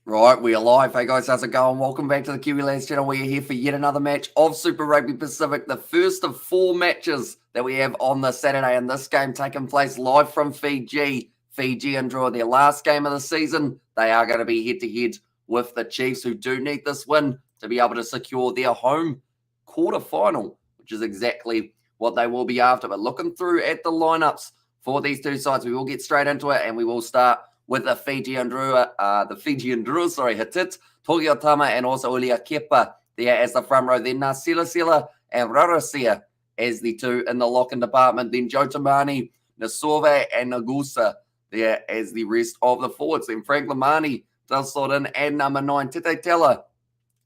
Right, we are live. Hey guys, how's it going? Welcome back to the Kiwi Lads channel. We are here for yet another match of Super Rugby Pacific, the first of 4 matches that we have on the Saturday. And this game taking place live from Fiji. Fijian Drua, their last game of the season. They are going to be head-to-head with the Chiefs, who do need this win to be able to secure their home quarterfinal, which is exactly what they will be after. But looking through at the lineups for these two sides, we will get straight into it, and we will start with the Fijian Drua, Hitit, Togiotama, and also Ulia Kepa there as the front row. Then Sila and Rarasia as the two in the locking department. Then Jotamani, Nasove, and Nagusa there as the rest of the forwards. Then Frank Lamani does slot in at number 9, Tete Tela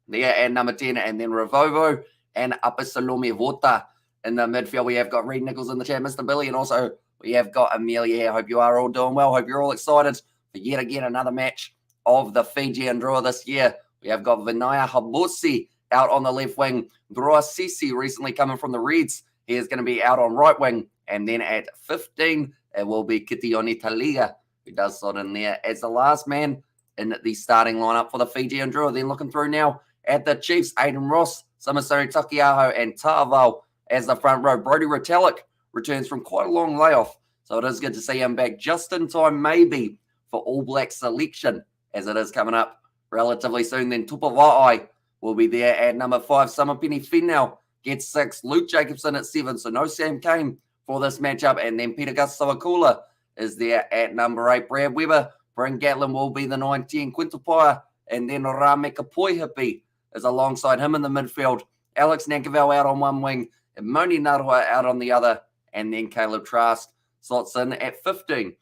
there at number 10, and then Ravovo and Apasalome Vota in the midfield. We have got Reed Nichols in the chat, Mr. Billy, and also we have got Amelia here. Hope you are all doing well. Hope you're all excited for yet again another match of the Fijian Drua this year. We have got Vinaya Habusi out on the left wing. Drua Sisi recently coming from the Reds. He is going to be out on right wing. And then at 15, it will be Kitioni Taliga, who does slot in there as the last man in the starting lineup for the Fijian Drua. Then looking through now at the Chiefs, Aiden Ross, Samasari Takiaho, and Ta'aval as the front row. Brody Retallick returns from quite a long layoff, so it is good to see him back just in time, maybe, for All Black selection, as it is coming up relatively soon. Then Tupavai will be there at number 5. Samapini Finau gets 6. Luke Jacobson at 7, so no Sam Kane for this matchup. And then Peter Gus Sawakula is there at number 8. Brad Weber, Bryn Gatlin will be the 9-10. Quintupaya, and then Rameka Poihipi is alongside him in the midfield. Alex Nankavel out on one wing, and Moni Narua out on the other. And then Caleb Trask slots in at 15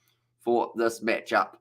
for this matchup.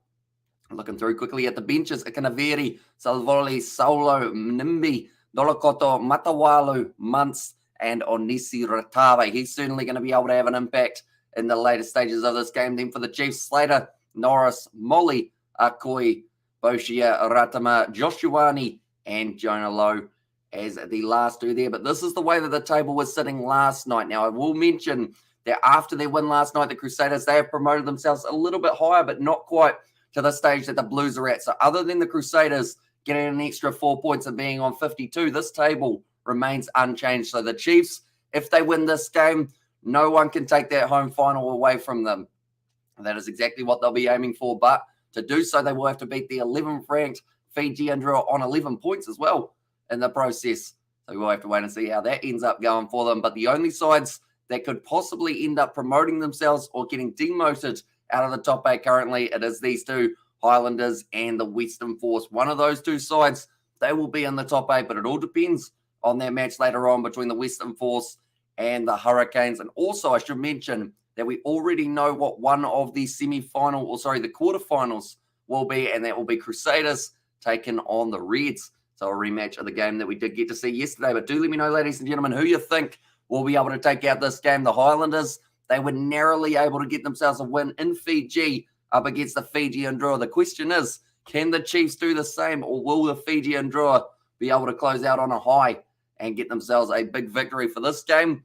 Looking through quickly at the benches, Ikanaveri, Salvoli, Saulo, Nimbi, Dolokoto, Matawalu, Muntz, and Onisi Ratave. He's certainly going to be able to have an impact in the later stages of this game. Then for the Chiefs, Slater, Norris, Molly, Akoi, Boshia, Ratama, Joshuani, and Jonah Lowe as the last two there. But this is the way that the table was sitting last night. Now, I will mention that after their win last night, the Crusaders, they have promoted themselves a little bit higher, but not quite to the stage that the Blues are at. So other than the Crusaders getting an extra 4 points and being on 52, this table remains unchanged. So the Chiefs, if they win this game, no one can take that home final away from them. That is exactly what they'll be aiming for. But to do so, they will have to beat the 11th ranked Fijian Drua on 11 points as well in the process. So we'll have to wait and see how that ends up going for them. But the only sides that could possibly end up promoting themselves or getting demoted out of the top 8 currently, it is these two, Highlanders and the Western Force. One of those two sides, they will be in the top 8, but it all depends on that match later on between the Western Force and the Hurricanes. And also, I should mention that we already know what one of the the quarterfinals will be, and that will be Crusaders taking on the Reds. So a rematch of the game that we did get to see yesterday. But do let me know, ladies and gentlemen, who you think will be able to take out this game. The Highlanders, they were narrowly able to get themselves a win in Fiji up against the Fijian Drua. The question is, can the Chiefs do the same, or will the Fijian Drua be able to close out on a high and get themselves a big victory for this game?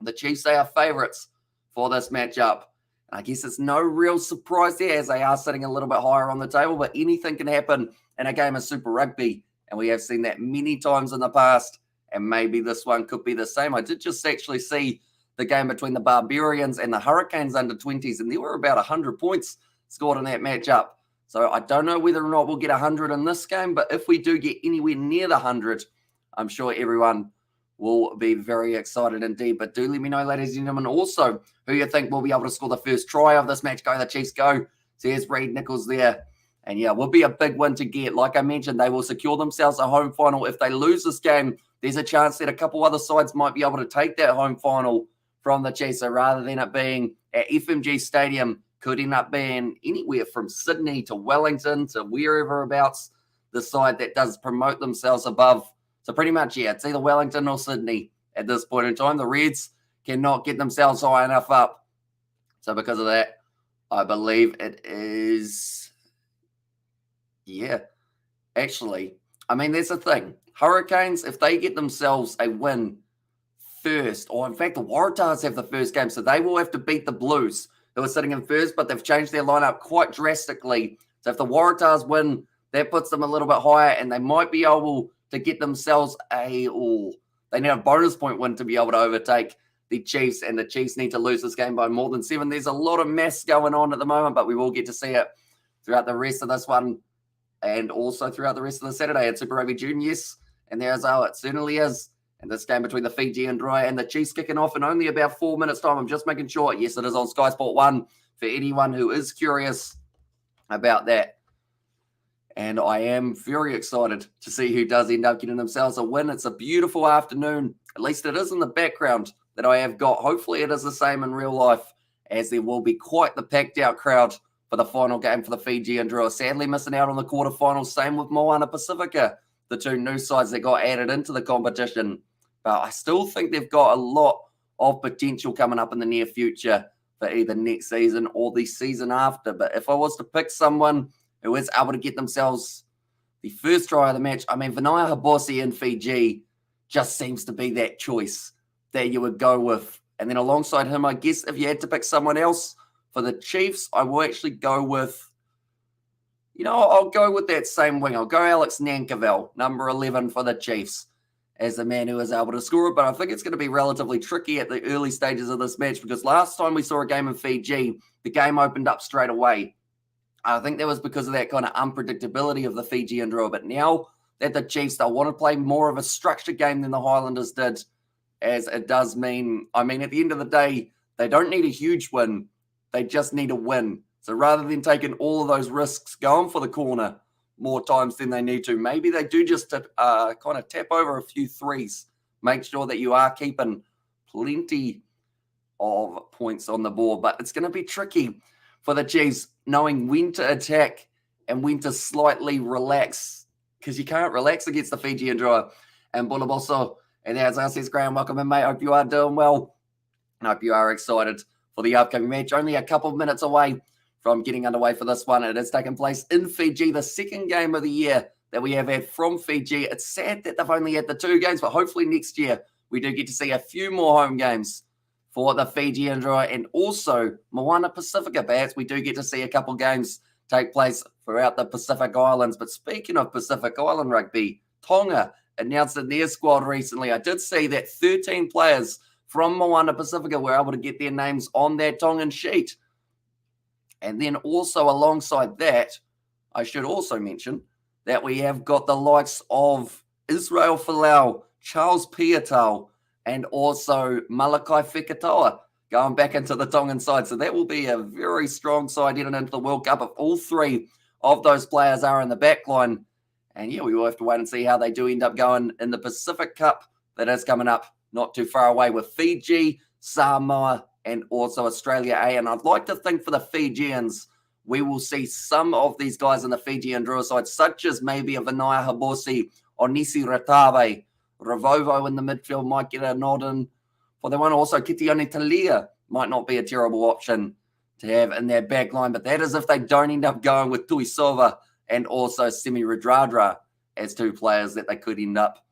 The Chiefs, they are favourites for this matchup. I guess it's no real surprise there, as they are sitting a little bit higher on the table, but anything can happen in a game of Super Rugby, and we have seen that many times in the past, and maybe this one could be the same. I did just actually see the game between the Barbarians and the Hurricanes under-20s, and there were about 100 points scored in that matchup. So I don't know whether or not we'll get 100 in this game, but if we do get anywhere near the 100, I'm sure everyone will be very excited indeed. But do let me know, ladies and gentlemen, also who you think will be able to score the first try of this match. Go the Chiefs, go. So here's Reed Nichols there. And yeah, will be a big win to get. Like I mentioned, they will secure themselves a home final. If they lose this game, there's a chance that a couple other sides might be able to take that home final from the Chiefs. So rather than it being at FMG Stadium, could end up being anywhere from Sydney to Wellington to wherever abouts the side that does promote themselves above. So pretty much, yeah, it's either Wellington or Sydney at this point in time. The Reds cannot get themselves high enough up. So because of that, I believe it is, yeah, actually, I mean, there's the thing. Hurricanes, if they get themselves a win first, or in fact, the Waratahs have the first game, so they will have to beat the Blues, who are sitting in first, but they've changed their lineup quite drastically. So if the Waratahs win That puts them a little bit higher, and they might be able to get themselves they need a bonus point win to be able to overtake the Chiefs, and the Chiefs need to lose this game by more than 7. There's a lot of mess going on at the moment, but we will get to see it throughout the rest of this one and also throughout the rest of the Saturday at Super Rugby June. Yes, and there's how it certainly is. And this game between the Fijian Drua and the Chiefs kicking off in only about 4 minutes' time. I'm just making sure. Yes, it is on Sky Sport 1 for anyone who is curious about that. And I am very excited to see who does end up getting themselves a win. It's a beautiful afternoon. At least it is in the background that I have got. Hopefully it is the same in real life, as there will be quite the packed out crowd for the final game for the Fijian Drua. Sadly missing out on the quarterfinals. Same with Moana Pacifica, the two new sides that got added into the competition. But I still think they've got a lot of potential coming up in the near future for either next season or the season after. But if I was to pick someone who is able to get themselves the first try of the match, I mean, Vinaya Habosi in Fiji just seems to be that choice that you would go with. And then alongside him, I guess if you had to pick someone else for the Chiefs, I will actually go with, I'll go with that same wing. I'll go Alex Nankerville, number 11 for the Chiefs, as the man who is able to score it. But I think it's going to be relatively tricky at the early stages of this match, because last time we saw a game in Fiji, the game opened up straight away. I think that was because of that kind of unpredictability of the Fijian Drua. But now that the Chiefs, they'll want to play more of a structured game than the Highlanders did, as it does mean, at the end of the day, they don't need a huge win. They just need a win. So rather than taking all of those risks going for the corner more times than they need to, maybe they do just kind of tap over a few threes. Make sure that you are keeping plenty of points on the board. But it's going to be tricky for the Chiefs, knowing when to attack and when to slightly relax, because you can't relax against the Fijian Drua and Bulaboso. And as I says, Graham, welcome in, mate. Hope you are doing well. And I hope you are excited for the upcoming match. Only a couple of minutes away from getting underway for this one. It has taken place in Fiji, the second game of the year that we have had from Fiji. It's sad that they've only had the 2 games, but hopefully next year we do get to see a few more home games for the Fijian Drua and also Moana Pacifica. Perhaps we do get to see a couple games take place throughout the Pacific Islands. But speaking of Pacific Island rugby, Tonga announced in their squad recently. I did see that 13 players from Moana Pacifica were able to get their names on their Tongan sheet. And then also alongside that, I should also mention that we have got the likes of Israel Folau, Charles Piatau, and also Malakai Fekatoa going back into the Tongan side. So that will be a very strong side heading into the World Cup if all 3 of those players are in the back line. And yeah, we will have to wait and see how they do end up going in the Pacific Cup that is coming up not too far away with Fiji, Samoa, and also Australia A. And I'd like to think for the Fijians, we will see some of these guys in the Fijian Drua side, such as maybe a Vinaya Habosi or Nisi Ratabe. Ravovo in the midfield might get a nod in for the one. Also, Kitione Talia might not be a terrible option to have in their back line, but that is if they don't end up going with Tuisova and also Semi Radradra as 2 players that they could end up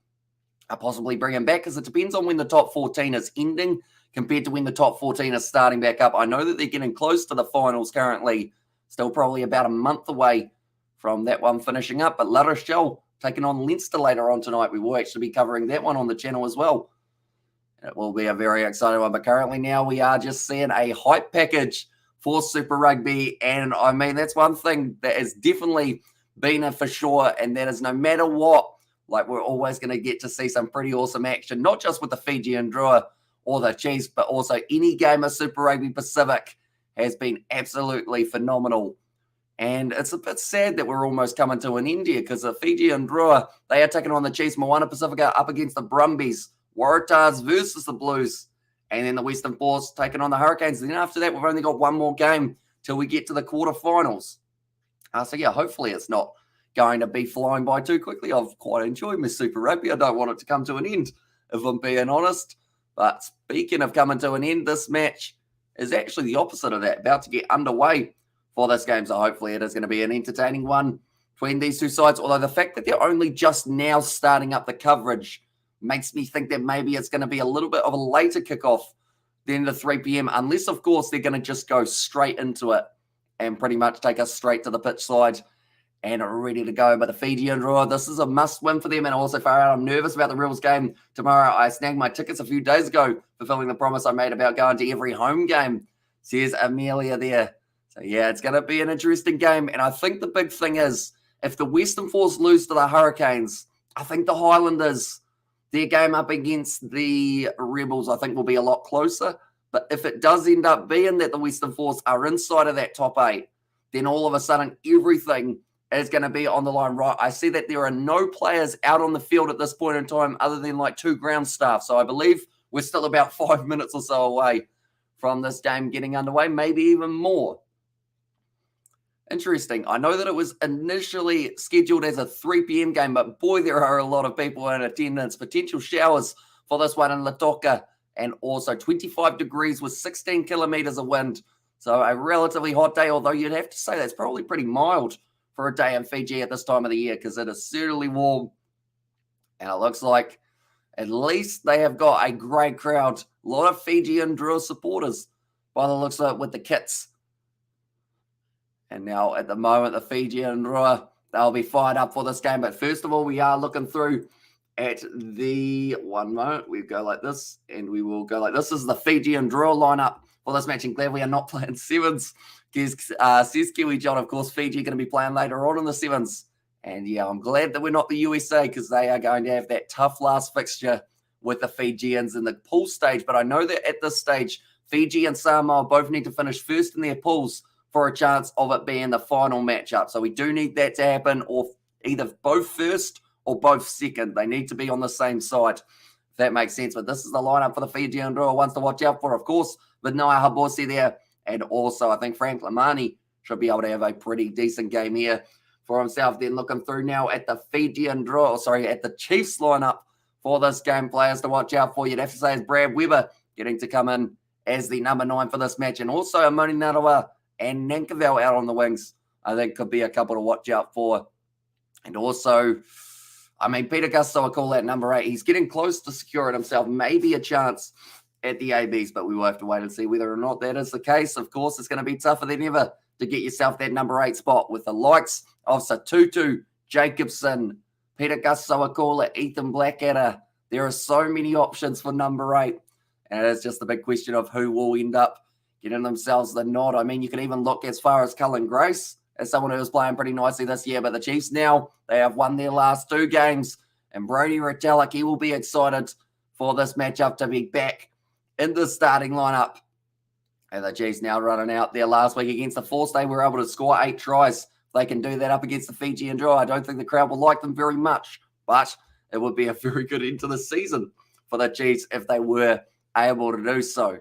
possibly bringing back, because it depends on when the top 14 is ending compared to when the top 14 is starting back up. I know that they're getting close to the finals currently, still probably about a month away from that one finishing up, but La Rochelle taking on Leinster later on tonight. We will actually be covering that one on the channel as well. It will be a very exciting one, but currently now we are just seeing a hype package for Super Rugby, and that's one thing that has definitely been a for sure, and that is no matter what, we're always going to get to see some pretty awesome action, not just with the Fijian Drua or the Chiefs, but also any game of Super Rugby Pacific has been absolutely phenomenal. And it's a bit sad that we're almost coming to an end here, because the Fijian Drua, they are taking on the Chiefs. Moana Pacifica up against the Brumbies. Waratahs versus the Blues. And then the Western Force taking on the Hurricanes. And then after that, we've only got one more game till we get to the quarterfinals. So yeah, hopefully it's not going to be flying by too quickly. I've quite enjoyed my Super Rugby. I don't want it to come to an end, if I'm being honest. But speaking of coming to an end, this match is actually the opposite of that, about to get underway for this game. So hopefully it is going to be an entertaining one between these 2 sides. Although the fact that they're only just now starting up the coverage makes me think that maybe it's going to be a little bit of a later kickoff than the 3 p.m. Unless, of course, they're going to just go straight into it and pretty much take us straight to the pitch side and are ready to go. But the Fijian Drua, this is a must win for them. And also far out, I'm nervous about the Rebels game tomorrow. I snagged my tickets a few days ago, fulfilling the promise I made about going to every home game, says Amelia there. So yeah, it's going to be an interesting game. And I think the big thing is, if the Western Force lose to the Hurricanes, I think the Highlanders, their game up against the Rebels, I think will be a lot closer. But if it does end up being that the Western Force are inside of that top 8, then all of a sudden everything is going to be on the line. Right, I see that there are no players out on the field at this point in time other than like 2 ground staff. So I believe we're still about 5 minutes or so away from this game getting underway, maybe even more. Interesting. I know that it was initially scheduled as a 3 p.m. game, but boy, there are a lot of people in attendance. Potential showers for this one in Latoka, and also 25 degrees with 16 kilometers of wind. So a relatively hot day, although you'd have to say that's probably pretty mild for a day in Fiji at this time of the year, because it is certainly warm. And it looks like at least they have got a great crowd. A lot of Fijian Drua supporters by the looks of it with the kits. And now at the moment, the Fijian Drua, they'll be fired up for this game. But first of all, we are looking through at the one moment. We go like this, and we will go like this. This is the Fijian Drua lineup for this match. And glad we are not playing sevens. Says Kiwi John, of course, Fiji going to be playing later on in the sevens. And yeah, I'm glad that we're not the USA, because they are going to have that tough last fixture with the Fijians in the pool stage. But I know that at this stage, Fiji and Samoa both need to finish first in their pools for a chance of it being the final matchup. So we do need that to happen, or either both first or both second. They need to be on the same side, if that makes sense. But this is the lineup for the Fijian Drua. Ones to watch out for, of course, with Noah Habosi there. And also, I think Frank Lamani should be able to have a pretty decent game here for himself. Then looking through now at the Fijian Drua, at the Chiefs lineup for this game. Players to watch out for, you'd have to say, is Brad Weber getting to come in as the number 9 for this match. And also Amoni Narawa and Nankerville out on the wings, I think could be a couple to watch out for. And also, I mean, Peter Gusto, I call that number 8. He's getting close to securing himself maybe a chance at the ABs, but we will have to wait and see whether or not that is the case. Of course, it's going to be tougher than ever to get yourself that number 8 spot with the likes of Satutu, Jacobson, Peter Gusto, Akula, Ethan Blackadder. There are so many options for number 8, and it's just the big question of who will end up getting themselves the nod. I mean, you can even look as far as Cullen Grace as someone who was playing pretty nicely this year, but the Chiefs now, they have won their last 2 games, and Brody Retallick, he will be excited for this matchup to be back in the starting lineup. And the Chiefs now running out there last week against the Force. They were able to score 8 tries. They can do that up against the Fijian Drua. I don't think the crowd will like them very much, but it would be a very good end to the season for the Chiefs if they were able to do so.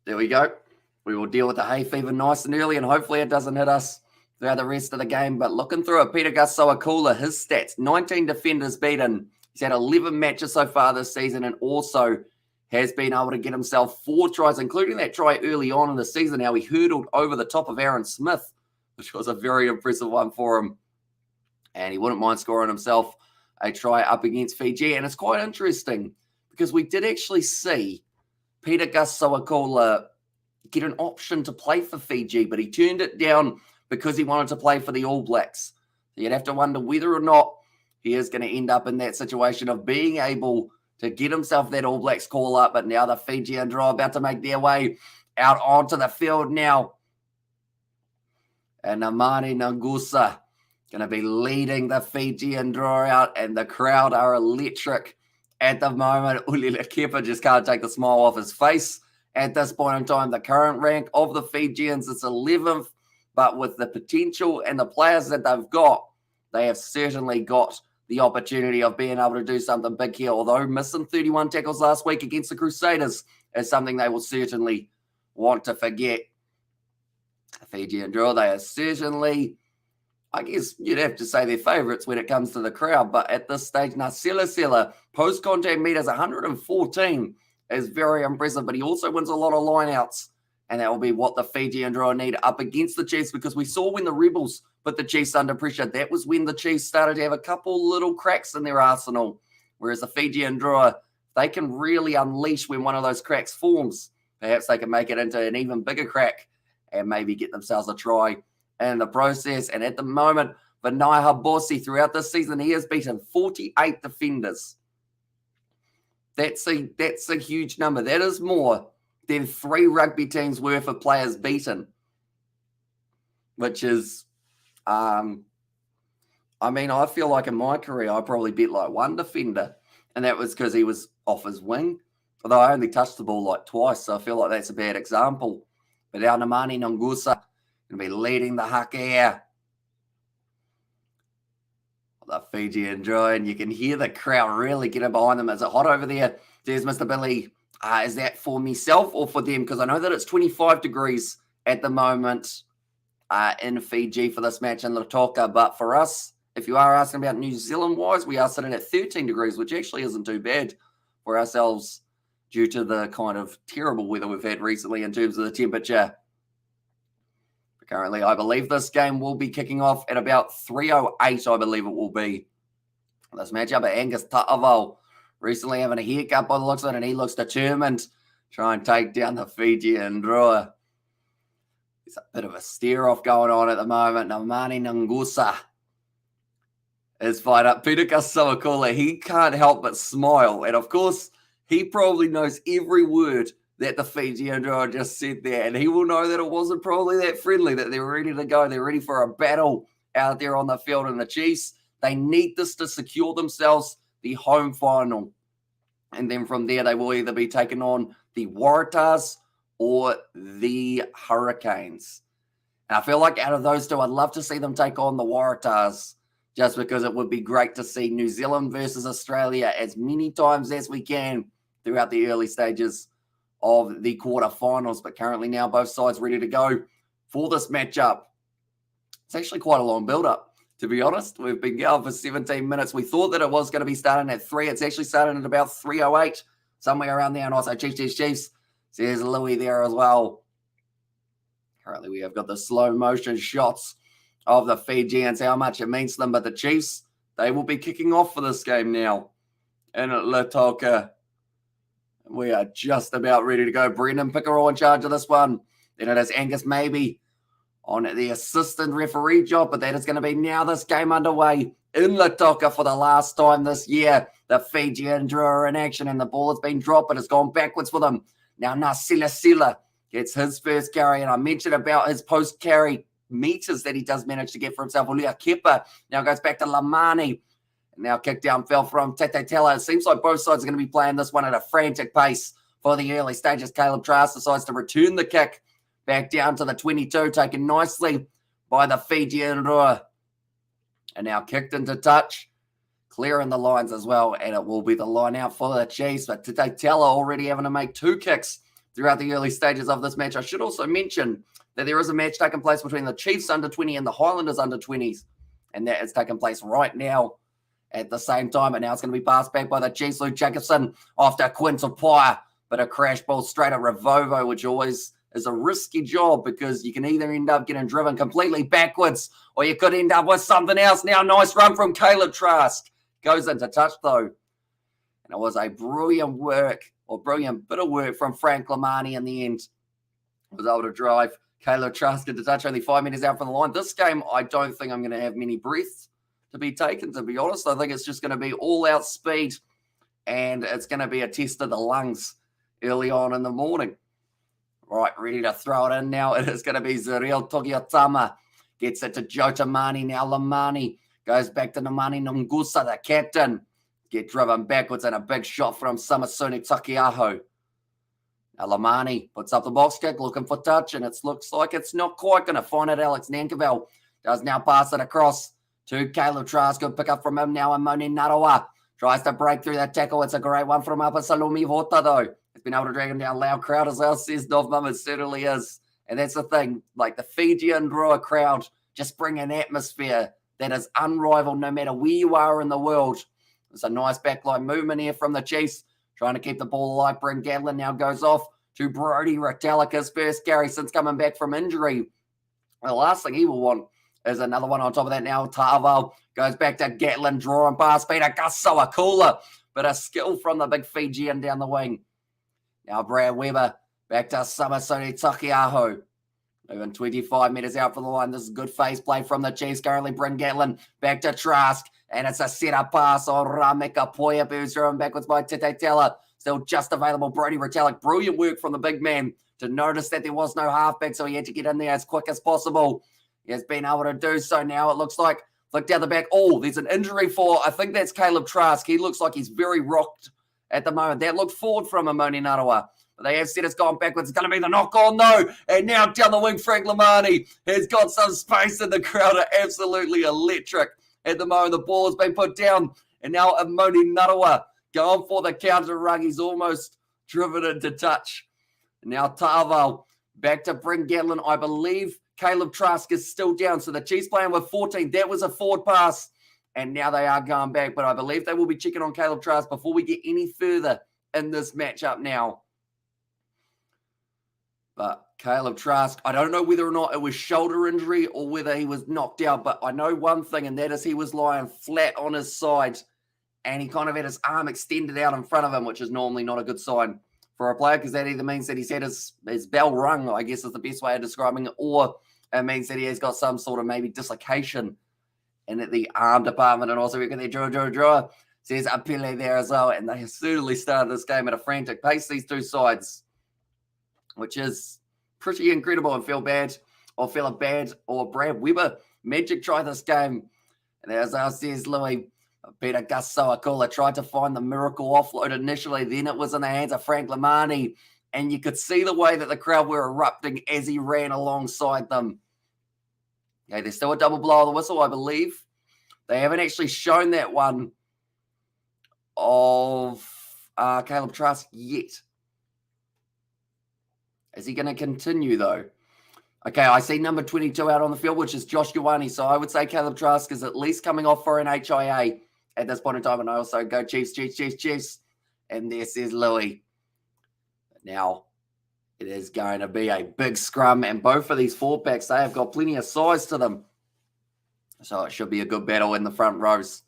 There we go. We will deal with the hay fever nice and early, and hopefully it doesn't hit us throughout the rest of the game. But looking through it, Peter Gusto-Akula, his stats, 19 defenders beaten. He's had 11 matches so far this season, and also has been able to get himself 4 tries, including that try early on in the season. How he hurdled over the top of Aaron Smith, which was a very impressive one for him. And he wouldn't mind scoring himself a try up against Fiji. And it's quite interesting because we did actually see Peter Gusto-Akula get an option to play for Fiji, but he turned it down because he wanted to play for the All Blacks. So you'd have to wonder whether or not he is going to end up in that situation of being able to get himself that All Blacks call up. But now the Fijian Drua about to make their way out onto the field now. And Amani Nangusa going to be leading the Fijian Drua out, and the crowd are electric at the moment. Ulila Kepa just can't take the smile off his face at this point in time. The current rank of the Fijians is 11th, but with the potential and the players that they've got, they have certainly got the opportunity of being able to do something big here. Although missing 31 tackles last week against the Crusaders is something they will certainly want to forget. Fijian Drua, they are certainly, I guess you'd have to say, their favourites when it comes to the crowd. But at this stage, Sela, post-contact meters 114 is very impressive. But he also wins a lot of lineouts. And that will be what the Fijian Drua need up against the Chiefs, because we saw when the Rebels put the Chiefs under pressure, that was when the Chiefs started to have a couple little cracks in their arsenal. Whereas the Fijian Drua, they can really unleash when one of those cracks forms. perhaps they can make it into an even bigger crack and maybe get themselves a try in the process. And at the moment, Vinay Habossi, throughout this season, he has beaten 48 defenders. That's a huge number. That is more than 3 rugby teams worth of players beaten, which is, I feel like in my career, I probably beat like 1 defender, and that was because he was off his wing. Although I only touched the ball like twice, so I feel like that's a bad example. But our Namani Nungusa going to be leading the haka here. The Fijian Drua, and you can hear the crowd really getting behind them. Is it hot over there? There's Mr. Billy. Is that for myself or for them? Because I know that it's 25 degrees at the moment in Fiji for this match in Latoka. But for us, if you are asking about New Zealand-wise, we are sitting at 13 degrees, which actually isn't too bad for ourselves due to the kind of terrible weather we've had recently in terms of the temperature. Currently, I believe this game will be kicking off at about 3:08, I believe it will be. This matchup at Angus Ta'aval recently having a haircut by the looks of it, and he looks determined to try and take down the Fijian Drua. There's a bit of a stare-off going on at the moment. Namani Nungusa is fired up. Peter Kasawakula, he can't help but smile. And of course, he probably knows every word that the Fijian Drua just said there, and he will know that it wasn't probably that friendly, that they're ready to go. They're ready for a battle out there on the field, and the Chiefs, they need this to secure themselves the home final. And then from there, they will either be taking on the Waratahs or the Hurricanes. And I feel like out of those two, I'd love to see them take on the Waratahs, just because it would be great to see New Zealand versus Australia as many times as we can throughout the early stages of the quarterfinals. But currently now both sides ready to go for this matchup. It's actually quite a long build-up, to be honest. We've been going for 17 minutes. We thought that it was going to be starting at 3. It's actually starting at about 3:08, somewhere around there. And also Chiefs. There's Louis there as well. Currently we have got the slow motion shots of the Fijians, how much it means to them. But the Chiefs, they will be kicking off for this game now in Latoka. We are just about ready to go. Brendan Pickerel in charge of this one. Then it is Angus Maybe on the assistant referee job, but that is going to be now this game underway in Latoka for the last time this year. The Fijian Drua are in action, and the ball has been dropped, but it's gone backwards for them. Now Nasila Sila gets his first carry, and I mentioned about his post-carry meters that he does manage to get for himself. Ulia Kepa now goes back to Lamani. Now kick down fell from Tete Tela. It seems like both sides are going to be playing this one at a frantic pace for the early stages. Caleb Trask decides to return the kick back down to the 22, taken nicely by the Fijian Drua. And now kicked into touch, clearing the lines as well. And it will be the line out for the Chiefs. But Tete Tela already having to make 2 kicks throughout the early stages of this match. I should also mention that there is a match taking place between the Chiefs under-20 and the Highlanders under-20s. And that is taking place right now at the same time. And now it's going to be passed back by the Chiefs. Luke Jacobson after Quintal Pire. But a crash ball straight at Revovo, which always is a risky job because you can either end up getting driven completely backwards or you could end up with something else. Now, nice run from Caleb Trask. Goes into touch, though. And it was a brilliant bit of work from Frank Lamani in the end. Was able to drive Caleb Trask into touch, only 5 meters out from the line. This game, I don't think I'm going to have many breaths to be taken, to be honest. I think it's just going to be all-out speed, and it's going to be a test of the lungs early on in the morning. Right, ready to throw it in now. It is going to be Zuriel Togiotama. Gets it to Jota Mani. Now Lamani goes back to Namani Nungusa, the captain. Get driven backwards, and a big shot from Samasuni Takiaho. Now Lamani puts up the box kick, looking for touch, and it looks like it's not quite going to find it. Alex Nankerville does now pass it across to Caleb Trask. Good pick up from him now, and Moni Narawa tries to break through that tackle. It's a great one from Apa Salumi Vota, though. He's been able to drag him down. Loud crowd as well, says Novmum. It certainly is. And that's the thing. Like the Fijian Drua crowd just bring an atmosphere that is unrivaled no matter where you are in the world. It's a nice backline movement here from the Chiefs, trying to keep the ball alive. Bryn Gatlin now goes off to Brody Retalika's first carry since coming back from injury. The last thing he will want is another one on top of that now. Tarval goes back to Gatlin, drawing past Peter Kasawakula, but a skill from the big Fijian down the wing. Now Brad Weber Back to Samasoni Takiaho. Moving 25 metres out from the line. This is good face play from the Chiefs. Currently, Bryn Gatlin back to Trask. And it's a set-up pass on Rameka Poya, who's driven backwards by Tete Teller. Still just available. Brody Retallick. Brilliant work from the big man to notice that there was no halfback, so he had to get in there as quick as possible. He has been able to do so now. It looks like, look down the back. Oh, there's an injury for, I think that's Caleb Trask. He looks like he's very rocked at the moment. That looked forward from Amoni Narawa. But they have said it's gone backwards. It's going to be the knock-on, though. And now down the wing, Frank Lamani has got some space, and the crowd are absolutely electric at the moment. The ball has been put down, and now Amoni Narawa going for the counter rung. He's almost driven into touch. And now Tarval back to Bryn Gatlin. I believe Caleb Trask is still down. So the Chiefs playing with 14. That was a forward pass. And now they are going back. But I believe they will be checking on Caleb Trask before we get any further in this matchup now. But Caleb Trask, I don't know whether or not it was shoulder injury or whether he was knocked out. But I know one thing, and that is he was lying flat on his side. And he kind of had his arm extended out in front of him, which is normally not a good sign for a player, because that either means that he's had his bell rung, I guess is the best way of describing it, or it means that he has got some sort of maybe dislocation in the arm department. And also, we got there, Drua says Apele there as well, and they have certainly started this game at a frantic pace, these two sides, which is pretty incredible. And feel bad or Brad Weber. Magic tried this game, and as I says, Louis, Peter Gus Soakula tried to find the miracle offload initially. Then it was in the hands of Frank Lamani, and you could see the way that the crowd were erupting as he ran alongside them. Okay, there's still a double blow of the whistle, I believe. They haven't actually shown that one of Caleb Trask yet. Is he going to continue, though? Okay, I see number 22 out on the field, which is Josh Ioane. So I would say Caleb Trask is at least coming off for an HIA at this point in time. And I also go Chiefs. And there says Louis. Now, it is going to be a big scrum. And both of these four packs, they have got plenty of size to them. So it should be a good battle in the front rows.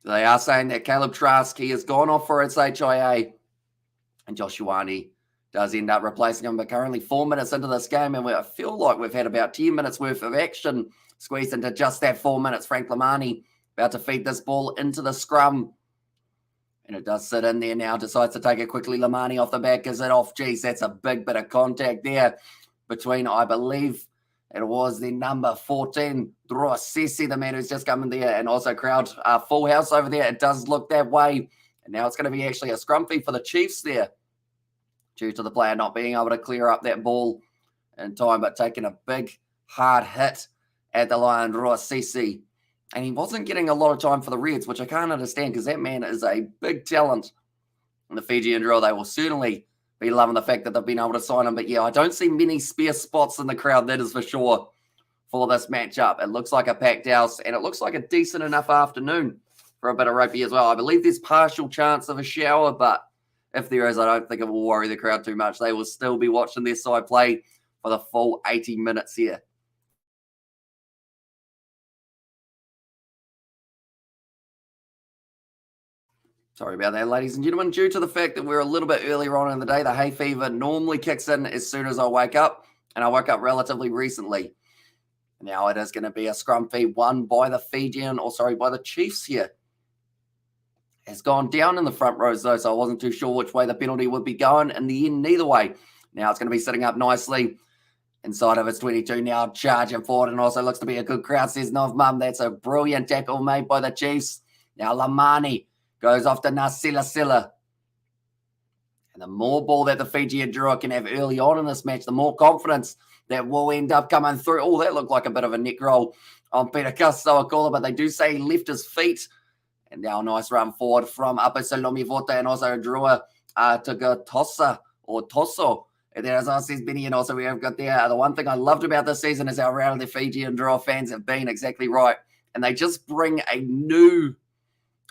They are saying that Caleb Trask, he has gone off for its HIA. And Josh Ioane does end up replacing him. But currently 4 minutes into this game, and I feel like we've had about 10 minutes worth of action squeezed into just that 4 minutes. Frank Lamani about to feed this ball into the scrum. And it does sit in there now. Decides to take it quickly. Lamani off the back. Is it off? Geez, that's a big bit of contact there between, I believe, it was the number 14, Drua Sesi, the man who's just come in there, and also crowd full house over there. It does look that way. And now it's going to be actually a scrum feed for the Chiefs there, due to the player not being able to clear up that ball in time, but taking a big, hard hit at the line, Drua Sesi. And he wasn't getting a lot of time for the Reds, which I can't understand, because that man is a big talent. And the Fijian Drua, they will certainly be loving the fact that they've been able to sign him. But yeah, I don't see many spare spots in the crowd, that is for sure, for this matchup. It looks like a packed house, and it looks like a decent enough afternoon for a bit of rugby as well. I believe there's partial chance of a shower, but if there is, I don't think it will worry the crowd too much. They will still be watching their side play for the full 80 minutes here. Sorry about that, ladies and gentlemen. Due to the fact that we're a little bit earlier on in the day, the hay fever normally kicks in as soon as I wake up, and I woke up relatively recently. Now it is going to be a scrum feed won by the by the Chiefs here. Has gone down in the front rows, though, so I wasn't too sure which way the penalty would be going. In the end, neither way. Now it's going to be sitting up nicely inside of its 22 now, charging forward, and also looks to be a good crowd, says Nov Mum. That's a brilliant tackle made by the Chiefs. Now Lamani goes off to Nasila. And the more ball that the Fijian Drua can have early on in this match, the more confidence that will end up coming through. Oh, that looked like a bit of a neck roll on Peter Kastoakula, but they do say he left his feet. And now a nice run forward from Upper Salomi Vota and also Drua to go Tosso. And then, as I says, Benny, and also we have got there. The one thing I loved about this season is how rowdy the Fijian Drua fans have been. Exactly right. And they just bring a new,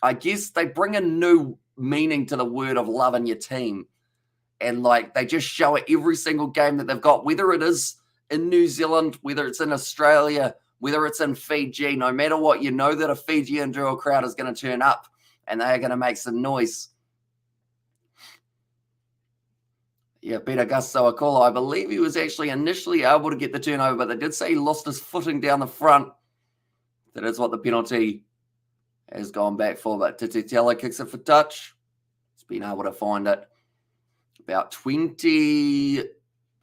I guess they bring a new meaning to the word of loving your team. And like they just show it every single game that they've got, whether it is in New Zealand, whether it's in Australia, whether it's in Fiji, no matter what, you know that a Fijian Drua crowd is going to turn up and they are going to make some noise. Yeah, Peter Gusto Akolo, I believe he was actually initially able to get the turnover, but they did say he lost his footing down the front. That is what the penalty has gone back for, but Tititella kicks it for touch. He's been able to find it about 20,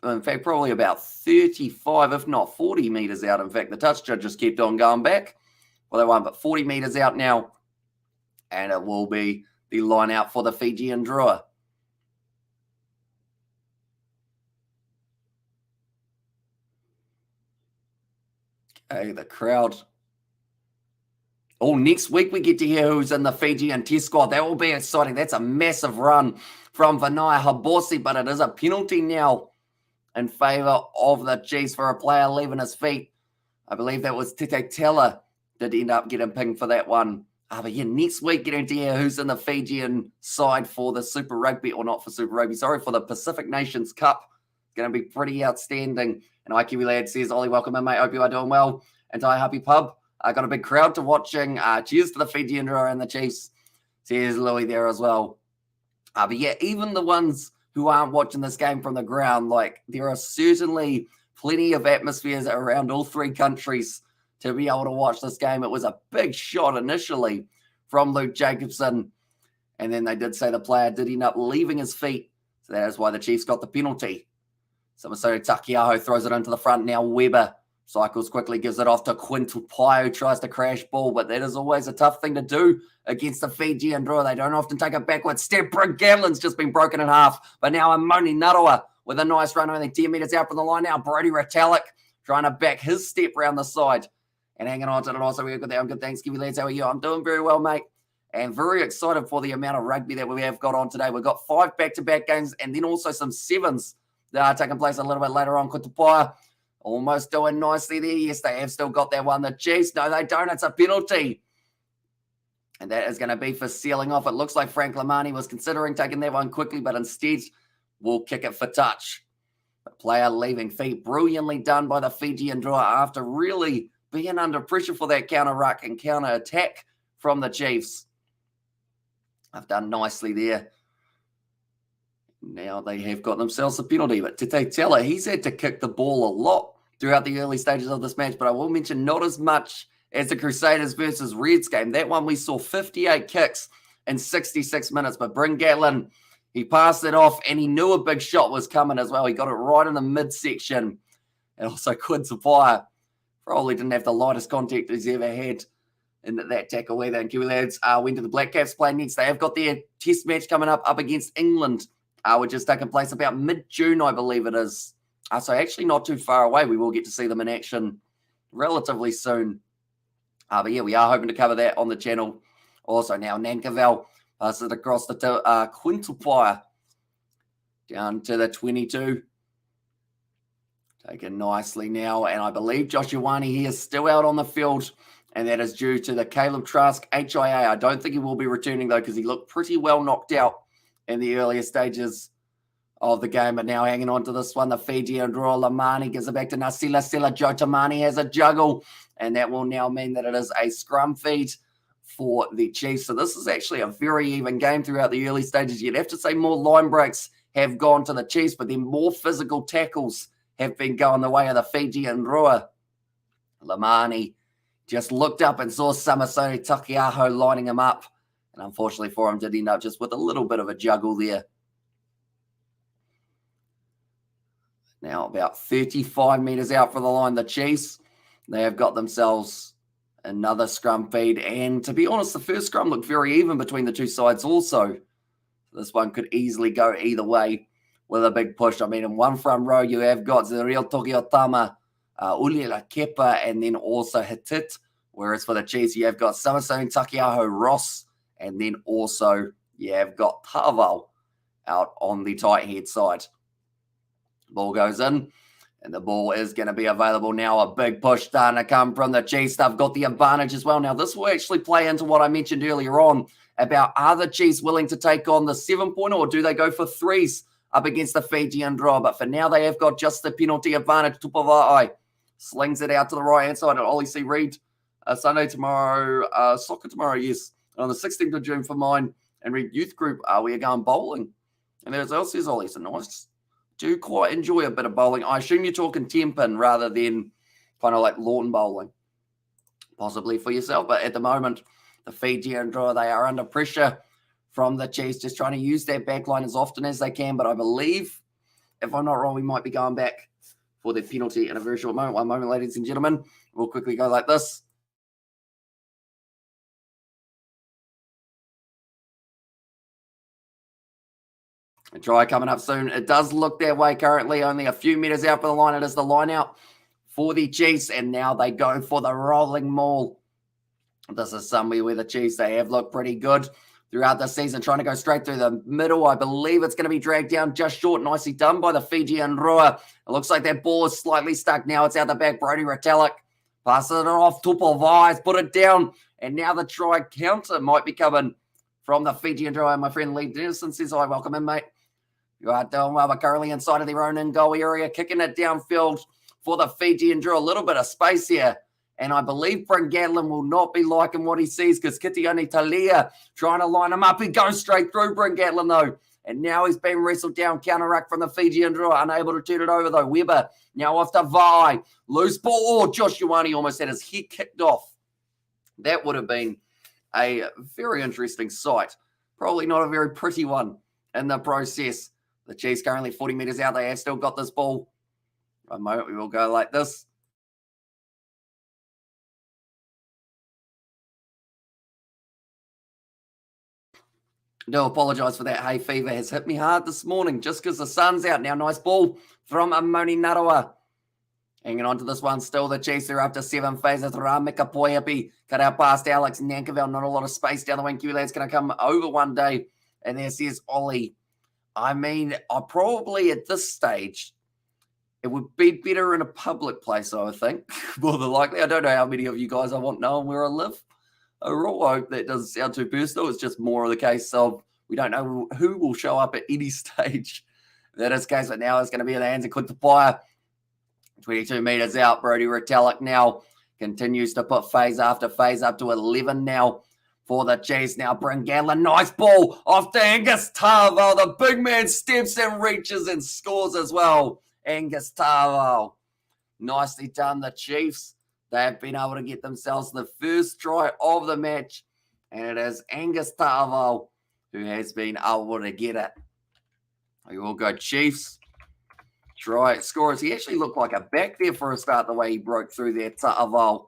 in fact, probably about 35, if not 40 metres out. In fact, the touch judge just kept on going back. Well, they won't, but 40 metres out now, and it will be the line out for the Fijian Drua. Okay, the crowd. Oh, next week we get to hear who's in the Fijian Test squad. That will be exciting. That's a massive run from Vinaya Habosi, but it is a penalty now in favour of the Chiefs for a player leaving his feet. I believe that was Tete Tella that ended up getting pinged for that one. But yeah, next week getting to hear who's in the Fijian side for the Super Rugby, or not for Super Rugby, sorry, for the Pacific Nations Cup. It's going to be pretty outstanding. And IQ Lad says, Ollie, welcome in, mate. Hope you are doing well. Entire Happy Pub. I got a big crowd to watching. Cheers to the Fijian Drua and the Chiefs. Cheers, Louis, there as well. But yeah, even the ones who aren't watching this game from the ground, like, there are certainly plenty of atmospheres around all three countries to be able to watch this game. It was a big shot initially from Luke Jacobson, and then they did say the player did end up leaving his feet, so that is why the Chiefs got the penalty. Samasoni Takiaho throws it into the front. Now Weber cycles quickly, gives it off to Quintupai, who tries to crash ball, but that is always a tough thing to do against the Fijian Drua. They don't often take a backward step. Brent Gavlin's just been broken in half, but now Amoni Narawa with a nice run, only 10 metres out from the line now. Brody Retallick trying to back his step round the side and hanging on to it. Also, we've got that. I'm good. Thanks, Gibby lads. How are you? I'm doing very well, mate. And very excited for the amount of rugby that we have got on today. We've got 5 back-to-back games and then also some 7s that are taking place a little bit later on. Kutupaya almost doing nicely there. Yes, they have still got that one. The Chiefs, no, they don't. It's a penalty. And that is going to be for sealing off. It looks like Frank Lamani was considering taking that one quickly, but instead will kick it for touch. The player leaving feet. Brilliantly done by the Fijian Drua after really being under pressure for that counter-ruck and counter-attack from the Chiefs. They've done nicely there. Now they have got themselves a penalty, but Tete Tella, he's had to kick the ball a lot throughout the early stages of this match, but I will mention not as much as the Crusaders versus Reds game. That one we saw 58 kicks in 66 minutes, but Bryn Gatlin, he passed it off and he knew a big shot was coming as well. He got it right in the midsection. And also Quintupai probably didn't have the lightest contact he's ever had in that tackle either. And Kiwi lads went to the Black Caps play next. They have got their test match coming up against England, which is taking place about mid-June, I believe it is. So actually not too far away. We will get to see them in action relatively soon. But yeah, we are hoping to cover that on the channel. Also now Nankerville passes it across the Quintupai down to the 22. Taken nicely now. And I believe Josh Ioane, he is still out on the field. And that is due to the Caleb Trask HIA. I don't think he will be returning, though, because he looked pretty well knocked out in the earlier stages of the game. But now hanging on to this one, the Fijian Drua Lamani gives it back to Nasila Sila. Joe Tamani has a juggle. And that will now mean that it is a scrum feed for the Chiefs. So this is actually a very even game throughout the early stages. You'd have to say more line breaks have gone to the Chiefs, but then more physical tackles have been going the way of the Fijian Drua. Lamani just looked up and saw Samasoni Takiaho lining him up. And unfortunately for him, did end up just with a little bit of a juggle there. Now about 35 metres out for the line, the Chiefs, they have got themselves another scrum feed. And to be honest, the first scrum looked very even between the two sides also. This one could easily go either way with a big push. I mean, in one front row, you have got Zeriel Tokiotama, Uliela Kepa, and then also Hitit. Whereas for the Chiefs, you have got Samasoni Takiaho Ross, and then also you have got Taval out on the tight head side. Ball goes in, and the ball is going to be available now. A big push starting to come from the Chiefs. They've got the advantage as well. Now, this will actually play into what I mentioned earlier on about, are the Chiefs willing to take on the 7-pointer, or do they go for threes up against the Fijian Drua? But for now, they have got just the penalty advantage. Tupavai slings it out to the right-hand side. And Ollie C. Reid, Sunday tomorrow, soccer tomorrow, yes. On the 16th of June for mine and Reid Youth Group, we are going bowling. And there's else says Ollie, so nice. Do quite enjoy a bit of bowling. I assume you're talking 10-pin rather than kind of like lawn bowling, possibly for yourself. But at the moment, the Fijian Drua, they are under pressure from the Chiefs, just trying to use their backline as often as they can. But I believe, if I'm not wrong, we might be going back for the penalty in a very short moment. One moment, ladies and gentlemen. We'll quickly go like this. A try coming up soon. It does look that way currently, only a few meters out from the line. It is the line out for the Chiefs, and now they go for the rolling maul. This is somewhere where the Chiefs, they have looked pretty good throughout the season, trying to go straight through the middle. I believe it's going to be dragged down just short. Nicely done by the Fijian Drua. It looks like that ball is slightly stuck now. It's out the back. Brody Retallick passes it off. Tupou Vai's put it down, and now the try counter might be coming from the Fijian Drua. My friend Lee Dennison says, "Hi, welcome in, mate." You are doing well, but currently inside of their own in-goal area, kicking it downfield for the Fijian Drua. A little bit of space here. And I believe Bryn Gatlin will not be liking what he sees because Kitione Talia trying to line him up. He goes straight through Bryn Gatlin, though. And now he's been wrestled down, counter-ruck from the Fijian Drua. Unable to turn it over, though. Weber now off to Vai. Loose ball. Oh, Josh Ioane almost had his head kicked off. That would have been a very interesting sight. Probably not a very pretty one in the process. The Chiefs currently 40 meters out. They have still got this ball. A moment, we will go like this. Do apologise for that. Hay fever has hit me hard this morning just because the sun's out. Now, nice ball from Amoni Narawa. Hanging on to this one still. The Chiefs are up to 7 phases. Ramika Poyapi cut out past Alex Nankerville. Not a lot of space down the wing. Q-Lad's going to come over one day. And there says Ollie. I mean, I probably at this stage, it would be better in a public place, I would think. More than likely. I don't know how many of you guys I want knowing where I live. Overall, I hope that doesn't sound too personal. It's just more of the case of we don't know who will show up at any stage. That is the case, but now it's going to be in the hands of Clint Tapia. 22 meters out. Brody Retallick now continues to put phase after phase up to 11 now for the Chiefs. Now Bryn Gatlin, nice ball off to Angus Tavo. The big man steps and reaches and scores as well. Angus Tavo. Nicely done, the Chiefs. They have been able to get themselves the first try of the match. And it is Angus Tavo who has been able to get it. We will go Chiefs. Try scorers. He actually looked like a back there for a start, the way he broke through there. Tavo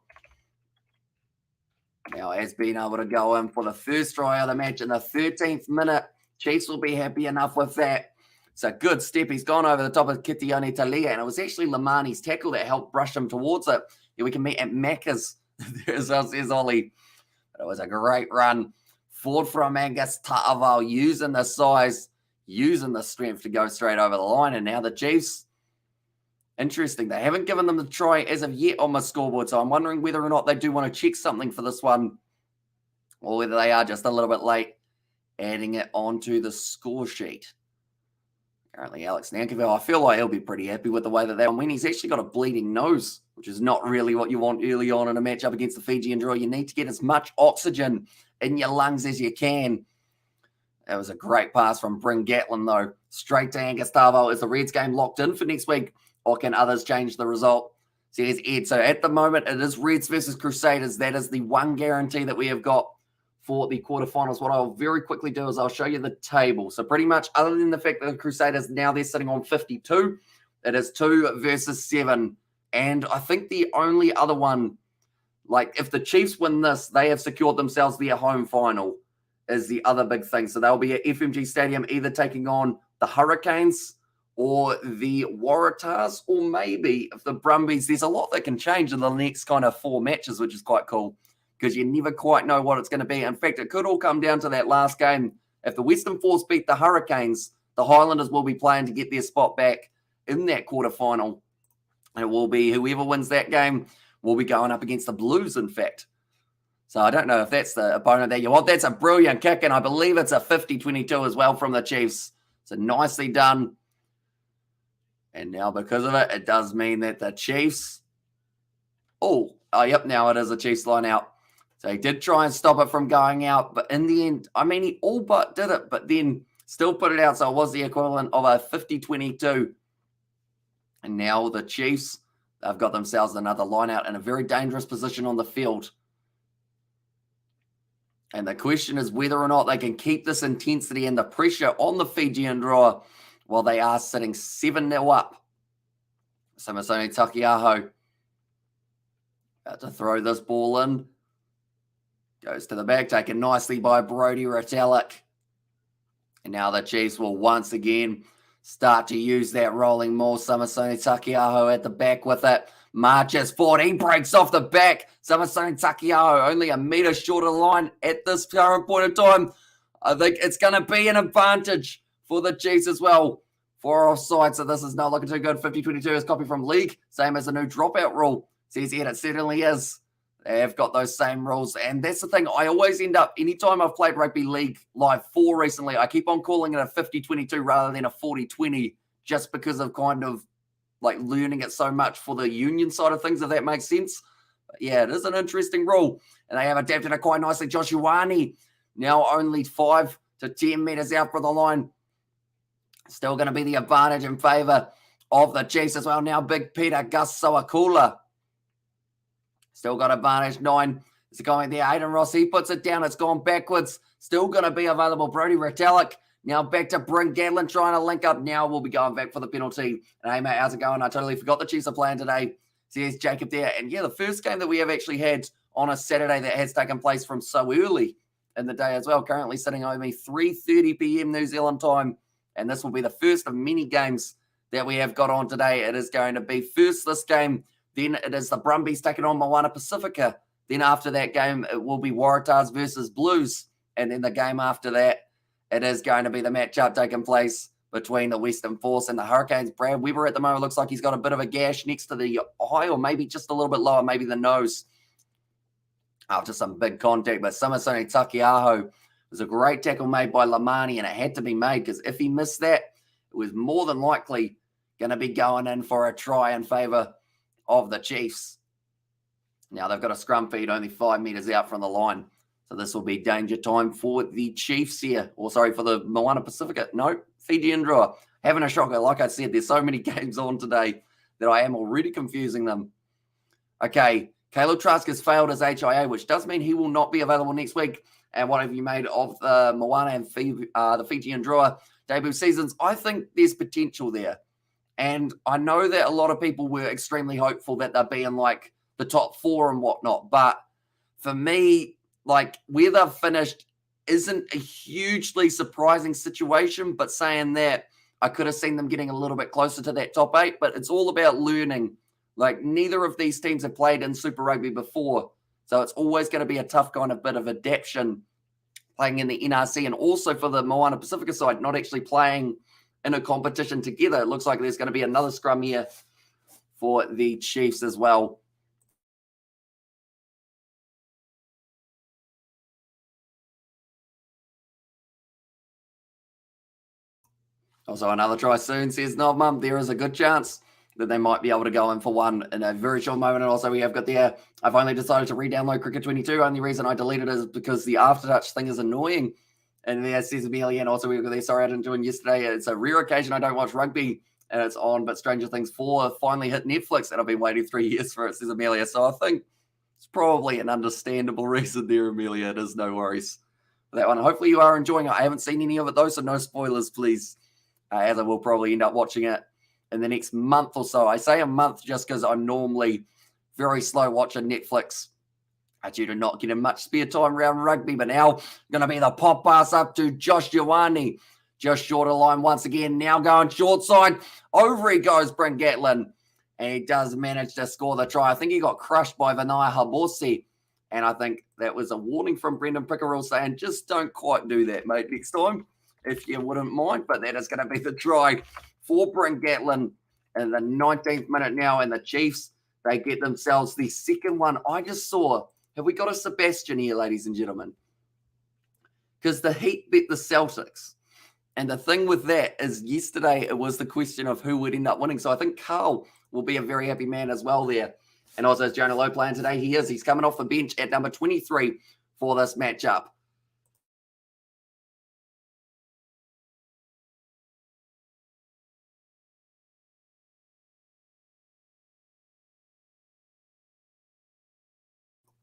now has been able to go in for the first try of the match in the 13th minute. Chiefs will be happy enough with that. It's a good step. He's gone over the top of Kitione Talia, and it was actually Lamani's tackle that helped brush him towards it. Yeah, we can meet at Macca's. There's Ollie. But it was a great run. Forward from Angus Tavo, using the size, using the strength to go straight over the line. And now the Chiefs, interesting. They haven't given them the try as of yet on my scoreboard, so I'm wondering whether or not they do want to check something for this one or whether they are just a little bit late adding it onto the score sheet. Currently, Alex Nankerville, I feel like he'll be pretty happy with the way that went. He's actually got a bleeding nose, which is not really what you want early on in a match up against the Fijian Drua. You need to get as much oxygen in your lungs as you can. That was a great pass from Bryn Gatlin, though. Straight to Angus Tavo. Is the Reds game locked in for next week, or can others change the result? Says Ed. So at the moment, it is Reds versus Crusaders. That is the one guarantee that we have got for the quarterfinals. What I'll very quickly do is I'll show you the table. So pretty much, other than the fact that the Crusaders now they're sitting on 52, it is 2 versus 7. And I think the only other one, like if the Chiefs win this, they have secured themselves their home final, is the other big thing. So they'll be at FMG Stadium either taking on the Hurricanes or the Waratahs, or maybe if the Brumbies, there's a lot that can change in the next kind of 4 matches, which is quite cool because you never quite know what it's going to be. In fact, it could all come down to that last game. If the Western Force beat the Hurricanes, the Highlanders will be playing to get their spot back in that quarterfinal. And it will be whoever wins that game will be going up against the Blues, in fact. So I don't know if that's the opponent that you want. That's a brilliant kick, and I believe it's a 50-22 as well from the Chiefs. So nicely done. And now because of it, it does mean that the Chiefs Yep, now it is a Chiefs line out. So he did try and stop it from going out, but in the end, I mean, he all but did it, but then still put it out, so it was the equivalent of a 50-22. And now the Chiefs, they've got themselves another line out in a very dangerous position on the field. And the question is whether or not they can keep this intensity and the pressure on the Fijian Drua while they are sitting 7-0 up. Samisoni Takiaho about to throw this ball in. Goes to the back, taken nicely by Brodie Retallick. And now the Chiefs will once again start to use that rolling maul. Samisoni Takiaho at the back with it. Marches forward. He breaks off the back. Samisoni Takiaho only a metre short of the line at this current point in time. I think it's going to be an advantage for the Chiefs as well. 4 offside, so this is not looking too good. 50-22 is copy from league. Same as the new dropout rule. Says here, it certainly is. They've got those same rules. And that's the thing. I always end up, anytime I've played Rugby League Live 4 recently, I keep on calling it a 50-22 rather than a 40-20 just because of kind of like learning it so much for the union side of things, if that makes sense. But yeah, it is an interesting rule. And they have adapted it quite nicely. Josh Ioane now only 5 to 10 metres out from the line. Still going to be the advantage in favour of the Chiefs as well. Now Big Peter Gus Sawakula. Still got advantage. 9 is going there. Aidan Ross, he puts it down. It's gone backwards. Still going to be available. Brodie Retallick. Now back to Bryn Gatlin trying to link up. Now we'll be going back for the penalty. And hey, mate, how's it going? I totally forgot the Chiefs are playing today. So here's Jacob there. And yeah, the first game that we have actually had on a Saturday that has taken place from so early in the day as well. Currently sitting over me 3:30 p.m. New Zealand time. And this will be the first of many games that we have got on today. It is going to be first this game. Then it is the Brumbies taking on Moana Pacifica. Then after that game, it will be Waratahs versus Blues. And then the game after that, it is going to be the matchup taking place between the Western Force and the Hurricanes. Brad Weber at the moment looks like he's got a bit of a gash next to the eye, or maybe just a little bit lower, maybe the nose, after some big contact. But Samisoni Takiaho was a great tackle made by Lamani, and it had to be made because if he missed that, it was more than likely going to be going in for a try in favour of the Chiefs. Now they've got a scrum feed only 5 metres out from the line. So this will be danger time for the Chiefs here. Or sorry, for the Moana Pacifica. No, Fijian Drua. Having a shocker. Like I said, there's so many games on today that I am already confusing them. Okay, Caleb Trask has failed his HIA, which does mean he will not be available next week. And what have you made of the Moana and the Fijian Drua debut seasons? I think there's potential there. And I know that a lot of people were extremely hopeful that they'd be in like the top 4 and whatnot. But for me, like where they've finished isn't a hugely surprising situation. But saying that, I could have seen them getting a little bit closer to that top 8. But it's all about learning. Like neither of these teams have played in Super Rugby before. So it's always going to be a tough kind of bit of adaptation playing in the NRC, and also for the Moana Pacifica side, not actually playing in a competition together. It looks like there's going to be another scrum here for the Chiefs as well. Also another try soon, says Novmum. There is a good chance that they might be able to go in for one in a very short moment. And also we have got the, I've only decided to re-download Cricket 22. Only reason I deleted it is because the aftertouch thing is annoying. And there says Amelia, and also we've got there, sorry I didn't do it yesterday. It's a rare occasion I don't watch rugby and it's on, but Stranger Things 4 finally hit Netflix and I've been waiting 3 years for it, says Amelia. So I think it's probably an understandable reason there, Amelia. It is, no worries for that one. Hopefully you are enjoying it. I haven't seen any of it though, so no spoilers, please. As I will probably end up watching it in the next month or so. I say a month just because I'm normally very slow watching Netflix due to not getting much spare time around rugby. But now going to be the pop pass up to Josh Ioane. Just short of line once again. Now going short side. Over he goes, Bryn Gatlin. And he does manage to score the try. I think he got crushed by Vinaya Habosi. And I think that was a warning from Brendan Pickerel saying, just don't quite do that, mate, next time, if you wouldn't mind. But that is going to be the try for Bryn Gatlin in the 19th minute now. And the Chiefs, they get themselves the second one. I just saw, have we got a Sebastian here, ladies and gentlemen? Because the Heat beat the Celtics. And the thing with that is yesterday it was the question of who would end up winning. So I think Carl will be a very happy man as well there. And also, is Jonah Lowe playing today? He is. He's coming off the bench at number 23 for this matchup.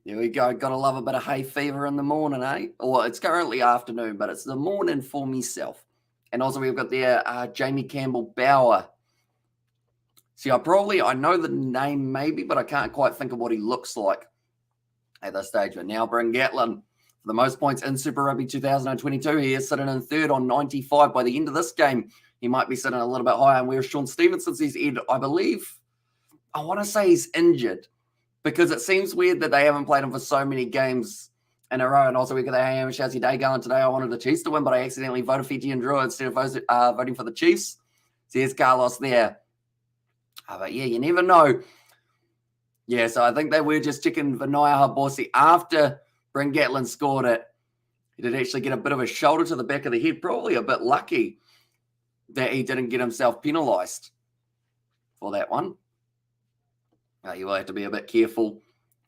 There we go. Got to love a bit of hay fever in the morning, eh? Or it's currently afternoon, but it's the morning for myself. And also we've got there Jamie Campbell-Bower. See, I know the name maybe, but I can't quite think of what he looks like at this stage. But now Bryn Gatlin, for the most points in Super Rugby 2022, he is sitting in third on 95. By the end of this game, he might be sitting a little bit higher. And where's Sean Stevenson's head? I believe, I want to say he's injured, because it seems weird that they haven't played him for so many games in a row. And also we got the AM Shazzy Day going today. I wanted the Chiefs to win, but I accidentally voted Fijian Drua instead of voting for the Chiefs. So here's Carlos there. But yeah, you never know. Yeah, so I think they were just checking Vinaya Habosi after Bryn Gatlin scored it. He did actually get a bit of a shoulder to the back of the head. Probably a bit lucky that he didn't get himself penalised for that one. You will have to be a bit careful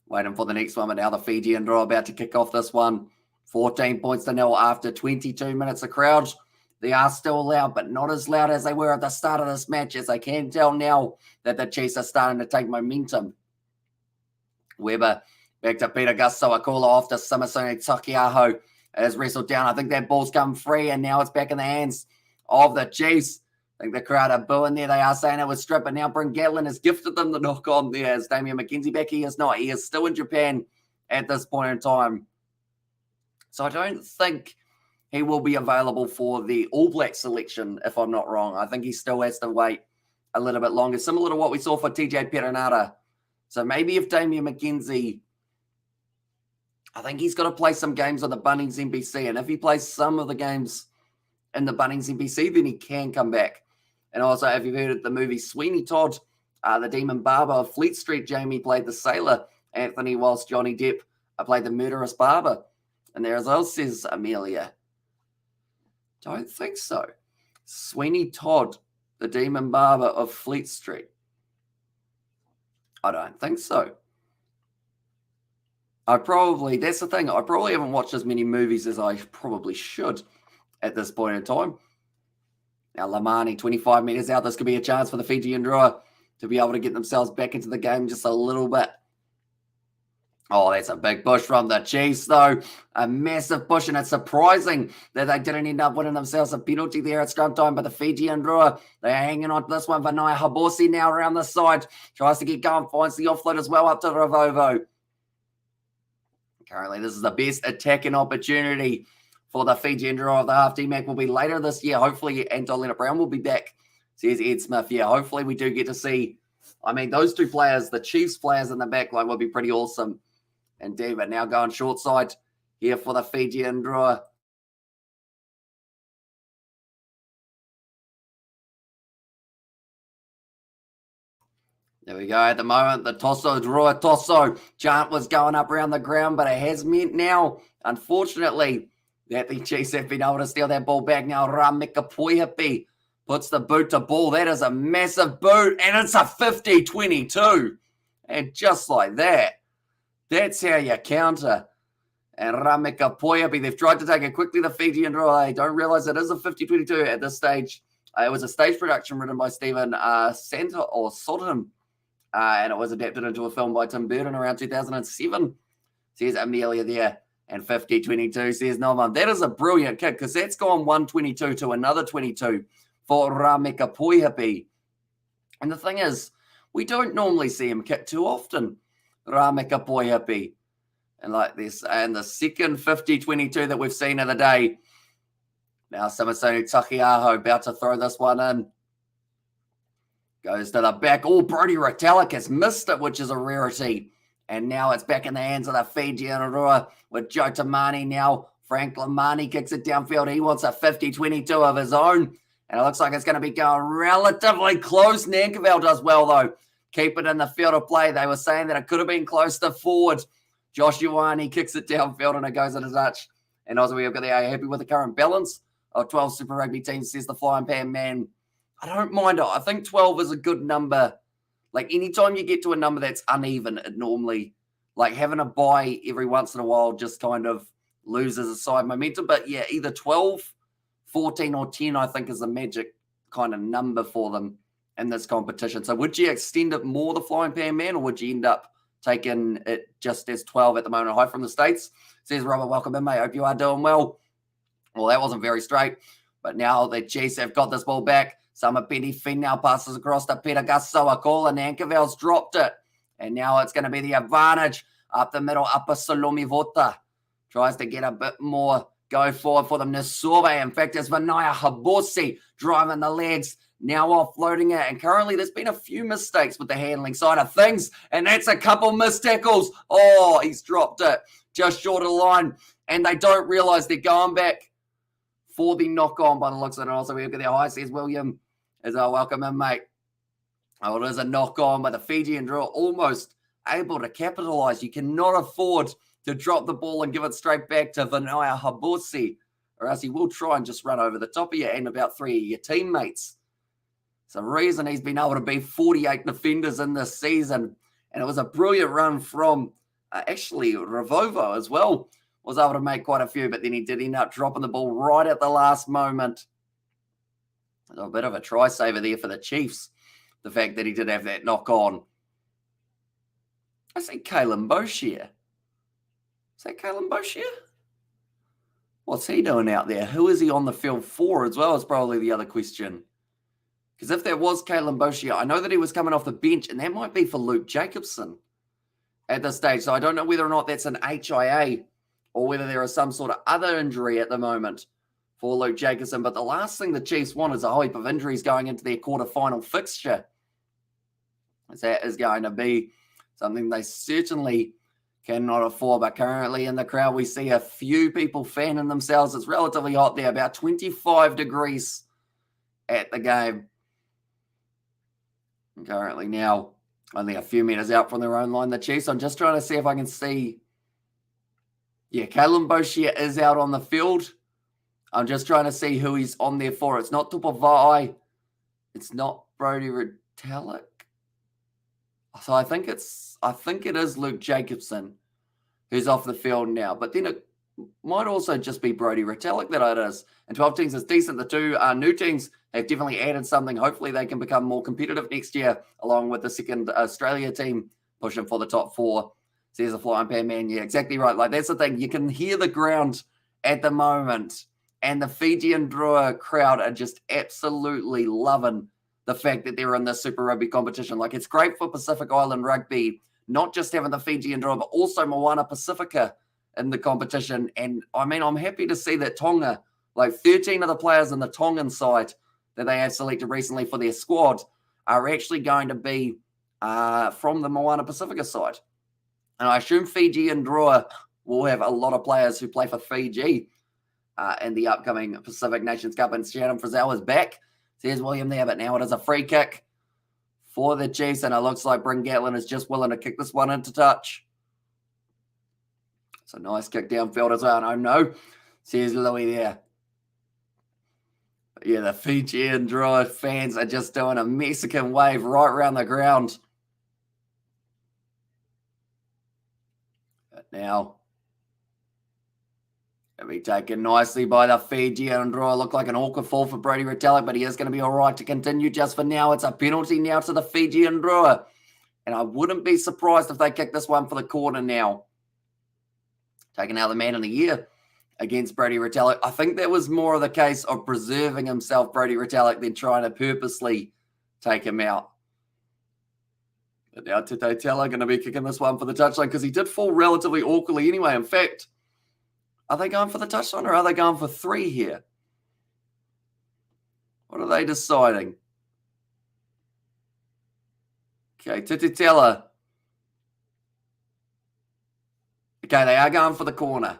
waiting for the next one. But now the Fijian Drua about to kick off this one. 14 points to nil after 22 minutes. The crowd, they are still loud, but not as loud as they were at the start of this match, as I can tell now that the Chiefs are starting to take momentum. Weber back to Peter Gusto-Akula after Samasone Takiaho has wrestled down. I think that ball's come free, and now it's back in the hands of the Chiefs. I think the crowd are booing there. They are saying it was stripped, but now Bryn Gatlin has gifted them the knock on there. As Damian McKenzie back? He is not. He is still in Japan at this point in time. So I don't think he will be available for the All Black selection, if I'm not wrong. I think he still has to wait a little bit longer, similar to what we saw for TJ Perenara. So maybe if Damian McKenzie, I think he's got to play some games on the Bunnings NBC. And if he plays some of the games in the Bunnings NBC, then he can come back. And also, if you've heard of the movie Sweeney Todd, the Demon Barber of Fleet Street, Jamie played the sailor, Anthony, whilst Johnny Depp played the murderous barber. And there as well, says Amelia. Don't think so. Sweeney Todd, the Demon Barber of Fleet Street. I don't think so. That's the thing, I probably haven't watched as many movies as I probably should at this point in time. Now, Lamani, 25 metres out. This could be a chance for the Fijian Drua to be able to get themselves back into the game just a little bit. Oh, that's a big push from the Chiefs, though. A massive push, and it's surprising that they didn't end up winning themselves a penalty there at scrum time. But the Fijian Drua, they're hanging on to this one. Vinaya Habosi now around the side. Tries to get going, finds the offload as well up to Ravovo. Currently, this is the best attacking opportunity for the Fijian Drua. The half DMAC will be later this year. Hopefully, Anton Leonard-Brown will be back, says Ed Smith. Yeah, hopefully we do get to see, those two players, the Chiefs players in the back line, will be pretty awesome. Indeed, but now going short side here for the Fijian Drua. There we go. At the moment, the Tosso Drua Tosso chant was going up around the ground, but it has meant now, unfortunately, that the Chiefs have been able to steal that ball back. Now Rameka Puihapi puts the boot to ball. That is a massive boot, and it's a 50-22. And just like that, that's how you counter. And Rameka Puihapi, they've tried to take it quickly, the Fijian Drua. They don't realize it is a 50-22 at this stage. It was a stage production written by Stephen Sodden, and it was adapted into a film by Tim Burton around 2007. Says Amelia there. And 50-22 says Noman. That is a brilliant kick, because that's gone 122 to another 22 for Rameka Puihapi. And the thing is, we don't normally see him kick too often, Rameka Puihapi. And like this, and the second 50-22 that we've seen of the day. Now Samasone Takiaho about to throw this one in. Goes to the back. Oh, Brody Retallick has missed it, which is a rarity. And now it's back in the hands of the Fijian Drua with Joe Tamani now. Frank Lamani kicks it downfield. He wants a 50-22 of his own. And it looks like it's going to be going relatively close. Nankerville does well, though. Keep it in the field of play. They were saying that it could have been close to forward. Josh Ioane kicks it downfield, and it goes into touch. And also, we've got the happy with the current balance of 12 Super Rugby teams, says the Flying Pan Man. I don't mind it. I think 12 is a good number Like anytime you get to a number that's uneven, it normally, like having a bye every once in a while just kind of loses a side momentum. But yeah, either 12, 14 or 10, I think is the magic kind of number for them in this competition. So would you extend it more, the Flying Pan Man, or would you end up taking it just as 12 at the moment? Hi from the States. Says Robert, welcome in, mate. Hope you are doing well. Well, that wasn't very straight. But now the Chiefs have got this ball back. Summer Penny Finn now passes across to Peter Gasoa, and Ankervel's dropped it. And now it's going to be the advantage up the middle. Upper Salome Vota tries to get a bit more go forward for them. Nisove, in fact, it's Vinaya Habosi driving the legs, now offloading it. And currently there's been a few mistakes with the handling side of things. And that's a couple missed tackles. Oh, he's dropped it just short of the line. And they don't realise they're going back for the knock-on by the looks of it. Also, we look at their high, says William, as I welcome in, mate. Oh, it is a knock-on, but the Fijian Drua almost able to capitalise. You cannot afford to drop the ball and give it straight back to Vinaya Habosi, or else he will try and just run over the top of you and about 3 of your teammates. It's the reason he's been able to beat 48 defenders in this season. And it was a brilliant run from actually Ravovo as well. Was able to make quite a few, but then he did end up dropping the ball right at the last moment. A bit of a try saver there for the Chiefs. The fact that he did have that knock on. I see Kalen Boshier. Is that Kalen Boshier? What's he doing out there? Who is he on the field for as well is probably the other question. Because if there was Kalen Boshier, I know that he was coming off the bench, and that might be for Luke Jacobson at this stage. So I don't know whether or not that's an HIA or whether there is some sort of other injury at the moment for Luke Jacobson. But the last thing the Chiefs want is a whole heap of injuries going into their quarterfinal fixture. That is going to be something they certainly cannot afford. But currently in the crowd, we see a few people fanning themselves. It's relatively hot there, about 25 degrees at the game. And currently now only a few meters out from their own line, the Chiefs. I'm just trying to see if I can see. Yeah, Kalen Boshier is out on the field. I'm just trying to see who he's on there for. It's not Tupavai. It's not Brody Retallick. So I think it is Luke Jacobson who's off the field now. But then it might also just be Brody Retallick that it is. And 12 teams is decent. The two new teams have definitely added something. Hopefully they can become more competitive next year, along with the second Australia team pushing for the top 4. Says the Flying Pan Man. Yeah, exactly right. Like, that's the thing. You can hear the ground at the moment, and the Fijian Drua crowd are just absolutely loving the fact that they're in this Super Rugby competition. Like, it's great for Pacific Island rugby, not just having the Fijian Drua, but also Moana Pacifica in the competition. And I mean, I'm happy to see that Tonga, like 13 of the players in the Tongan side that they have selected recently for their squad, are actually going to be from the Moana Pacifica side. And I assume Fijian Drua will have a lot of players who play for Fiji in the upcoming Pacific Nations Cup. And Shannon Frizzell is back. Says William there, but now it is a free kick for the Chiefs. And it looks like Bryn Gatlin is just willing to kick this one into touch. It's a nice kick downfield as well. And I know, says Louis there. But yeah, the Fijian Drua fans are just doing a Mexican wave right around the ground. Now, it'll be taken nicely by the Fijian Drua. Look like an awkward fall for Brody Retallick, but he is going to be all right to continue just for now. It's a penalty now to the Fijian Drua. And I wouldn't be surprised if they kick this one for the corner now. Taking out the man of the year against Brody Retallick. I think that was more of the case of preserving himself, Brody Retallick, than trying to purposely take him out. But now Tite Teller going to be kicking this one for the touchline because he did fall relatively awkwardly anyway. In fact, are they going for the touchline or are they going for 3 here? What are they deciding? Okay, Tite Teller. Okay, they are going for the corner.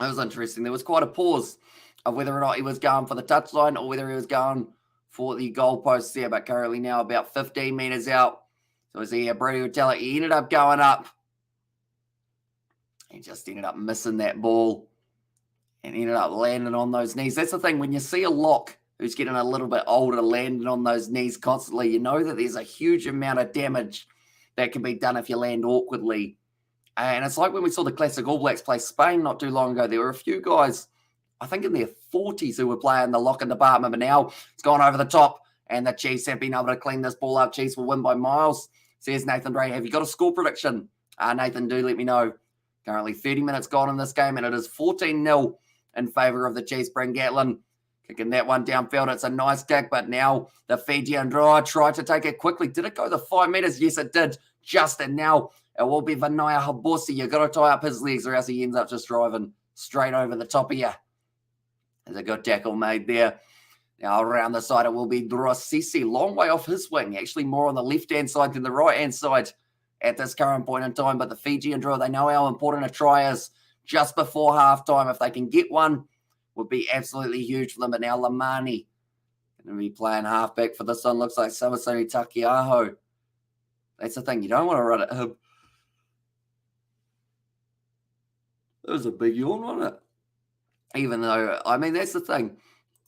That was interesting. There was quite a pause of whether or not he was going for the touchline or whether he was going for the goalpost there. But currently now about 15 meters out. So as he Brody Retallick, he ended up going up. He just ended up missing that ball and ended up landing on those knees. That's the thing. When you see a lock who's getting a little bit older, landing on those knees constantly, you know that there's a huge amount of damage that can be done if you land awkwardly. And it's like when we saw the classic All Blacks play Spain not too long ago. There were a few guys, I think in their 40s, who were playing the lock-in department, but now it's gone over the top, and the Chiefs have been able to clean this ball up. Chiefs will win by miles, says Nathan Bray. Have you got a score prediction? Nathan, do let me know. Currently 30 minutes gone in this game, and it is 14-0 in favour of the Chiefs. Bryn Gatlin kicking that one downfield. It's a nice kick, but now the Fijian Drua tried to take it quickly. Did it go the 5 metres? Yes, it did. Justin now. It will be Vinaya Habosi. You've got to tie up his legs or else he ends up just driving straight over the top of you. There's a good tackle made there. Now around the side, it will be Drosisi. Long way off his wing. Actually more on the left-hand side than the right-hand side at this current point in time. But the Fijian Drua, they know how important a try is just before halftime. If they can get one, would be absolutely huge for them. But now Lamani going to be playing halfback for this one. Looks like Samasoni Takiaho. That's the thing. You don't want to run at him. It was a big yawn, wasn't it? Even though, I mean, that's the thing.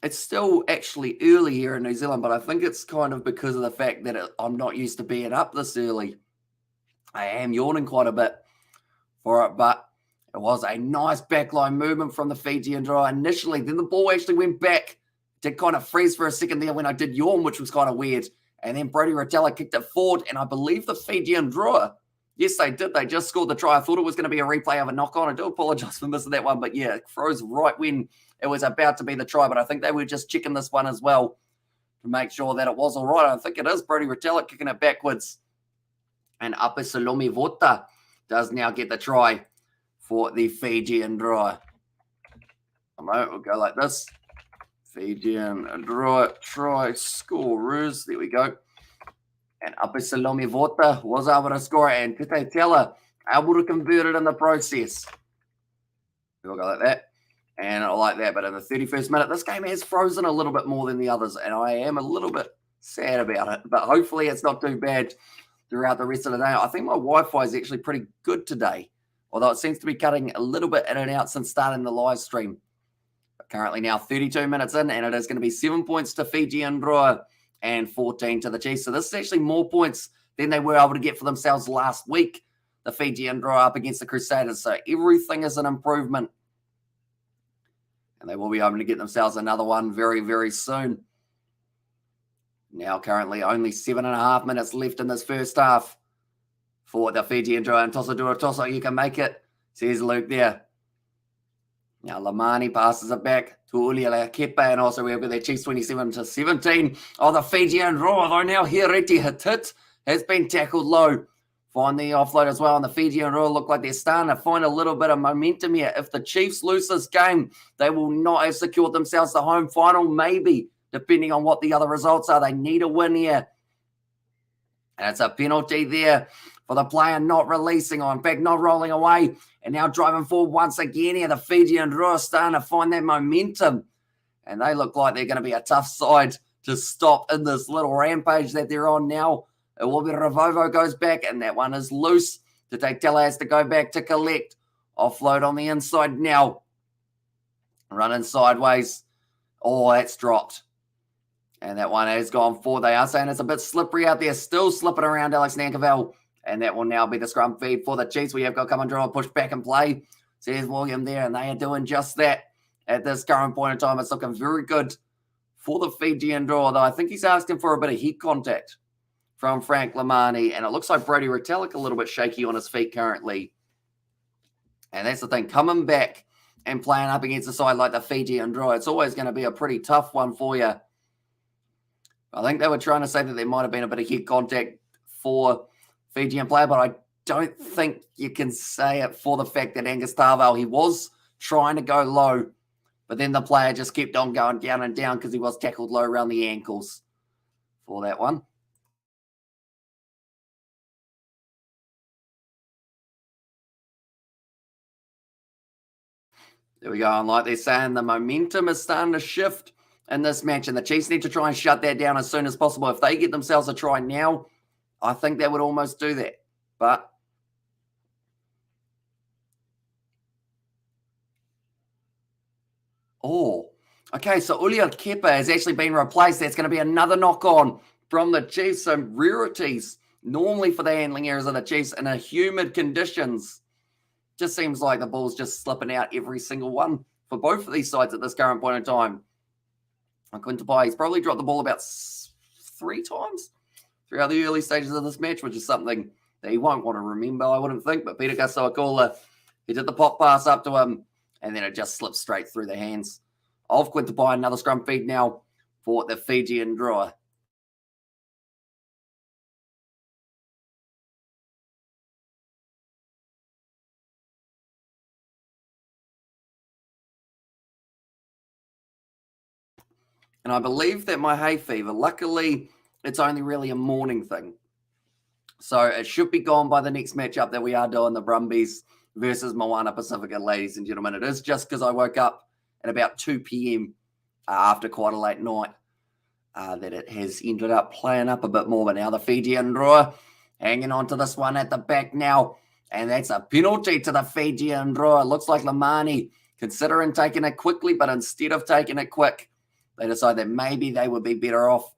It's still actually early here in New Zealand, but I think it's kind of because of the fact that I'm not used to being up this early. I am yawning quite a bit for it, but it was a nice backline movement from the Fijian Drua initially. Then the ball actually went back. Did kind of freeze for a second there when I did yawn, which was kind of weird. And then Brody Rotella kicked it forward, and I believe the Fijian Drua, yes, they did. They just scored the try. I thought it was going to be a replay of a knock-on. I do apologize for missing that one, but yeah, it froze right when it was about to be the try, but I think they were just checking this one as well to make sure that it was all right. I think it is Brody Rotella kicking it backwards. And Ape Salome Vota does now get the try for the Fijian Drua. We'll go like this. Fijian Drua try scorers. There we go. And Ape Salome Vota was able to score it, and Tete Tela able to convert it in the process. We'll go like that. And I like that. But in the 31st minute, this game has frozen a little bit more than the others, and I am a little bit sad about it. But hopefully it's not too bad throughout the rest of the day. I think my Wi-Fi is actually pretty good today, although it seems to be cutting a little bit in and out since starting the live stream. But currently now 32 minutes in, and it is going to be 7 points to Fijian Drua and 14 to the Chiefs. So this is actually more points than they were able to get for themselves last week, the Fijian Drua up against the Crusaders. So everything is an improvement. And they will be able to get themselves another one very, very soon. Now currently only 7.5 minutes left in this first half for the Fijian Drua. And Tosa, you can make it, says Luke there. Now Lamani passes it back to Uliala Kepa, and also we have got their Chiefs 27-17. Oh, the Fijian Drua, though now Hereti Hatit has been tackled low. Find the offload as well, and the Fijian Drua look like they're starting to find a little bit of momentum here. If the Chiefs lose this game, they will not have secured themselves the home final, maybe, depending on what the other results are. They need a win here. And it's a penalty there for the player not releasing, or in fact not rolling away, and now driving forward once again here. The Fijian Drua starting to find that momentum, and they look like they're going to be a tough side to stop in this little rampage that they're on now. It will be Ravovo goes back, and that one is loose. Tela has to go back to collect. Offload on the inside now. Running sideways. Oh, that's dropped. And that one has gone forward. They are saying it's a bit slippery out there. Still slipping around Alex Nankerville. And that will now be the scrum feed for the Chiefs. We have got come and draw, push back and play. So there's William there, and they are doing just that at this current point in time. It's looking very good for the Fijian Drua, though I think he's asking for a bit of heat contact from Frank Lamani. And it looks like Brody Retallick a little bit shaky on his feet currently. And that's the thing. Coming back and playing up against a side like the Fijian Drua, it's always going to be a pretty tough one for you. I think they were trying to say that there might have been a bit of head contact for Fijian player, but I don't think you can say it for the fact that Angus Tarvale, he was trying to go low, but then the player just kept on going down and down because he was tackled low around the ankles for that one. There we go. And like they're saying, the momentum is starting to shift in this match, and the Chiefs need to try and shut that down as soon as possible. If they get themselves a try now, I think they would almost do that. But Okay, so Ulia Kepa has actually been replaced. That's going to be another knock-on from the Chiefs. So rarities normally for the handling errors of the Chiefs in a humid conditions. Just seems like the ball's just slipping out every single one for both of these sides at this current point in time. Quintapai, he's probably dropped the ball about 3 times throughout the early stages of this match, which is something that he won't want to remember, I wouldn't think. But Peter Gasoakula, he did the pop pass up to him, and then it just slipped straight through the hands of Quintapai. Another scrum feed now for the Fijian Drua. And I believe that my hay fever, luckily, it's only really a morning thing. So it should be gone by the next matchup that we are doing, the Brumbies versus Moana Pacifica, ladies and gentlemen. It is just because I woke up at about 2 p.m. After quite a late night that it has ended up playing up a bit more. But now the Fijian Drua hanging on to this one at the back now. And that's a penalty to the Fijian Drua. Looks like Lamani considering taking it quickly, but instead of taking it quick, they decide that maybe they would be better off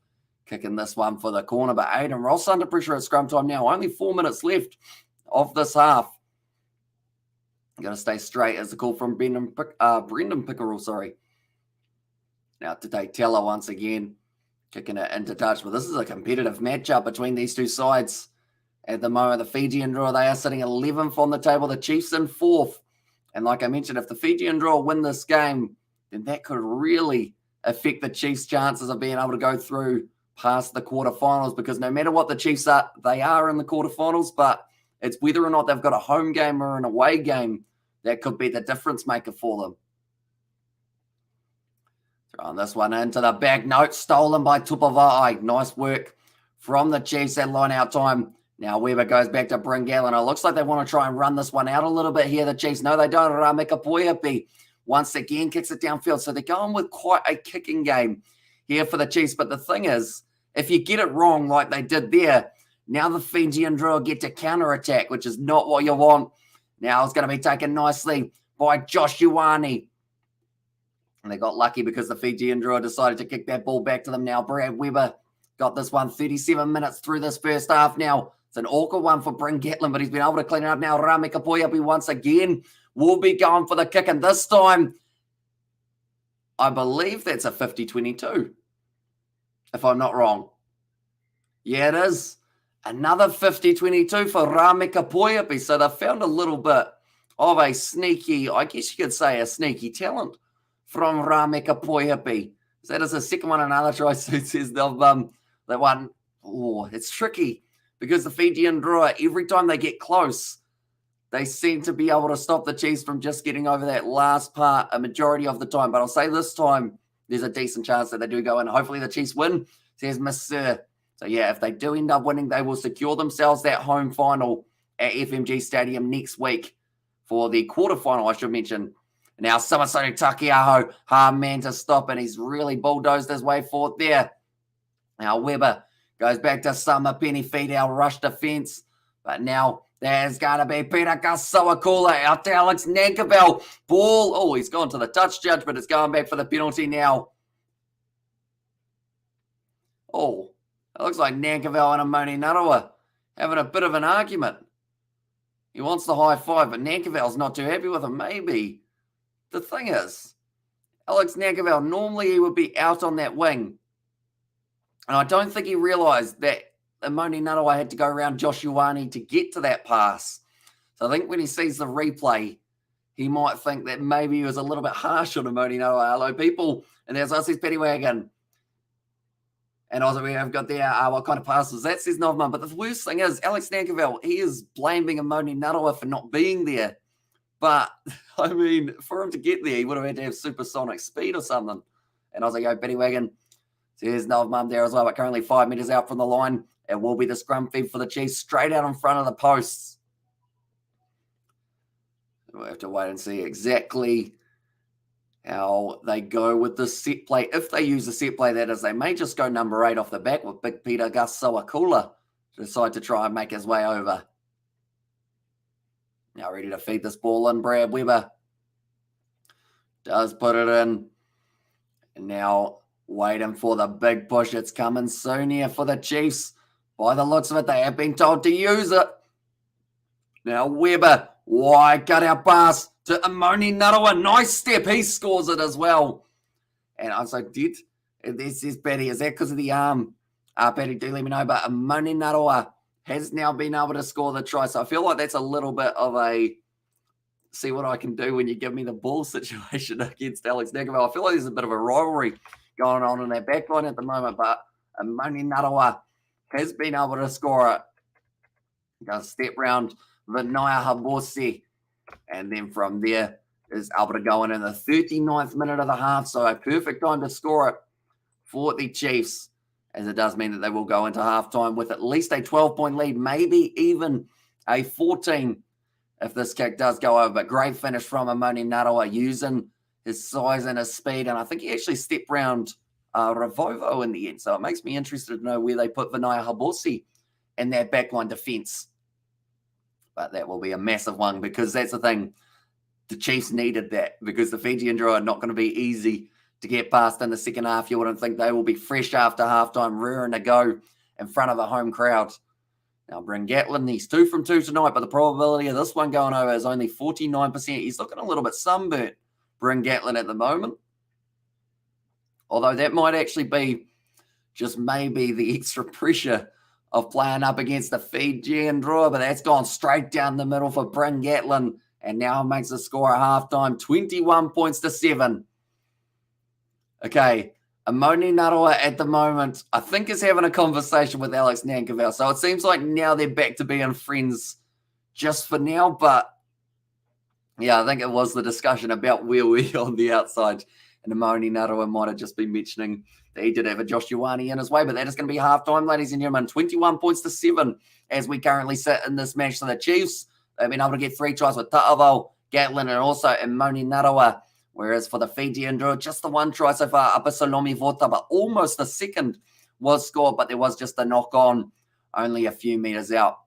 kicking this one for the corner. But Aiden Ross under pressure at scrum time now. Only 4 minutes left of this half. Got to stay straight as the call from Brendan Pickerel, sorry. Now to Teller once again, kicking it into touch. But this is a competitive matchup between these two sides. At the moment, the Fijian Drua, they are sitting 11th on the table. The Chiefs in 4th. And like I mentioned, if the Fijian Drua win this game, then that could really affect the Chiefs' chances of being able to go through past the quarterfinals, because no matter what the Chiefs are, they are in the quarterfinals, but it's whether or not they've got a home game or an away game that could be the difference maker for them. Throwing this one into the back. Note stolen by Tupavai. Nice work from the Chiefs at line out time. Now Weber goes back to Bringallen. It looks like they want to try and run this one out a little bit here, the Chiefs. No, they don't. Rameka Poyapi once again kicks it downfield. So they're going with quite a kicking game here for the Chiefs. But the thing is, if you get it wrong like they did there, now the Fijian Drua get to counter-attack, which is not what you want. Now it's going to be taken nicely by Josh Ioane. And they got lucky because the Fijian Drua decided to kick that ball back to them now. Brad Weber got this one 37 minutes through this first half now. It's an awkward one for Bryn Gatlin, but he's been able to clean it up now. Rameka Poyapi once again will be going for the kick, and this time, I believe that's a 50-22, if I'm not wrong. Yeah, it is. Another 50-22 for Rameka Poyapi. So they found a little bit of a sneaky, I guess you could say a sneaky talent from Rameka Poyapi. So that is the second one, another try. So it says that one, it's tricky because the Fijian Drua, every time they get close, they seem to be able to stop the Chiefs from just getting over that last part a majority of the time. But I'll say this time, there's a decent chance that they do go in. Hopefully the Chiefs win, says Miss Sir. So yeah, if they do end up winning, they will secure themselves that home final at FMG Stadium next week for the quarterfinal, I should mention. Now, Samasoni Takiaho, hard man to stop, and he's really bulldozed his way forward there. Now, Weber goes back to Summer Penny feed our rush defense. But now there's going to be Peter Kasawakula out to Alex Nankabel. Ball. Oh, he's gone to the touch judge, but it's going back for the penalty now. Oh, it looks like Nankabel and Amoni Narawa having a bit of an argument. He wants the high five, but Nankabel's not too happy with him. Maybe. The thing is, Alex Nankabel, normally he would be out on that wing. And I don't think he realised that Amoni Narawa had to go around Josh Ioane to get to that pass. So I think when he sees the replay, he might think that maybe he was a little bit harsh on Amoni Narawa. Hello, people. And there's us, says Petty Wagon. And also we have got there, what kind of passes? That says Novman. But the worst thing is, Alex Nankabel, he is blaming Amoni Narawa for not being there. But, I mean, for him to get there, he would have had to have supersonic speed or something. And I was like, oh, Petty Wagon. So there's Novman there as well, but currently 5 metres out from the line. It will be the scrum feed for the Chiefs, straight out in front of the posts. We'll have to wait and see exactly how they go with the set play. If they use the set play, that is, they may just go number 8 off the back with Big Peter Gus Sawakula to decide to try and make his way over. Now ready to feed this ball in. Brad Weber does put it in. And now waiting for the big push. It's coming soon here for the Chiefs. By the looks of it, they have been told to use it. Now Weber, wide cutout pass to Amoni Narawa. Nice step. He scores it as well. And I was like, this is Patty. Is that because of the arm? Patty, do let me know. But Amoni Narawa has now been able to score the try. So I feel like that's a little bit of a see what I can do when you give me the ball situation against Alex Negavell. I feel like there's a bit of a rivalry going on in that backline at the moment. But Amoni Narawa has been able to score it. Does step round Vinaya Haborsi. And then from there is able to go in the 39th minute of the half. So a perfect time to score it for the Chiefs, as it does mean that they will go into halftime with at least a 12-point lead, maybe even a 14 if this kick does go over. But great finish from Amoni Narawa using his size and his speed. And I think he actually stepped round Ravovo in the end. So it makes me interested to know where they put Vinaya Haborsi in that backline defense. But that will be a massive one, because that's the thing. The Chiefs needed that, because the Fijian Drua are not going to be easy to get past in the second half. You wouldn't think they will be fresh after halftime, rearing to go in front of a home crowd. Now, Bryn Gatlin, he's 2 from 2 tonight, but the probability of this one going over is only 49%. He's looking a little bit sunburnt, Bryn Gatlin, at the moment. Although that might actually be just maybe the extra pressure of playing up against the Fijian Drua, but that's gone straight down the middle for Bryn Gatlin, and now makes the score at halftime, 21 points to 7. Okay, Amoni Narawa at the moment, I think, is having a conversation with Alex Nankerville. So it seems like now they're back to being friends just for now. But yeah, I think it was the discussion about where we're on the outside. And Amoni Narawa might have just been mentioning that he did have a Josh Ioane in his way. But that is going to be halftime, ladies and gentlemen. 21 points to 7 as we currently sit in this match. So the Chiefs, they've been able to get 3 tries with Ta'avo, Gatlin, and also Amoni Narawa. Whereas for the Fijian Drua, just the 1 try so far, Upper Salomi Vota, but almost the second was scored, but there was just a knock on only a few meters out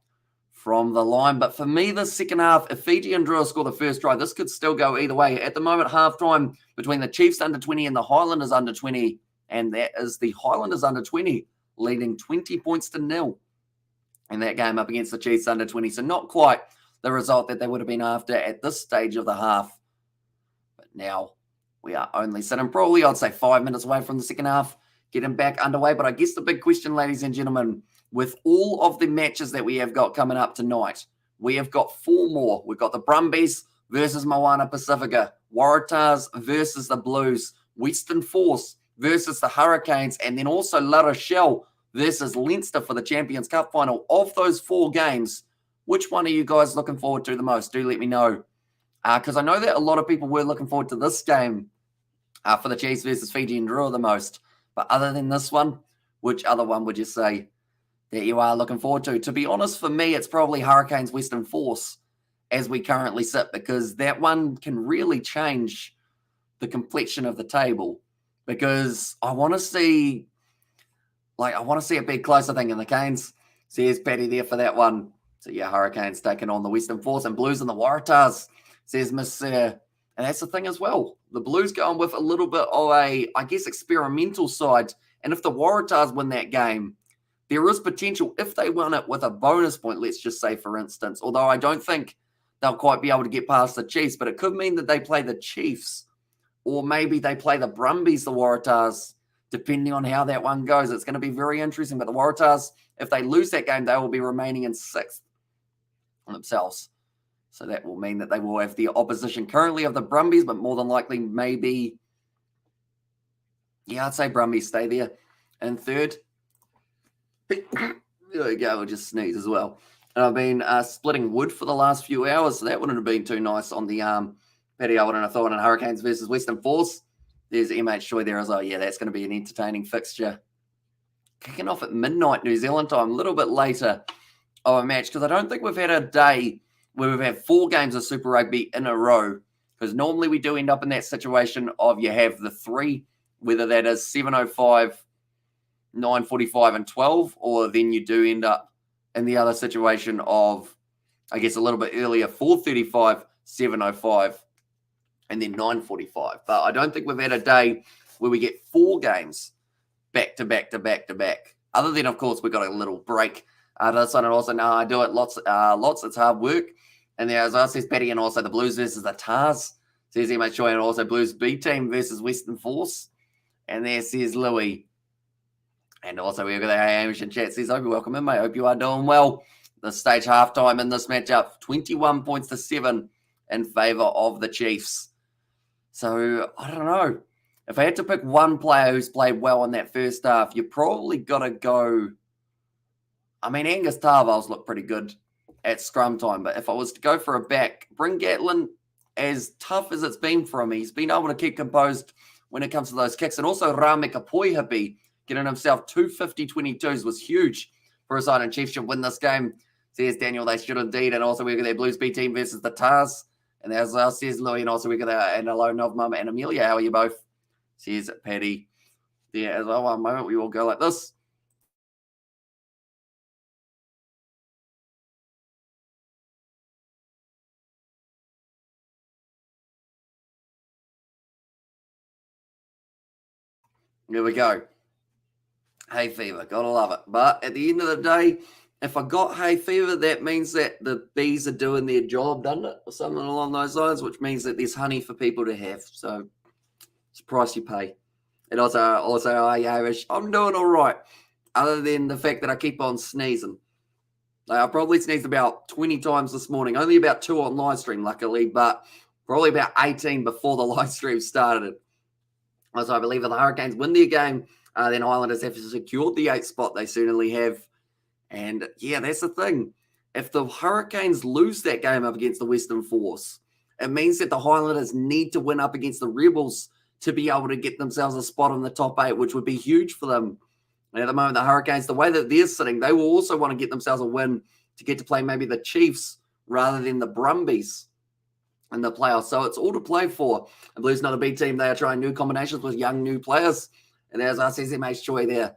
from the line. But for me, the second half, if Fijian Drua score the first try, this could still go either way. At the moment, halftime between the Chiefs under 20 and the Highlanders under 20, and that is the Highlanders under 20 leading 20 points to 0 in that game up against the Chiefs under 20. So not quite the result that they would have been after at this stage of the half. Now, we are only sitting probably, I'd say, 5 minutes away from the second half, getting back underway. But I guess the big question, ladies and gentlemen, with all of the matches that we have got coming up tonight, we have got 4 more. We've got the Brumbies versus Moana Pacifica, Waratahs versus the Blues, Western Force versus the Hurricanes, and then also La Rochelle versus Leinster for the Champions Cup final. Of those 4 games, which one are you guys looking forward to the most? Do let me know. Because I know that a lot of people were looking forward to this game for the Chiefs versus Fijian Drua the most. But other than this one, which other one would you say that you are looking forward to? To be honest, for me, it's probably Hurricanes Western Force as we currently sit, because that one can really change the complexion of the table. Because I want to see it be close, I think, in the Canes. So here's Patty there for that one. So yeah, Hurricanes taking on the Western Force, and Blues and the Waratahs, says Miss Sarah. And that's the thing as well. The Blues going with a little bit of a, I guess, experimental side. And if the Waratahs win that game, there is potential, if they win it with a bonus point, let's just say, for instance. Although I don't think they'll quite be able to get past the Chiefs, but it could mean that they play the Chiefs, or maybe they play the Brumbies, the Waratahs, depending on how that one goes. It's going to be very interesting. But the Waratahs, if they lose that game, they will be remaining in 6th on themselves. So that will mean that they will have the opposition currently of the Brumbies, but more than likely maybe, yeah, I'd say Brumbies stay there in 3rd. There we go, we'll just sneeze as well. And I've been splitting wood for the last few hours, so that wouldn't have been too nice on the patio. I wouldn't have thought. On Hurricanes versus Western Force. There's MH Choi there as well. Yeah, that's going to be an entertaining fixture. Kicking off at midnight New Zealand time, a little bit later of a match, because I don't think we've had a day where we've had 4 games of Super Rugby in a row, because normally we do end up in that situation of you have the 3, whether that is 7:05, 9:45, and 12, or then you do end up in the other situation of, I guess, a little bit earlier, 4:35, 7:05, and then 9:45. But I don't think we've had a day where we get 4 games back to back to back to back. Other than, of course, we got a little break. This one, and also, no, I do it lots. It's hard work. And there, as I says, Paddy, and also the Blues versus the Tars. Says he made sure, and also Blues B team versus Western Force. And there says Louis. And also, we've got the Hamish in chat. Says, hope you welcome in, mate. Hope you are doing well. The stage halftime in this matchup, 21 points to 7 in favour of the Chiefs. So, I don't know. If I had to pick one player who's played well in that first half, you probably got to go. I mean, Angus Tarvals looked pretty good at scrum time, but if I was to go for a back, Bryn Gatlin, as tough as it's been for him, he's been able to keep composed when it comes to those kicks. And also, Rameka Poihapi getting himself 250-22s was huge for a side, and Chiefs should win this game. Says Daniel, they should indeed. And also, we've got their Blues B team versus the Tars. And as says Louis, and also we've got and hello, Novmum and Amelia. How are you both? Says Paddy. Yeah, as well. One moment, we will go like this. There we go. Hay fever, gotta love it. But at the end of the day, if I got hay fever, that means that the bees are doing their job, doesn't it? Or something along those lines, which means that there's honey for people to have. So it's a price you pay. And also, Hamish, I'm doing all right, other than the fact that I keep on sneezing. I probably sneezed about 20 times this morning, only about 2 on live stream, luckily, but probably about 18 before the live stream started. So I believe if the Hurricanes win their game, then Islanders have secured the 8th spot they certainly have. And yeah, that's the thing. If the Hurricanes lose that game up against the Western Force, it means that the Highlanders need to win up against the Rebels to be able to get themselves a spot in the top 8, which would be huge for them. And at the moment, the Hurricanes, the way that they're sitting, they will also want to get themselves a win to get to play maybe the Chiefs rather than the Brumbies in the playoffs. So it's all to play for. The Blues not a big team. They are trying new combinations with young new players. And as I says, MH Choi there.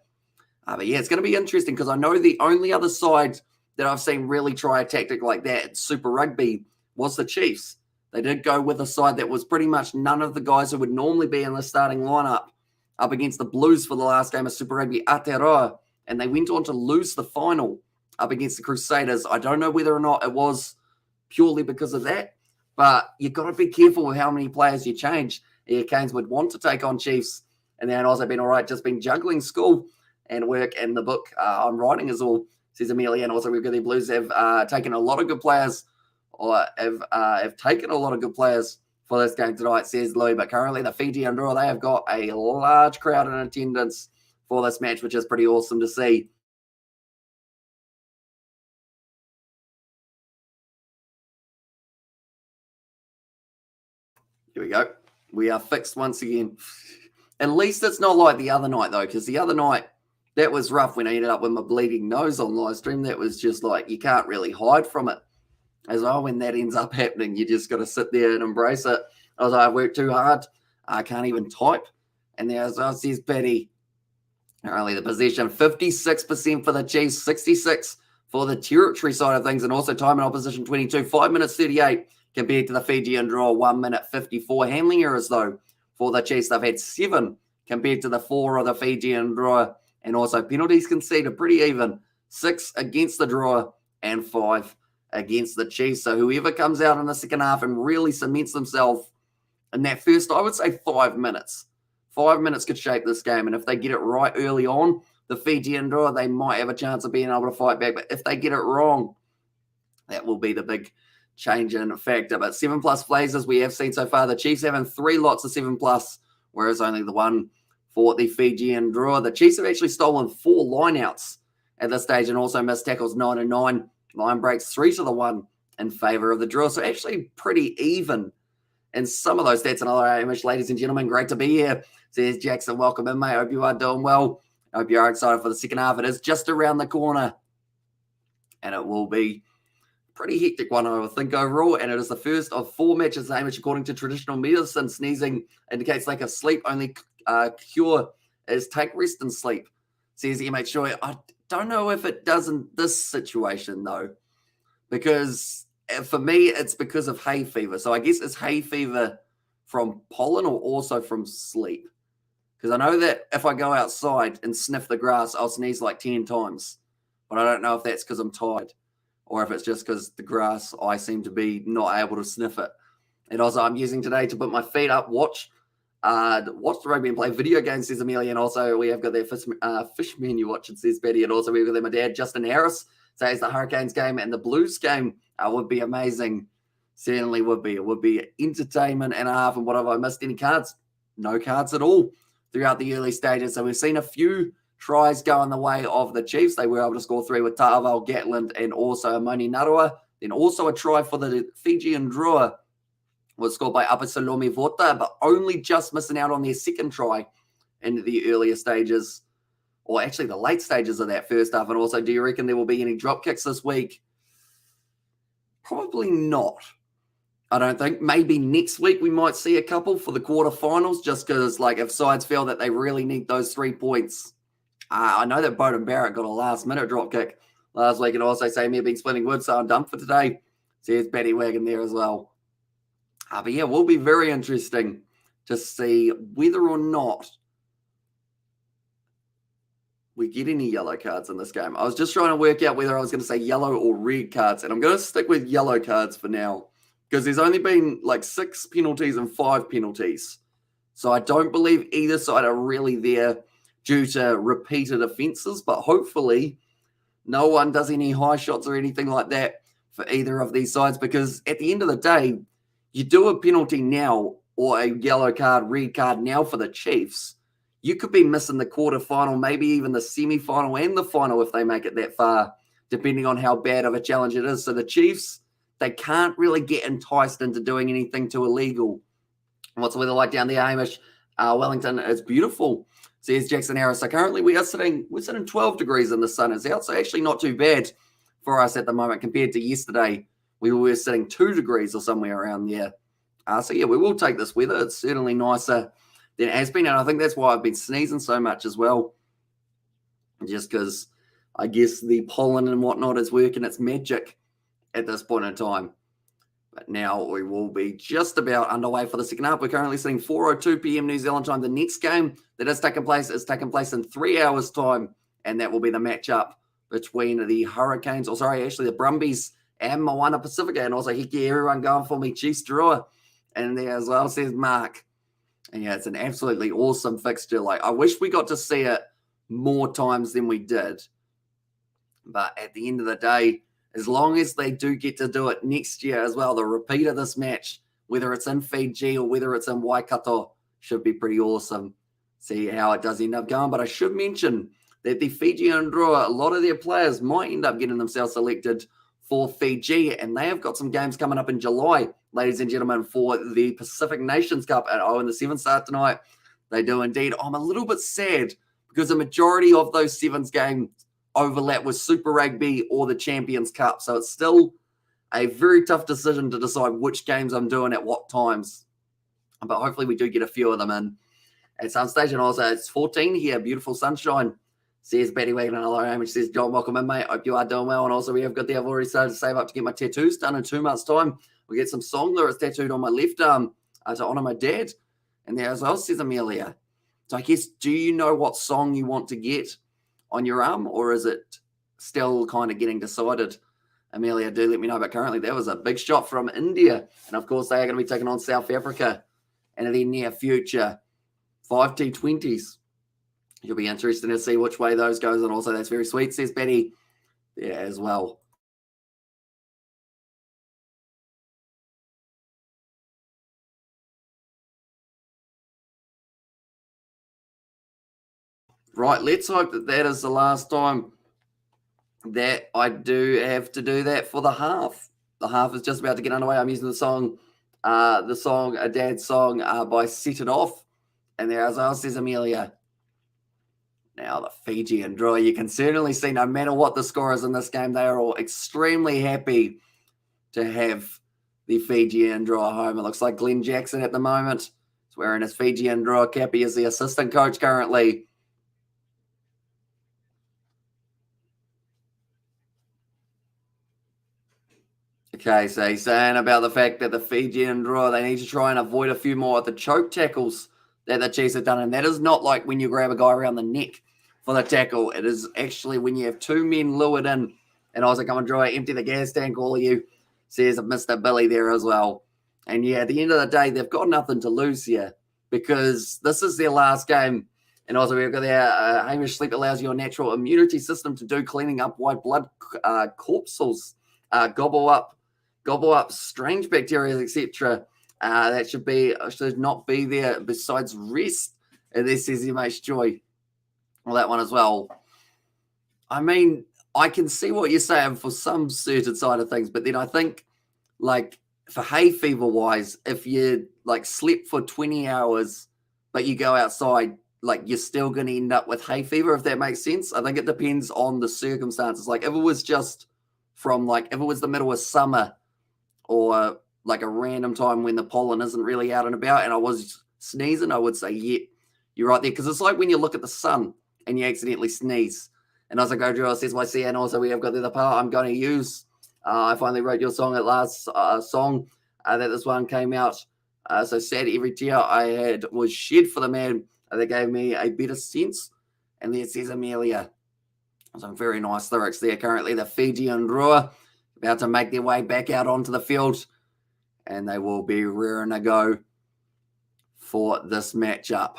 But yeah, it's going to be interesting because I know the only other side that I've seen really try a tactic like that at Super Rugby was the Chiefs. They did go with a side that was pretty much none of the guys who would normally be in the starting lineup up against the Blues for the last game of Super Rugby Aotearoa, and they went on to lose the final up against the Crusaders. I don't know whether or not it was purely because of that, but you've got to be careful with how many players you change. The Canes would want to take on Chiefs, and then also been all right, just been juggling school and work, and the book I'm writing is all, says Amelia. And also we've got the Blues have taken a lot of good players, or have taken a lot of good players for this game tonight, says Louis. But currently the Fijian Drua, they have got a large crowd in attendance for this match, which is pretty awesome to see. Here we go. We are fixed once again. At least it's not like the other night, though, because the other night, that was rough when I ended up with my bleeding nose on live stream. That was just like, you can't really hide from it. As well, when that ends up happening, you just got to sit there and embrace it. I was like, I've worked too hard. I can't even type. And there, as well, says Paddy, only the possession, 56% for the Chiefs, 66 for the territory side of things, and also time in opposition, 22, 5 minutes 38 compared to the Fijian Drua, 1 minute 54. Handling errors, though, for the Chiefs, they've had 7 compared to the 4 of the Fijian Drua, and also penalties conceded pretty even, 6 against the Drua and 5 against the Chiefs. So whoever comes out in the second half and really cements themselves in that first, I would say 5 minutes. 5 minutes could shape this game. And if they get it right early on, the Fijian Drua, they might have a chance of being able to fight back. But if they get it wrong, that will be the big change in factor. But 7+ plays, as we have seen so far, the Chiefs having 3 lots of 7+, whereas only the one for the Fijian Drua. The Chiefs have actually stolen 4 lineouts at this stage and also missed tackles 9 and 9. Line breaks 3-1 in favour of the Drua. So actually pretty even in some of those stats. And hello, Hamish, ladies and gentlemen, great to be here. Says Jackson, welcome in, mate. Hope you are doing well. I hope you are excited for the second half. It is just around the corner, and it will be a pretty hectic one, I would think, overall. And it is the first of 4 matches, Hamish, according to traditional medicine. Sneezing indicates lack of sleep. Only cure is take rest and sleep, says MH Joy. I don't know if it does in this situation, though, because for me, it's because of hay fever. So I guess it's hay fever from pollen or also from sleep, Because I know that if I go outside and sniff the grass, I'll sneeze like 10 times. But I don't know if that's because I'm tired or if it's just because the grass, I seem to be not able to sniff it. And also, I'm using today to put my feet up, watch the rugby and play video games, says Amelia. And also, we have got their fish menu watch, it says Betty. And also, we've got there my dad, Justin Harris, says the Hurricanes game and the Blues game would be amazing. Certainly would be. It would be entertainment and a half. And what have I missed? Any cards? No cards at all throughout the early stages. So we've seen a few tries go in the way of the Chiefs. They were able to score 3 with Ta'avao, Gatland, and also Amoni Narua. Then also a try for the Fijian Drua was scored by Apa Salome Vota, but only just missing out on their second try in the earlier stages, or actually the late stages of that first half. And also, do you reckon there will be any drop kicks this week? Probably not. I don't think. Maybe next week we might see a couple for the quarterfinals, just because, like, if sides feel that they really need those 3 points. I know that Bowden Barrett got a last-minute drop kick last week, and also say me being splitting wood, so I'm done for today. So here's Betty Wagon there as well. But yeah, it will be very interesting to see whether or not we get any yellow cards in this game. I was just trying to work out whether I was going to say yellow or red cards, and I'm going to stick with yellow cards for now because there's only been like 6 penalties and 5 penalties. So I don't believe either side are really there due to repeated offences, but hopefully no one does any high shots or anything like that for either of these sides, because at the end of the day, you do a penalty now or a yellow card, red card now for the Chiefs, you could be missing the quarterfinal, maybe even the semi-final and the final if they make it that far, depending on how bad of a challenge it is. So the Chiefs, they can't really get enticed into doing anything too illegal. What's the weather like down there, Hamish? Wellington, it's beautiful, says Jackson Harris. So currently we're sitting 12 degrees and the sun is out, so actually not too bad for us at the moment compared to yesterday. We were sitting 2 degrees or somewhere around there. So, yeah, we will take this weather. It's certainly nicer than it has been. And I think that's why I've been sneezing so much as well. Just because I guess the pollen and whatnot is working its magic at this point in time. But now we will be just about underway for the second half. We're currently sitting 4:02 p.m. New Zealand time. The next game that is taking place in 3 hours' time. And that will be the matchup between the Hurricanes, the Brumbies and Moana Pacifica. And also, Hiki, everyone going for me, Chiefs Drua. And there as well, says Mark. And yeah, it's an absolutely awesome fixture. Like, I wish we got to see it more times than we did. But at the end of the day, as long as they do get to do it next year as well, the repeat of this match, whether it's in Fiji or whether it's in Waikato, should be pretty awesome. See how it does end up going. But I should mention that the Fijian Drua, a lot of their players might end up getting themselves selected for Fiji, and they have got some games coming up in July, ladies and gentlemen, for the Pacific Nations Cup. And the 7 start tonight. They do indeed. I'm a little bit sad because the majority of those 7s games overlap with Super Rugby or the Champions Cup. So it's still a very tough decision to decide which games I'm doing at what times. But hopefully we do get a few of them in at some stage. And also it's 14 here, beautiful sunshine. Says Betty Wagner, hello, Amy. She says, John, welcome in, mate. Hope you are doing well. And also, we have got there. I've already started to save up to get my tattoos done in 2 months' time. We'll get some song lyrics tattooed on my left arm to honour my dad. And there as well, says Amelia. So I guess, do you know what song you want to get on your arm? Or is it still kind of getting decided? Amelia, do let me know. But currently, that was a big shot from India. And, of course, they are going to be taking on South Africa in the near future. 5 T20s. You'll be interested to see which way those goes. And also, that's very sweet, says Betty. Yeah, as well. Right, let's hope that that is the last time that I do have to do that for the half. The half is just about to get underway. I'm using a dad's song by Set It Off. And there, as well, says Amelia. Now, the Fijian Drua, you can certainly see no matter what the score is in this game, they are all extremely happy to have the Fijian Drua home. It looks like Glenn Jackson at the moment is wearing his Fijian Drua cap. He is the assistant coach currently. Okay, so he's saying about the fact that the Fijian Drua, they need to try and avoid a few more of the choke tackles that the Chiefs have done. And that is not like when you grab a guy around the neck for the tackle. It is actually when you have two men lured in. And I was like, come on, Drua, empty the gas tank, all of you, says Mr. Billy there as well. And yeah, at the end of the day, they've got nothing to lose here because this is their last game. And also we've got there, Hamish sleep allows your natural immunity system to do cleaning up white blood corpuscles, gobble up strange bacteria, etc. That should not be there besides rest. And this says MH Joy. Well, that one as well. I mean, I can see what you're saying for some certain side of things, but then I think, like, for hay fever wise, if you like sleep for 20 hours, but you go outside, like you're still going to end up with hay fever, if that makes sense. I think it depends on the circumstances. Like if it was just from if it was the middle of summer or like a random time when the pollen isn't really out and about and I was sneezing, I would say, yeah, you're right there. Because it's like when you look at the sun and you accidentally sneeze. And as I go through, says YC, and also we have got the other part I'm going to use. I finally wrote your song at last song that this one came out. So sad every tear I had was shed for the man that gave me a better sense. And there it says Amelia. Some very nice lyrics there. Currently the Fijian Drua about to make their way back out onto the field. And they will be rearing to go for this matchup.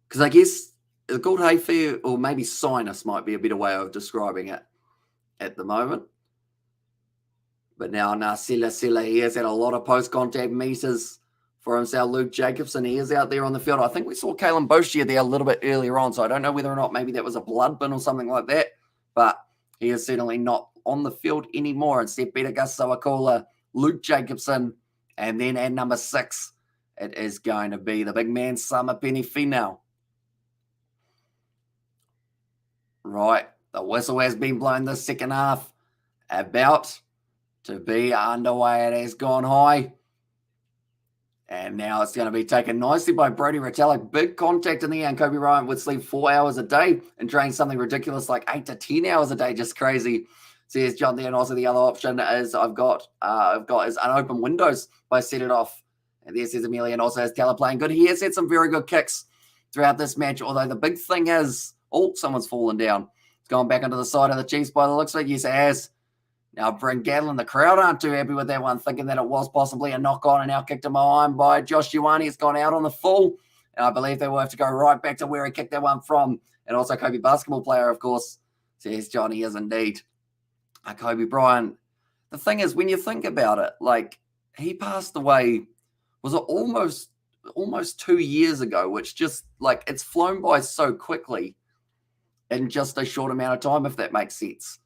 Because I guess it's called hay fever, or maybe sinus might be a better way of describing it at the moment. But now Silla, he has had a lot of post-contact meters for himself. Luke Jacobson, he is out there on the field. I think we saw Kalen Boshia there a little bit earlier on, so I don't know whether or not maybe that was a blood bin or something like that, but he is certainly not on the field anymore. Instead, Peter Gus Sawakula, Luke Jacobson, and then at number 6, it is going to be the big man, Sama Penifino. Right, the whistle has been blown the second half. About to be underway. It has gone high. And now it's going to be taken nicely by Brody Retallick. Big contact in the end. Kobe Bryant would sleep 4 hours a day and train something ridiculous like 8 to 10 hours a day. Just crazy. Says John there. And also the other option is I've got is unopened windows by Set It Off. And there says Amelia, and also has Teller playing good. He has had some very good kicks throughout this match. Although the big thing is, someone's fallen down. It's gone back onto the side of the Chiefs by the looks of it. Yes, it has. Now, Brent Gatlin, the crowd aren't too happy with that one, thinking that it was possibly a knock-on and now kicked him iron by Josh Ioane. It's gone out on the full, and I believe they will have to go right back to where he kicked that one from. And also Kobe basketball player, of course, says Johnny is indeed. Kobe Bryant. The thing is, when you think about it, like, he passed away, was it almost 2 years ago, which just, like, it's flown by so quickly in just a short amount of time, if that makes sense.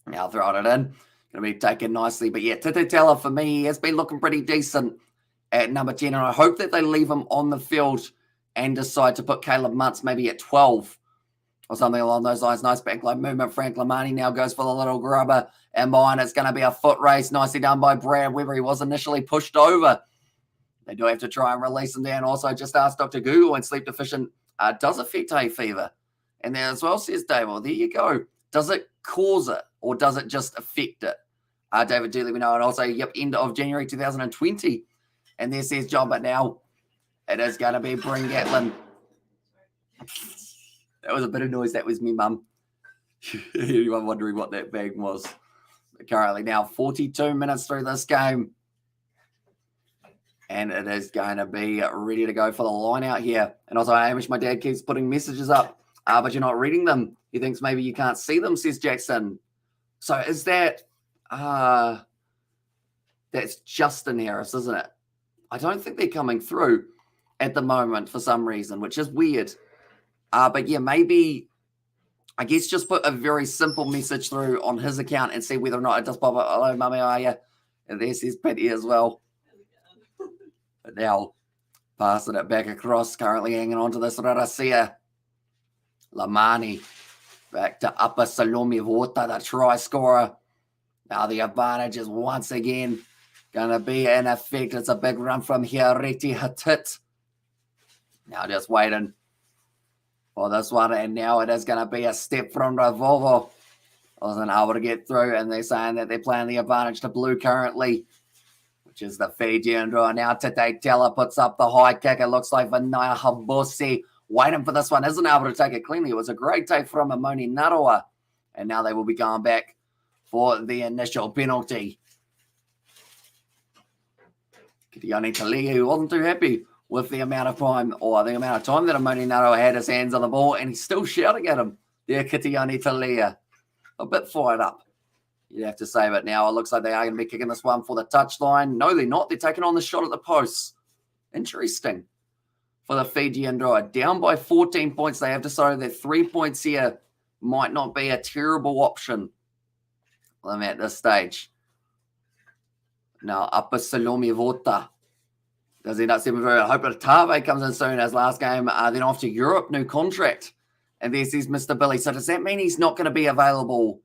Now throwing it in. Going to be taken nicely. But yeah, Tititella for me, he has been looking pretty decent at number 10. And I hope that they leave him on the field and decide to put Caleb Muntz maybe at 12 or something along those lines. Nice backline movement. Frank Lamani now goes for the little grubber. And behind it's going to be a foot race. Nicely done by Brad Weber. He was initially pushed over. They do have to try and release him there. And also just ask Dr. Google when sleep deficient does affect hay fever. And there as well says Dave, well, there you go. Does it cause it or does it just affect it? David Dooley, we know. And also, end of January 2020. And there says John, but now it is going to be Bryn Gatlin. That was a bit of noise. That was me, Mum. Anyone wondering what that bag was? But currently now 42 minutes through this game. And it is going to be ready to go for the line out here. And also, Hamish, my dad keeps putting messages up, but you're not reading them. He thinks maybe you can't see them, says Jackson. So is that, that's Justin Harris, isn't it? I don't think they're coming through at the moment for some reason, which is weird. But yeah, maybe, I guess just put a very simple message through on his account and see whether or not it does pop up. Hello, Mummy, how are you? And there says Petty as well. But now, passing it back across, currently hanging on to this Rarasia. Lamani. Back to Upper Salome Water, the try scorer. Now the advantage is once again going to be in effect. It's a big run from Hiareti Hatit. Now just waiting for this one. And now it is going to be a step from Revolvo. Wasn't able to get through. And they're saying that they're playing the advantage to blue currently, which which is the Fijian Drua. Now Tete Tela puts up the high kick. It looks like Vanaya Habosi waiting for this one. Isn't able to take it cleanly. It was a great take from Amoni Naroa. And now they will be going back for the initial penalty. Kitiani Talia, who wasn't too happy with the amount of time that Amoni Naroa had his hands on the ball, and he's still shouting at him. There, Kitiani Talia. A bit fired up, you'd have to say. But now it looks like they are going to be kicking this one for the touchline. No, they're not. They're taking on the shot at the post. Interesting for the Fijian Drua. Down by 14 points. They have decided that 3 points here might not be a terrible option for them at this stage. Now, Upper Salome Vota does end up stepping through. I hope that Tave comes in soon as last game. Then off to Europe, new contract. And there says Mr. Billy. So does that mean he's not going to be available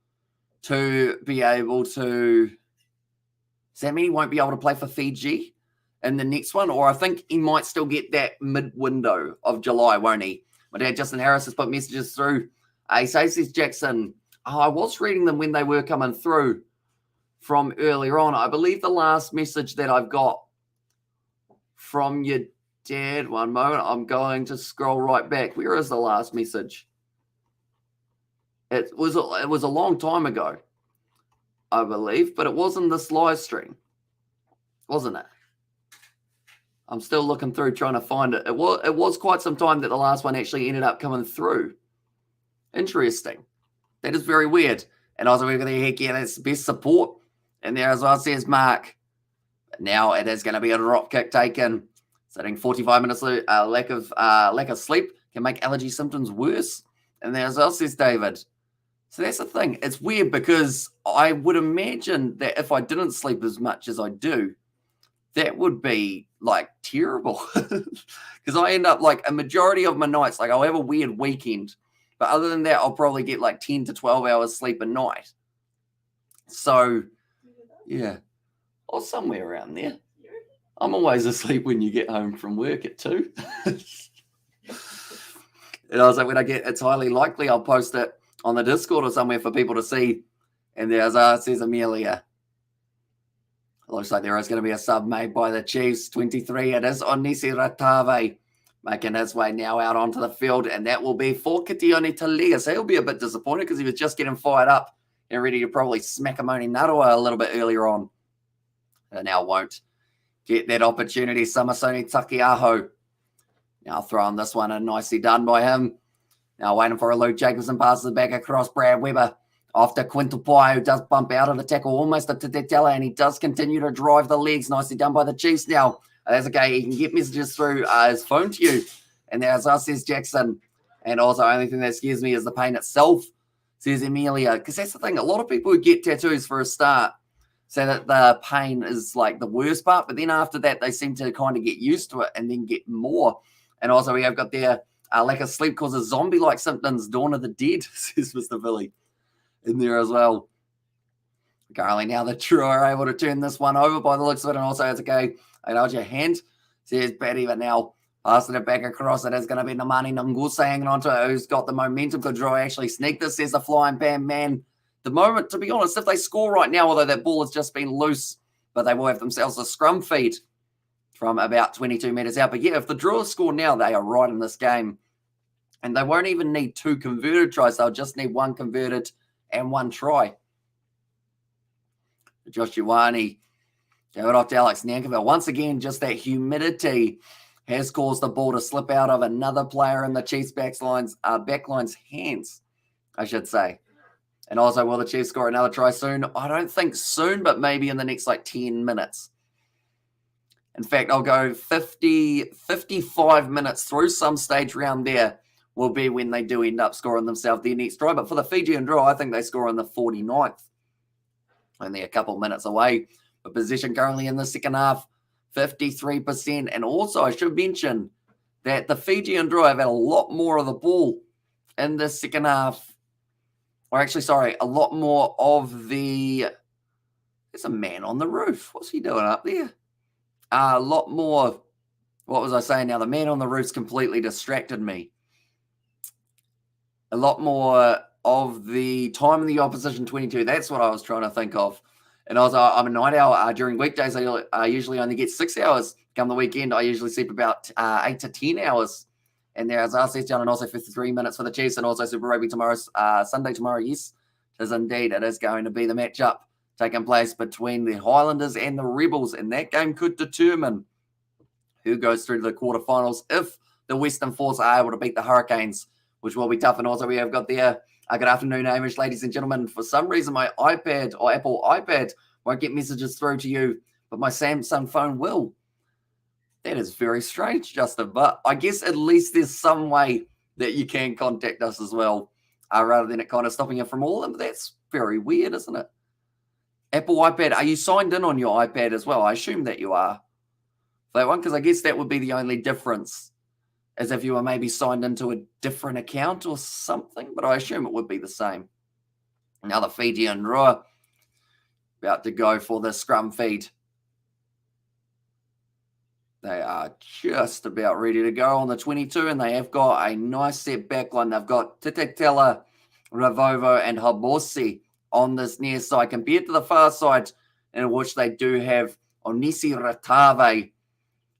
to be able to... Does that mean he won't be able to play for Fiji in the next one? Or I think he might still get that mid-window of July, won't he? My dad, Justin Harris, has put messages through. He says, Jackson, I was reading them when they were coming through from earlier on. I believe the last message that I've got from your dad, one moment, I'm going to scroll right back. Where is the last message? It was a long time ago, I believe, but it wasn't this live stream, wasn't it? I'm still looking through trying to find it. It was quite some time that the last one actually ended up coming through. Interesting. That is very weird. And I was like, heck yeah, that's best support. And there as well says Mark. But now it is going to be a drop kick taken. Sitting 45 minutes, lack of sleep can make allergy symptoms worse. And there as well says David. So that's the thing. It's weird because I would imagine that if I didn't sleep as much as I do, that would be like terrible. Because I end up like a majority of my nights, like I'll have a weird weekend. But other than that, I'll probably get like 10 to 12 hours sleep a night. So, yeah. Or somewhere around there. I'm always asleep when you get home from work at 2. And I was like, when I get, it's highly likely I'll post it on the Discord or somewhere for people to see. And there's, says Amelia. Looks like there is going to be a sub made by the Chiefs. 23, it is Onisi Ratave making his way now out onto the field. And that will be for Kitione Talia. So he'll be a bit disappointed because he was just getting fired up and ready to probably smack Amoni Naroa a little bit earlier on. And now won't get that opportunity. Samasoni Takiaho now throwing this one in, nicely done by him. Now waiting for a Luke Jacobson, passes it back across Brad Weber. After Quintal Pai, who does bump out of the tackle almost to Tetela, and he does continue to drive the legs. Nicely done by the Chiefs now. That's okay. He can get messages through his phone to you. And there's us, says Jackson. And also, the only thing that scares me is the pain itself, says Amelia. Because that's the thing. A lot of people who get tattoos for a start say that the pain is like the worst part. But then after that, they seem to kind of get used to it and then get more. And also, we have got there lack of sleep causes zombie-like symptoms. Dawn of the Dead, says Mr. Billy. In there as well. Currently now the True are able to turn this one over by the looks of it, and also it's okay. I know your hand, says Patty, but now passing it back across. It is going to be Namani Nangusa hanging on to it, who's got the momentum. Could Draw actually sneak this, says the Flying Pan Man. The moment, to be honest, if they score right now, although that ball has just been loose, but they will have themselves a scrum feed from about 22 metres out. But yeah, if the Drua score now, they are right in this game. And they won't even need 2 converted tries. They'll just need 1 converted and 1 try. Josh Ioane gave it off to Alex Nankerville. Once again, just that humidity has caused the ball to slip out of another player in the Chiefs backline's hands, I should say. And also, will the Chiefs score another try soon? I don't think soon, but maybe in the next 10 minutes. In fact, I'll go 55 minutes through some stage round there will be when they do end up scoring themselves their next try. But for the Fijian Drua, I think they score on the 49th. Only a couple minutes away. But position currently in the second half, 53%. And also, I should mention that the Fijian Drua have had a lot more of the ball in the second half. Or actually, sorry, a lot more of the... There's a man on the roof. What's he doing up there? A lot more... What was I saying now? The man on the roof's completely distracted me. A lot more of the time in the opposition 22. That's what I was trying to think of. And also, I'm a night owl. During weekdays, I usually only get 6 hours. Come the weekend, I usually sleep about 8 to 10 hours. And there's RCS John and also 53 minutes for the Chiefs and also Super Rugby tomorrow, Sunday tomorrow. Yes, it is indeed. It is going to be the matchup taking place between the Highlanders and the Rebels. And that game could determine who goes through to the quarterfinals if the Western Force are able to beat the Hurricanes, which will be tough. And also we have got there, good afternoon, Amish, ladies and gentlemen. For some reason, my iPad or Apple iPad won't get messages through to you, but my Samsung phone will. That is very strange, Justin. But I guess at least there's some way that you can contact us as well, rather than it kind of stopping you from all of them. That's very weird, isn't it? Apple iPad, are you signed in on your iPad as well? I assume that you are. For that one, because I guess that would be the only difference, as if you were maybe signed into a different account or something, but I assume it would be the same. Now the Fijian Drua about to go for the scrum feed. They are just about ready to go on the 22, and they have got a nice set backline. They've got Titetela, Ravovo, and Habosi on this near side, compared to the far side, in which they do have Onisi Ratave,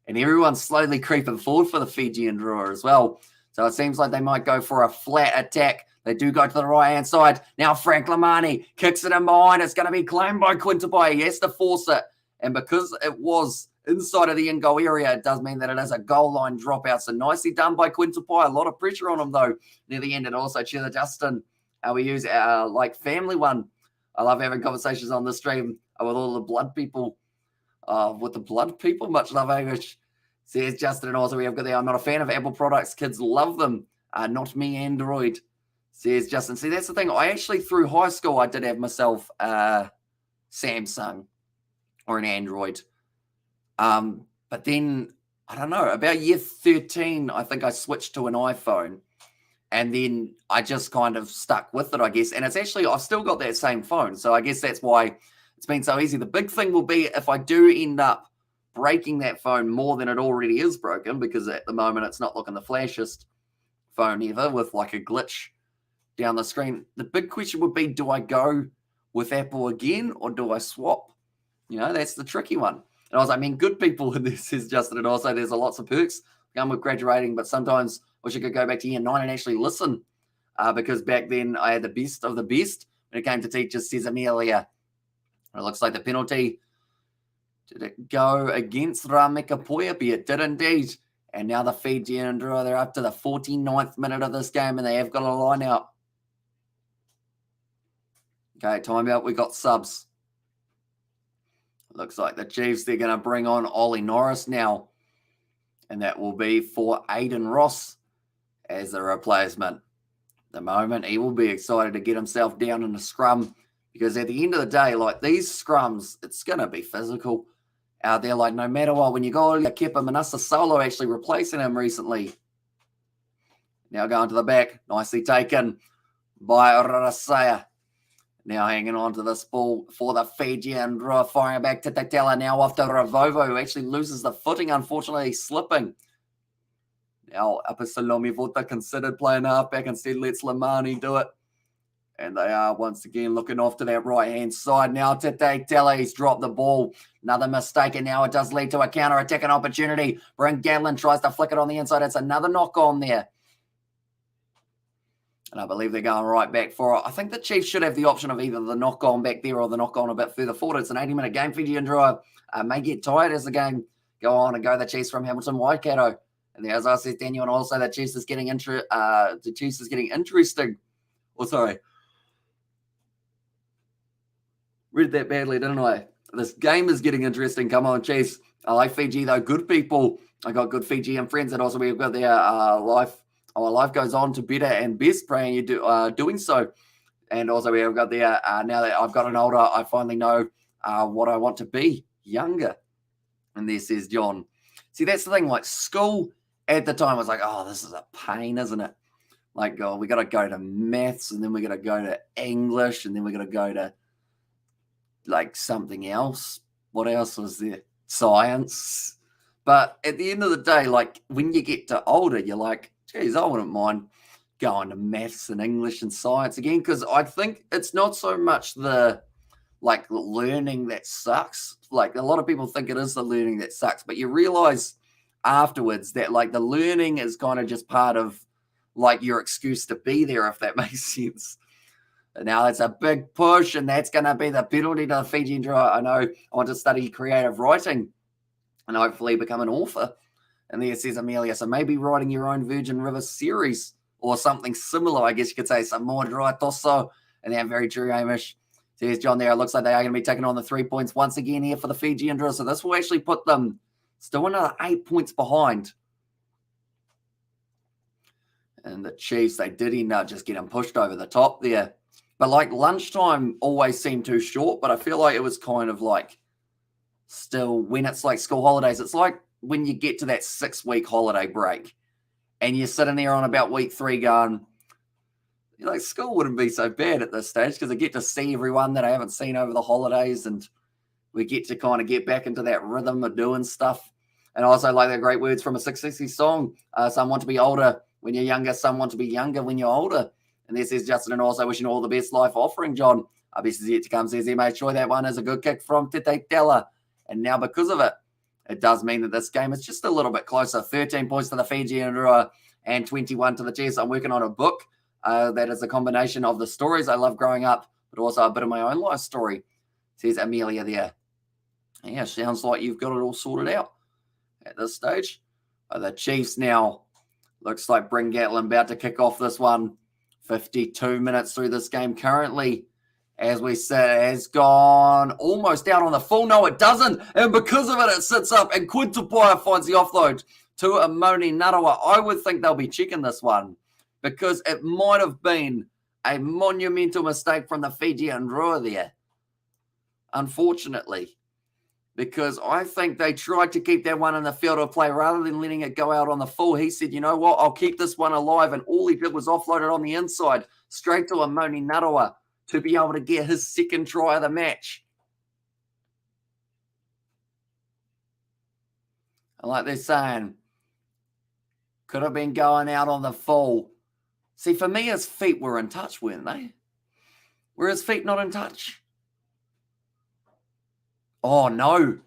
and everyone's slowly creeping forward for the Fijian Drua as well. So it seems like they might go for a flat attack. They do go to the right-hand side. Now Frank Lamani kicks it in behind. It's going to be claimed by Quintabai. He has to force it. And because it was inside of the in-goal area, it does mean that it is a goal line dropout. So nicely done by Quintabai. A lot of pressure on him, though, near the end. And also, cheer Justin. We use our, family one. I love having conversations on the stream with all the blood people. With the blood people, much love, English. Says Justin, and also we have got there. I'm not a fan of Apple products. Kids love them. Not me, Android. Says Justin. See, that's the thing. I actually, through high school, I did have myself Samsung or an Android. But then, I don't know, about year 13, I think I switched to an iPhone. And then I just kind of stuck with it, I guess. And it's actually, I've still got that same phone. So I guess that's why it's been so easy. The big thing will be if I do end up breaking that phone more than it already is broken, because at the moment it's not looking the flashiest phone ever with like a glitch down the screen. The big question would be, do I go with Apple again or do I swap? You know, that's the tricky one. And I was like, I mean, good people in this is Justin, and also there's lots of perks come with graduating, but sometimes I wish I could go back to year 9 and actually listen, because back then I had the best of the best when it came to teachers, says Amelia. It looks like the penalty, did it go against Rameka Poyapi? It did indeed. And now the Fijian Drua, they're up to the 49th minute of this game, and they have got a line out. Okay, timeout. We got subs. Looks like the Chiefs, they're going to bring on Ollie Norris now. And that will be for Aiden Ross as the replacement. The moment he will be excited to get himself down in the scrum, because at the end of the day, like these scrums, it's going to be physical out there. Like no matter what, when you go, Kepa Manasa Solo actually replacing him recently. Now going to the back, nicely taken by Rasaya. Now hanging on to this ball for the Fijian Drua, firing back to Tatela, now off to Ravovo, who actually loses the footing, unfortunately slipping. Now Apasalomi Vota considered playing halfback, instead lets Lamani do it. And they are once again looking off to that right-hand side. Now Tatela, he's dropped the ball. Another mistake, and now it does lead to a counter-attacking opportunity. Brent Gatlin tries to flick it on the inside. It's another knock-on there. And I believe they're going right back for it. I think the Chiefs should have the option of either the knock-on back there or the knock-on a bit further forward. It's an 80-minute game. Fijian Drua may get tired as the game go on and go the Chiefs from Hamilton Waikato. And as I said, Daniel, and also the Chiefs is getting interesting. Oh, sorry. Read that badly, didn't I? This game is getting interesting. Come on, Chiefs. I like Fiji, though. Good people. I got good Fijian friends. And also we've got their life. Our life goes on to better and best, praying you doing so. And also we have got there, now that I've gotten older, I finally know what I want to be, younger. And there says John. See, that's the thing, like school at the time was like, oh, this is a pain, isn't it? Like, oh, we got to go to maths, and then we got to go to English, and then we got to go to like something else. What else was there? Science. But at the end of the day, like when you get to older, you're like, geez, I wouldn't mind going to maths and English and science again, because I think it's not so much the like learning that sucks. Like a lot of people think it is the learning that sucks, but you realize afterwards that like the learning is kind of just part of like your excuse to be there, if that makes sense. And now it's a big push, and that's going to be the penalty to the Fijian Drua. I know I want to study creative writing and hopefully become an author. And there says Amelia, so maybe writing your own Virgin River series or something similar, I guess you could say, some more dry tosso. And they're very true, Hamish. Says John there, it looks like they are going to be taking on the 3 points once again here for the Fijian Drua. So this will actually put them still another 8 points behind. And the Chiefs, they did end up just getting pushed over the top there. But like lunchtime always seemed too short, but I feel like it was kind of like still when it's like school holidays, it's like when you get to that 6-week holiday break and you're sitting there on about week 3 going, like school wouldn't be so bad at this stage because I get to see everyone that I haven't seen over the holidays and we get to kind of get back into that rhythm of doing stuff. And also like the great words from a 660 song, some want to be older when you're younger, some want to be younger when you're older. And this is Justin and also wishing all the best life offering, John. Best is yet to come, says he made sure that one is a good kick from Tete Della. And now because of it, it does mean that this game is just a little bit closer. 13 points to the Fijian Drua and 21 to the Chiefs. I'm working on a book that is a combination of the stories I love growing up, but also a bit of my own life story, says Amelia there. Yeah, sounds like you've got it all sorted out at this stage. The Chiefs now, looks like Bryn Gatlin about to kick off this one. 52 minutes through this game currently. As we said, it has gone almost out on the full. No, it doesn't. And because of it, it sits up. And Quintupaya finds the offload to Amoni Narawa. I would think they'll be checking this one because it might have been a monumental mistake from the Fijian Drua there, unfortunately. Because I think they tried to keep that one in the field of play rather than letting it go out on the full. He said, you know what, I'll keep this one alive. And all he did was offload it on the inside straight to Amoni Narawa to be able to get his second try of the match. And like they're saying, could have been going out on the full. See, for me, his feet were in touch, weren't they? Were his feet not in touch? Oh, no.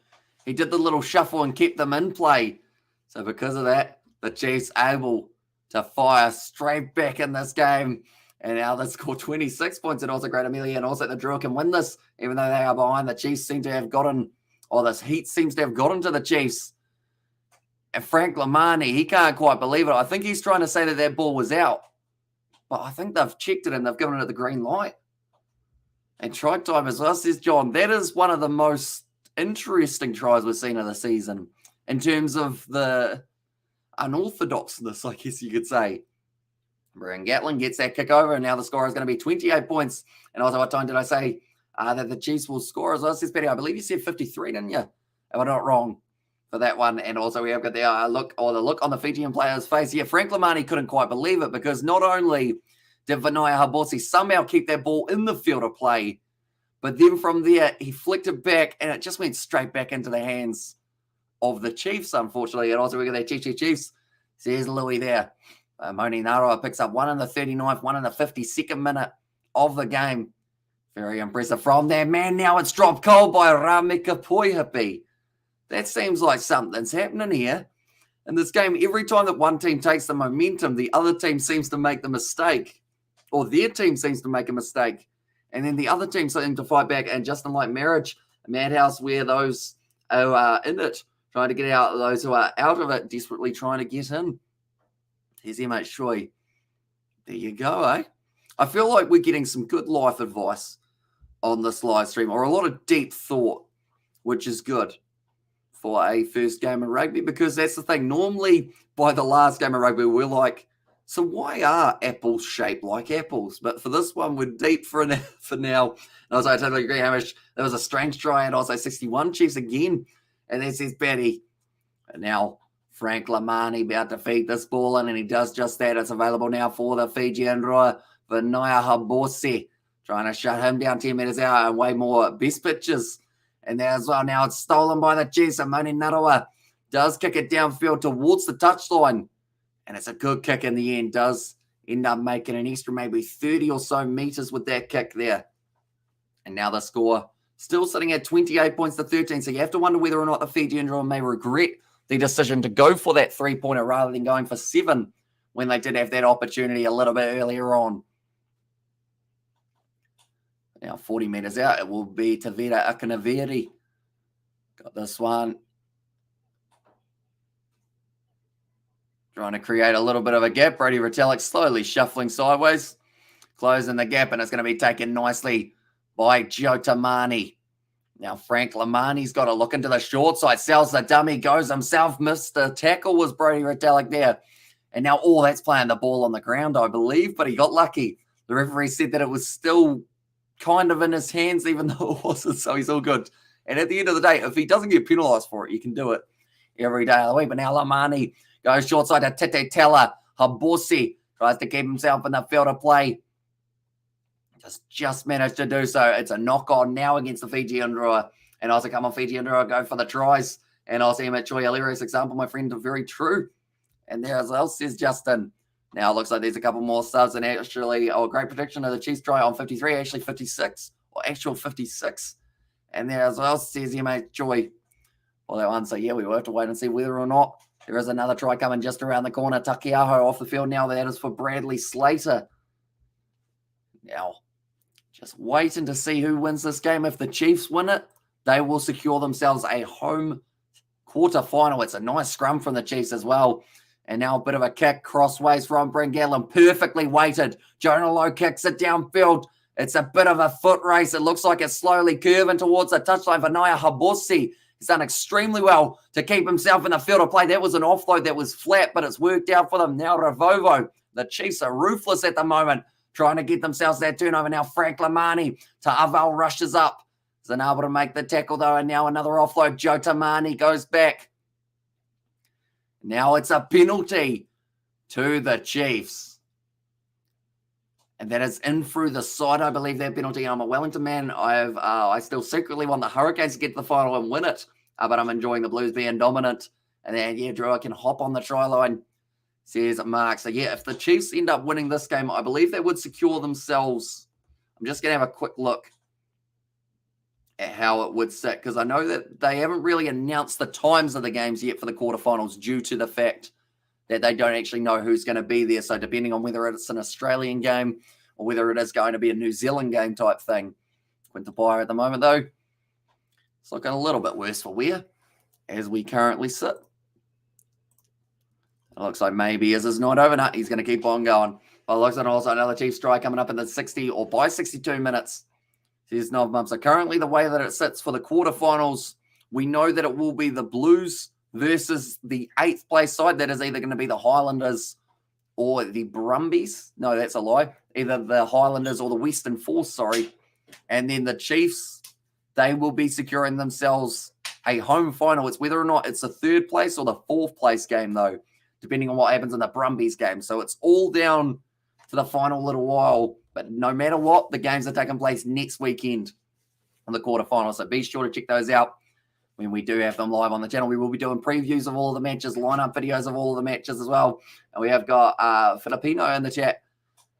He did the little shuffle and kept them in play. So because of that, the Chiefs able to fire straight back in this game. And now they score 26 points. And also great Amelia. And also the Drua can win this, even though they are behind. The Chiefs seem to have gotten, or this heat seems to have gotten to the Chiefs. And Frank Lamani, he can't quite believe it. I think he's trying to say that ball was out. But I think they've checked it and they've given it the green light. And try time as well, says John. That is one of the most interesting tries we've seen of the season in terms of the unorthodoxness, I guess you could say. Bryn Gatlin gets that kick over, and now the score is going to be 28 points. And also, what time did I say that the Chiefs will score as well? Says Betty, I believe you said 53, didn't you? Am I not wrong for that one? And also, we have got the look on the Fijian player's face. Yeah, Frank Lamani couldn't quite believe it because not only did Vinaya Haborsi somehow keep that ball in the field of play, but then from there, he flicked it back, and it just went straight back into the hands of the Chiefs, unfortunately. And also, we got that Chiefs. Says Louis there. Moni Narawa picks up one in the 39th, one in the 52nd minute of the game. Very impressive from there. Man, now it's dropped cold by Ramika Poihapi. That seems like something's happening here. In this game, every time that one team takes the momentum, the other team seems to make the mistake. Or their team seems to make a mistake. And then the other team seem to fight back. And just like marriage, a madhouse where those who are in it, trying to get out, those who are out of it, desperately trying to get in. Here's your mate Troy. There you go, eh? I feel like we're getting some good life advice on this live stream, or a lot of deep thought, which is good for a first game of rugby, because that's the thing. Normally, by the last game of rugby, we're like, so why are apples shaped like apples? But for this one, we're deep for now. And also, I totally agree, Hamish. There was a strange try, and also 61 Chiefs again. And then says Betty. And now Frank Lamani about to feed this ball in, and he does just that. It's available now for the Fijian Drua. Vinaya Haborsi trying to shut him down 10 metres out and way more best pitches. And there as well, now it's stolen by the Chiefs. Amoni Narawa does kick it downfield towards the touchline. And it's a good kick in the end. Does end up making an extra maybe 30 or so metres with that kick there. And now the score still sitting at 28 points to 13. So you have to wonder whether or not the Fijian Drua may regret the decision to go for that 3-pointer rather than going for 7 when they did have that opportunity a little bit earlier on. Now 40 metres out, it will be Tavira Akinaviri. Got this one. Trying to create a little bit of a gap. Brody Retallick slowly shuffling sideways. Closing the gap, and it's going to be taken nicely by Joe Tamani. Now Frank Lamani's got to look into the short side. Sells the dummy, goes himself. Missed the tackle was Brody Retallick there. And now all that's playing the ball on the ground, I believe, but he got lucky. The referee said that it was still kind of in his hands, even though it wasn't, so he's all good. And at the end of the day, if he doesn't get penalised for it, you can do it every day of the week. But now Lamani goes short side to Tete Tela. Habosi tries to keep himself in the field of play. Just managed to do so. It's a knock-on now against the Fijian Drua. And also come on, Fijian Drua, go for the tries. And I'll see him at Troy Hilarious example, my friend, very true. And there as well, says Justin. Now it looks like there's a couple more subs, and actually, great prediction of the Chiefs try on 53, actually 56, or actual 56. And there as well, says your mate Joy. Well, that one, so yeah, we will have to wait and see whether or not there is another try coming just around the corner. Takiaho off the field now. That is for Bradley Slater. Now, just waiting to see who wins this game. If the Chiefs win it, they will secure themselves a home quarterfinal. It's a nice scrum from the Chiefs as well. And now a bit of a kick crossways from Bryn Gatland. Perfectly weighted. Jonah Lowe kicks it downfield. It's a bit of a foot race. It looks like it's slowly curving towards the touchline for Naya Habosi. He's done extremely well to keep himself in the field of play. That was an offload that was flat, but it's worked out for them. Now Ravovo. The Chiefs are ruthless at the moment, trying to get themselves that turnover. Now Frank Lamani to Aval rushes up. He's unable to make the tackle though, and now another offload. Joe Tamani goes back. Now it's a penalty to the Chiefs. And that is in through the side, I believe, that penalty. I'm a Wellington man. I still secretly want the Hurricanes to get to the final and win it. But I'm enjoying the Blues being dominant. And then, yeah, Drua can hop on the try line, says Mark. So, yeah, if the Chiefs end up winning this game, I believe they would secure themselves. I'm just going to have a quick look at how it would sit, because I know that they haven't really announced the times of the games yet for the quarterfinals due to the fact that they don't actually know who's going to be there. So depending on whether it's an Australian game or whether it is going to be a New Zealand game type thing. Quinta Pire at the moment, though, it's looking a little bit worse for Weir as we currently sit. It looks like maybe his is not over. No, he's going to keep on going. But it looks like also another Chiefs try coming up in the 60 or by 62 minutes. Says Novmum. So currently the way that it sits for the quarterfinals, we know that it will be the Blues versus the 8th place side. That is either going to be the Highlanders or the Brumbies. No, that's a lie. Either the Highlanders or the Western Force, sorry. And then the Chiefs, they will be securing themselves a home final. It's whether or not it's the 3rd place or the 4th place game, though, depending on what happens in the Brumbies game. So it's all down to the final little while. But no matter what, the games are taking place next weekend on the quarterfinals. So be sure to check those out when we do have them live on the channel. We will be doing previews of all of the matches, lineup videos of all of the matches as well. And we have got Filipino in the chat,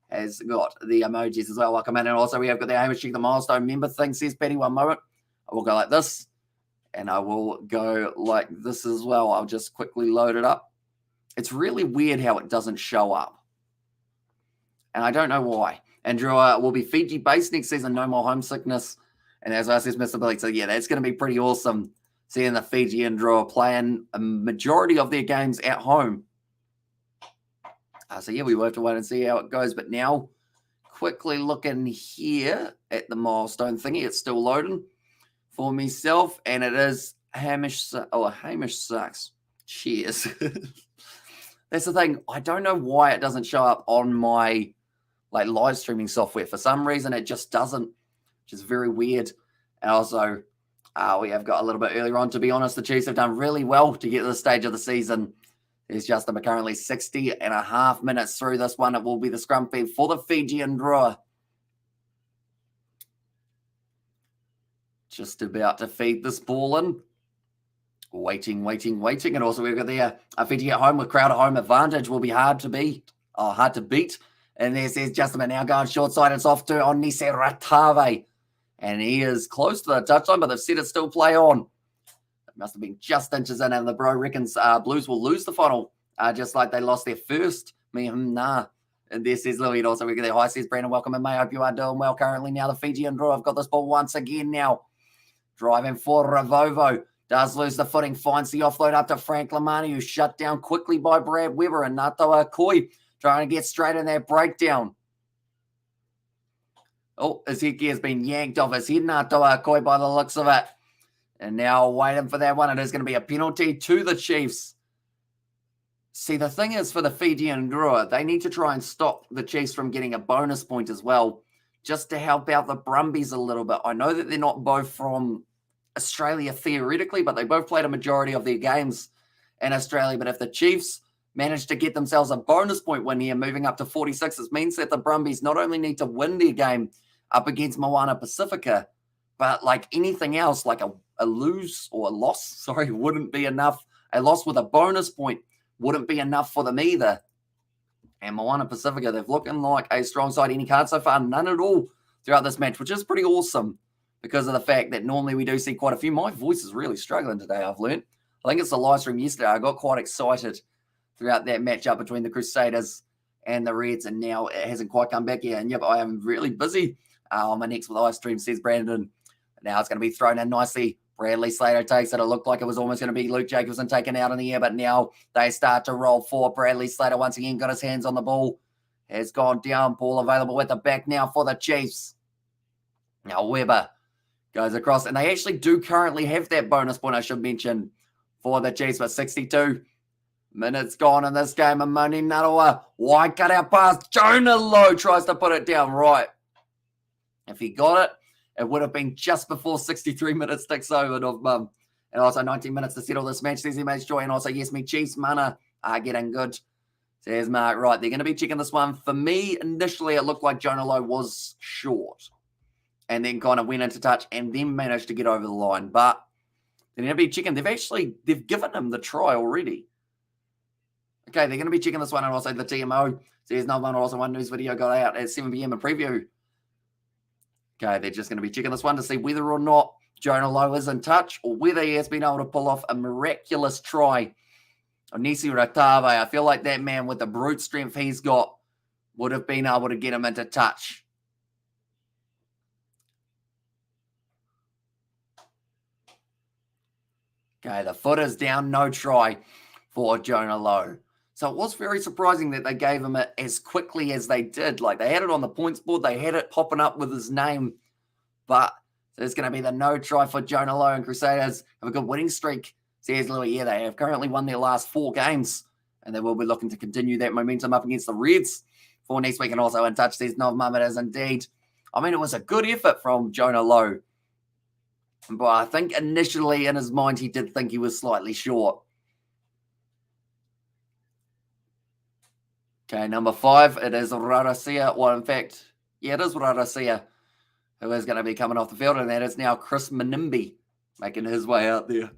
has got the emojis as well. Welcome in. And also we have got the Hamish Check the Milestone member thing, says Patty. One moment. I will go like this. And I will go like this as well. I'll just quickly load it up. It's really weird how it doesn't show up. And I don't know why. And Drua will be Fiji-based next season. No more homesickness. And as I says, Mr. Billy, so yeah, that's going to be pretty awesome seeing the Fijian Drua playing a majority of their games at home. So yeah, we will have to wait and see how it goes. But now, quickly looking here at the milestone thingy. It's still loading for myself. And it is Hamish. Oh, Hamish sucks. Cheers. That's the thing. I don't know why it doesn't show up on my live streaming software. For some reason, it just doesn't, which is very weird. And also, we have got a little bit earlier on. To be honest, the Chiefs have done really well to get to this stage of the season. There's just currently 60.5 minutes through this one. It will be the scrum feed for the Fijian Drua. Just about to feed this ball in. Waiting. And also we've got the Fiji at home with crowd at home advantage will be hard to beat. And there says Justin now going short side. It's off to Onise Ratave. And he is close to the touchline, but they've said it still play on. It must have been just inches in, and the bro reckons Blues will lose the final, just like they lost their first. Nah. And this is Louis also. We get there. Hi, says Brandon. Welcome in, mate. Hope you are doing well currently. Now the Fijian Drua have got this ball once again now. Driving for Ravovo. Does lose the footing. Finds the offload up to Frank Lamani, who's shut down quickly by Brad Weber. And Natoa Koi trying to get straight in that breakdown. Oh, his headgear has been yanked off his head. Natoa Koi by the looks of it. And now waiting for that one. It is going to be a penalty to the Chiefs. See, the thing is for the Fijian Drua, they need to try and stop the Chiefs from getting a bonus point as well, just to help out the Brumbies a little bit. I know that they're not both from Australia theoretically, but they both played a majority of their games in Australia. But if the Chiefs manage to get themselves a bonus point win here, moving up to 46, it means that the Brumbies not only need to win their game up against Moana Pacifica, but like anything else, like a lose or a loss, wouldn't be enough. A loss with a bonus point wouldn't be enough for them either. And Moana Pacifica, they're looking like a strong side. Any card so far? None at all throughout this match, which is pretty awesome because of the fact that normally we do see quite a few. My voice is really struggling today, I've learned. I think it's the live stream yesterday. I got quite excited throughout that matchup between the Crusaders and the Reds, and now it hasn't quite come back yet. And yep, I am really busy on my next live stream, says Brandon. Now it's going to be thrown in nicely. Bradley Slater takes it. It looked like it was almost going to be Luke Jacobson taken out in the air, but now they start to roll for Bradley Slater. Once again, got his hands on the ball. Has gone down. Ball available at the back now for the Chiefs. Now Weber goes across, and they actually do currently have that bonus point, I should mention, for the Chiefs, but 62 minutes gone in this game. And Moni Narawa, wide cut out pass. Jonah Lowe tries to put it down right. If he got it, it would have been just before 63 minutes ticks over of and also 19 minutes to settle this match. Says Image Joy, and also yes, me Chiefs mana are getting good. Says Mark, right, they're going to be checking this one. For me, initially it looked like Jonah Lowe was short, and then kind of went into touch and then managed to get over the line. But they're going to be checking. They've given him the try already. Okay, they're going to be checking this one, and also the TMO says no one. Also, one news video got out at 7 p.m. in preview. Okay, they're just going to be checking this one to see whether or not Jonah Lowe is in touch or whether he has been able to pull off a miraculous try on Nisi Ratave. I feel like that man with the brute strength he's got would have been able to get him into touch. Okay, the foot is down, no try for Jonah Lowe. So it was very surprising that they gave him it as quickly as they did. Like, they had it on the points board. They had it popping up with his name. But there's going to be the no try for Jonah Lowe, and Crusaders have a good winning streak. Says Louis, yeah, they have currently won their last 4 games, and they will be looking to continue that momentum up against the Reds for next week. And also in touch, says Nov Mum, it is indeed. I mean, it was a good effort from Jonah Lowe. But I think initially in his mind, he did think he was slightly short. Okay, number 5, it is Rarasia. Well, in fact, yeah, it is Rarasia who is going to be coming off the field, and that is now Chris Menimbi making his way out there.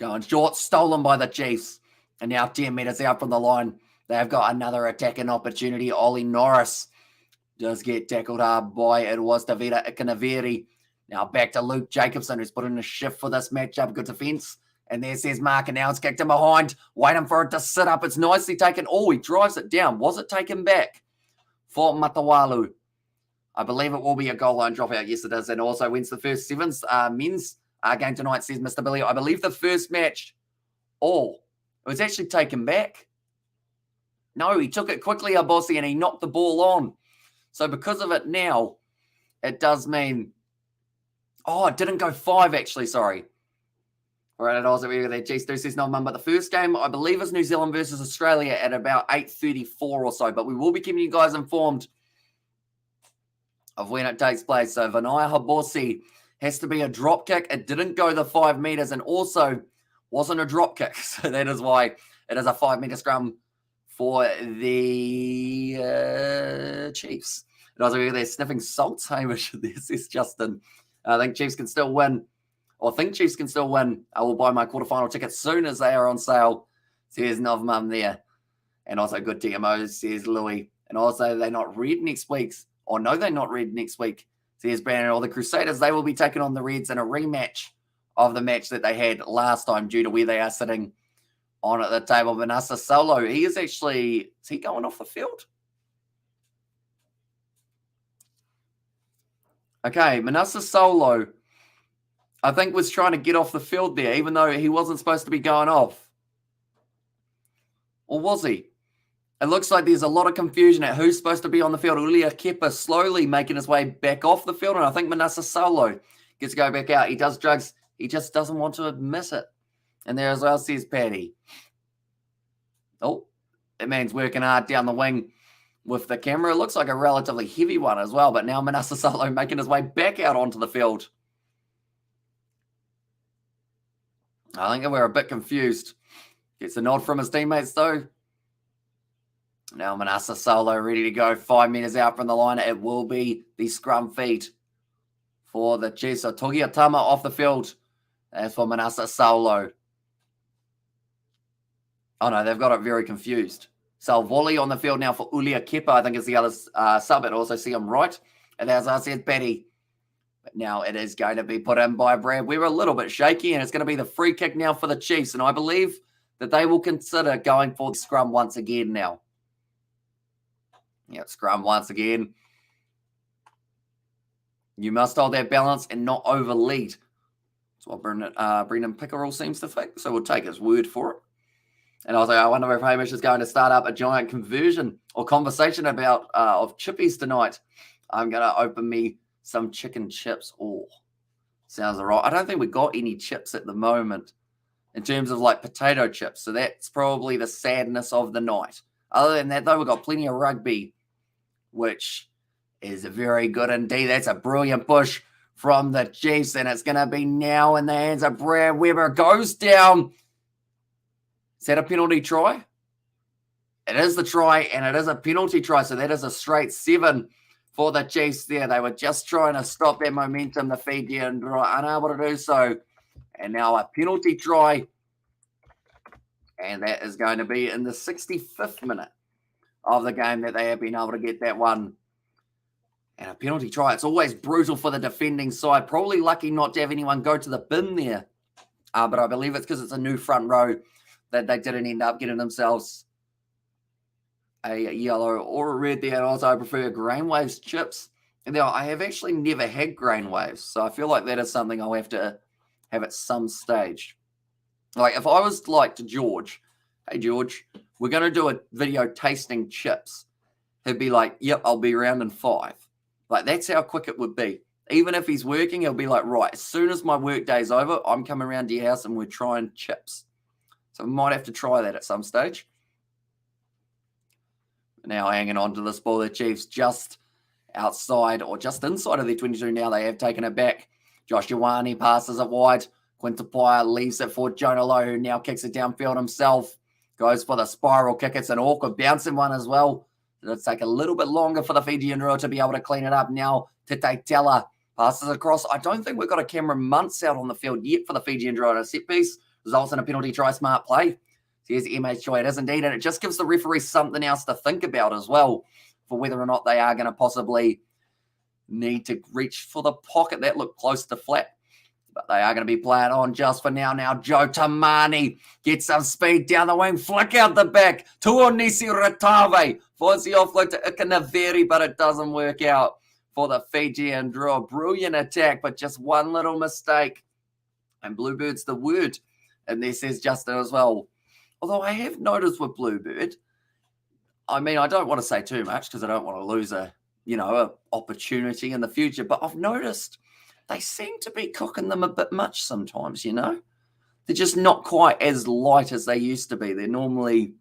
Going short, stolen by the Chiefs, and now 10 metres out from the line. They've got another attacking opportunity. Ollie Norris does get tackled hard by it was Davida Ikanaveri. Now back to Luke Jacobson, who's put in a shift for this matchup. Good defence. And there says Mark, and now it's kicked him behind. Waiting for it to sit up. It's nicely taken. Oh, he drives it down. Was it taken back for Matawalu? I believe it will be a goal line dropout. Yes, it is. And also wins the first sevens men's game tonight, says Mr. Billy. I believe the first match, it was actually taken back. No, he took it quickly, Abosi, and he knocked the ball on. So because of it now, it does mean, it didn't go 5 actually, sorry. All right, also we there. Chiefs do says no mum, but the first game I believe is New Zealand versus Australia at about 8:34 or so. But we will be keeping you guys informed of when it takes place. So Vinaya Habosi has to be a drop kick. It didn't go the 5 metres, and also wasn't a drop kick. So that is why it is a 5 metre scrum for the Chiefs. And also they're sniffing salts, Hamish. This is Justin. I think Chiefs can still win. I will buy my quarterfinal tickets soon as they are on sale. Says Novmum there. And also good TMO, says Louis. And also, they're not red next week. Or no, they're not red next week. Says Brandon, or the Crusaders, they will be taking on the Reds in a rematch of the match that they had last time due to where they are sitting on at the table. Vanessa Solo, is he going off the field? Okay, Manasa Solo, I think, was trying to get off the field there, even though he wasn't supposed to be going off. Or was he? It looks like there's a lot of confusion at who's supposed to be on the field. Ulia Kepa slowly making his way back off the field, and I think Manasa Solo gets to go back out. He does drugs. He just doesn't want to admit it. And there as well, says Paddy. Oh, that man's working hard down the wing with the camera. It looks like a relatively heavy one as well, but now Manasa Solo making his way back out onto the field. I think we're a bit confused. Gets a nod from his teammates, though. Now Manasa Solo ready to go. 5 meters out from the line. It will be the scrum feed for the Chiefs. So Togia Tama off the field. As for Manasa Solo. Oh, no, they've got it very confused. Salvoli on the field now for Ulia Kepa, I think is the other sub. It also see him right. And as I said, Betty. But now it is going to be put in by Brad. We were a little bit shaky, and it's going to be the free kick now for the Chiefs. And I believe that they will consider going for the scrum once again now. Yeah, scrum once again. You must hold that balance and not overlead. That's what Brendan Pickerel seems to think. So we'll take his word for it. And I was like, I wonder if Hamish is going to start up a giant conversion or conversation about of chippies tonight. I'm going to open me some chicken chips. Oh, sounds all right. I don't think we've got any chips at the moment in terms of like potato chips. So that's probably the sadness of the night. Other than that, though, we've got plenty of rugby, which is very good indeed. That's a brilliant push from the Chiefs, and it's going to be now in the hands of Brad Weber. Goes down. Is that a penalty try? It is the try, and it is a penalty try, so that is a straight 7 for the Chiefs there. They were just trying to stop their momentum. The Fijian Drua unable to do so. And now a penalty try, and that is going to be in the 65th minute of the game that they have been able to get that one. And a penalty try. It's always brutal for the defending side. Probably lucky not to have anyone go to the bin there. But I believe it's because it's a new front row that they didn't end up getting themselves a yellow or a red there. And also I prefer Grainwaves chips. And now I have actually never had Grainwaves. So I feel like that is something I'll have to have at some stage. Like if I was like to George, hey George, we're going to do a video tasting chips. He'd be like, yep, I'll be around in 5. Like, that's how quick it would be. Even if he's working, he'll be like, right, as soon as my work day's over, I'm coming around to your house and we're trying chips. So we might have to try that at some stage. Now hanging on to this ball, the Chiefs just outside or just inside of their 22 now. They have taken it back. Josh Ioane passes it wide. Quintapaya leaves it for Jonah Lowe, who now kicks it downfield himself. Goes for the spiral kick. It's an awkward bouncing one as well. It'll take a little bit longer for the Fijian Drua to be able to clean it up. Now Tete Tela passes across. I don't think we've got a Cameron Muntz out on the field yet for the Fijian Drua on a set piece. Results in a penalty try, smart play. Here's MH Joy. It is indeed, and it just gives the referee something else to think about as well for whether or not they are going to possibly need to reach for the pocket. That looked close to flat. But they are going to be playing on just for now. Now Joe Tamani gets some speed down the wing. Flick out the back. Tuonisi Ratave finds the offload to Ikanaveri, but it doesn't work out for the Fijian Drua. Brilliant attack, but just one little mistake. And Bluebird's the word. And there says Justin as well. Although I have noticed with Bluebird, I mean, I don't want to say too much because I don't want to lose a opportunity in the future. But I've noticed they seem to be cooking them a bit much sometimes, They're just not quite as light as they used to be. They're normally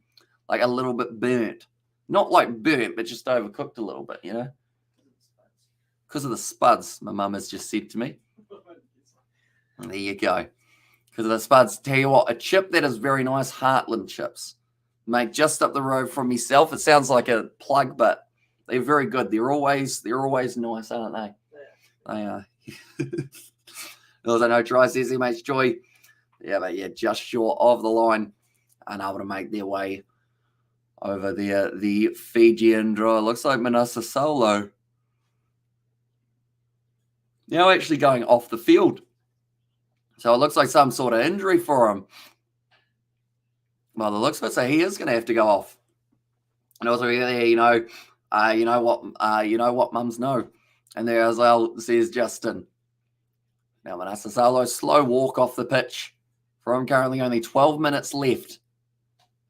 like a little bit burnt. Not like burnt, but just overcooked a little bit, Because of the spuds, my mum has just said to me. And there you go. Because of the spuds. Tell you what, a chip that is very nice, Heartland chips. Mate, just up the road from myself. It sounds like a plug, but they're very good. They're always nice, aren't they? Yeah. They are. Also, no try, says MH Joy. Yeah, but just short of the line. Unable to make their way over there. The Fijian Drua. Looks like Manasa Solo now actually going off the field. So it looks like some sort of injury for him. Well, the looks of it, so he is going to have to go off. And also, you know what mums know. And there as well, says Justin. Now, Manasa Solo, slow walk off the pitch from currently only 12 minutes left